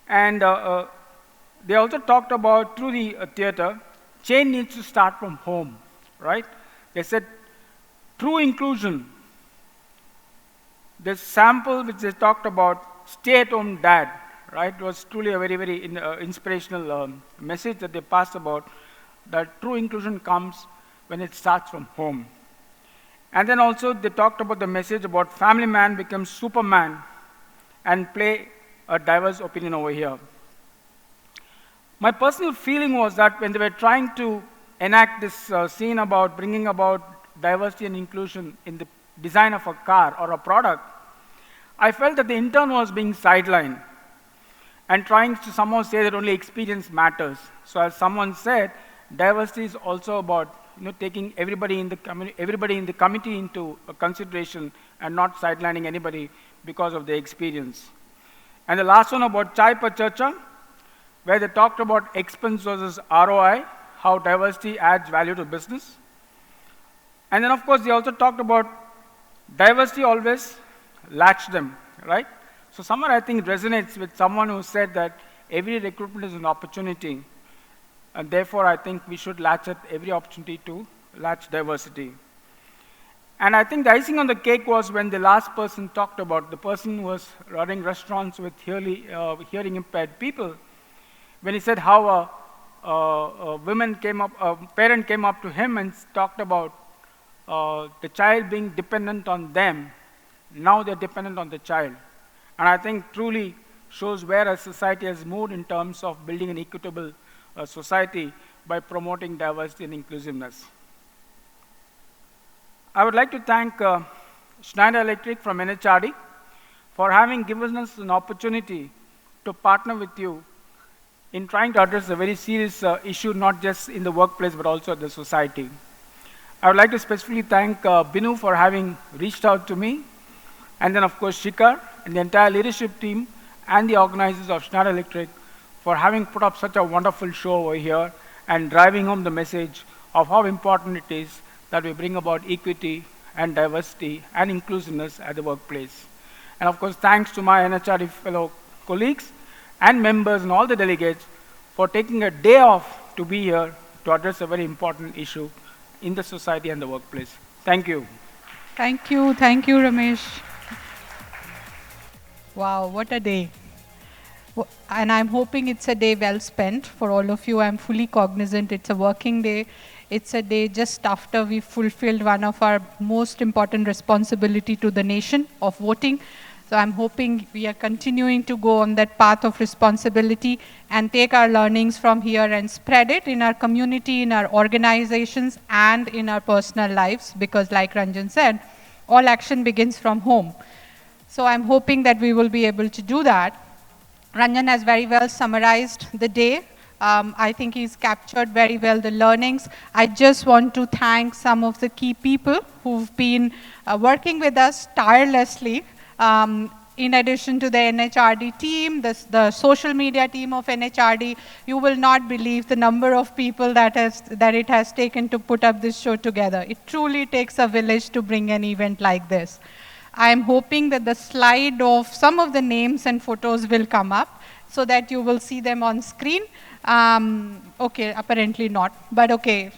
And they also talked about, through the theater, change needs to start from home, right? They said, true inclusion. This sample which they talked about, stay-at-home dad, right? It was truly a very, very inspirational message that they passed about, that true inclusion comes when it starts from home. And then also they talked about the message about family man becomes Superman and play a diverse opinion over here. My personal feeling was that when they were trying to enact this scene about bringing about diversity and inclusion in the design of a car or a product, I felt that the intern was being sidelined and trying to somehow say that only experience matters. So as someone said, diversity is also about taking everybody in the committee into consideration and not sidelining anybody because of their experience. And the last one about Chai Pa Charcha, where they talked about expense versus ROI, how diversity adds value to business. And then, of course, they also talked about diversity always latch them, right? So somewhere I think resonates with someone who said that every recruitment is an opportunity, and therefore I think we should latch at every opportunity to latch diversity. And I think the icing on the cake was when the last person talked about, the person who was running restaurants with hearing impaired people, when he said how a parent came up to him and talked about the child being dependent on them. Now they're dependent on the child. And I think truly shows where a society has moved in terms of building an equitable society by promoting diversity and inclusiveness. I would like to thank Schneider Electric from NHRD for having given us an opportunity to partner with you in trying to address a very serious issue, not just in the workplace, but also in the society. I would like to specifically thank Binu for having reached out to me, and then of course Shikhar and the entire leadership team and the organizers of Schneider Electric for having put up such a wonderful show over here and driving home the message of how important it is that we bring about equity and diversity and inclusiveness at the workplace. And of course, thanks to my NHRD fellow colleagues and members and all the delegates for taking a day off to be here to address a very important issue in the society and the workplace. Thank you. Thank you, Ramesh. Wow, what a day. And I'm hoping it's a day well spent for all of you. I'm fully cognizant it's a working day. It's a day just after we fulfilled one of our most important responsibility to the nation of voting. So I'm hoping we are continuing to go on that path of responsibility and take our learnings from here and spread it in our community, in our organizations, and in our personal lives, because like Ranjan said, all action begins from home. So I'm hoping that we will be able to do that. Ranjan has very well summarized the day. I think he's captured very well the learnings. I just want to thank some of the key people who've been working with us tirelessly. In addition to the NHRD team, the social media team of NHRD, you will not believe the number of people that it has taken to put up this show together. It truly takes a village to bring an event like this. I'm hoping that the slide of some of the names and photos will come up so that you will see them on screen. Okay, apparently not, but okay,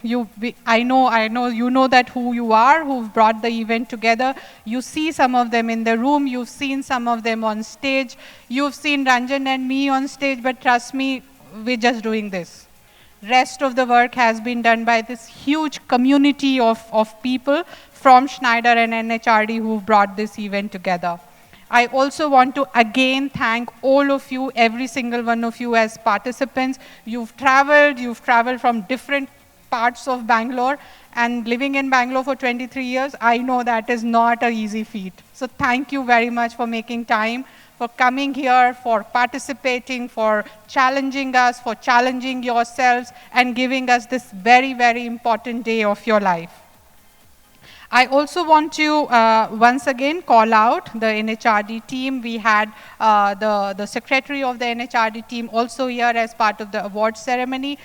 I know you know that who you are, who've brought the event together. You see some of them in the room, you've seen some of them on stage, you've seen Ranjan and me on stage, but trust me, we're just doing this. Rest of the work has been done by this huge community of people from Schneider and NHRD who've brought this event together. I also want to again thank all of you, every single one of you as participants. You've traveled from different parts of Bangalore, and living in Bangalore for 23 years, I know that is not an easy feat. So thank you very much for making time, for coming here, for participating, for challenging us, for challenging yourselves, and giving us this very, very important day of your life. I also want to once again call out the NHRD team. We had the secretary of the NHRD team also here as part of the award ceremony.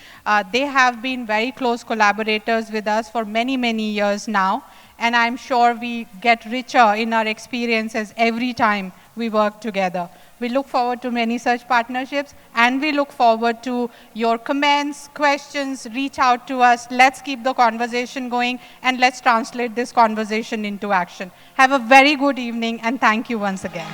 They have been very close collaborators with us for many, many years now. And I'm sure we get richer in our experiences every time we work together. We look forward to many such partnerships, and we look forward to your comments, questions, reach out to us. Let's keep the conversation going, and let's translate this conversation into action. Have a very good evening, and thank you once again.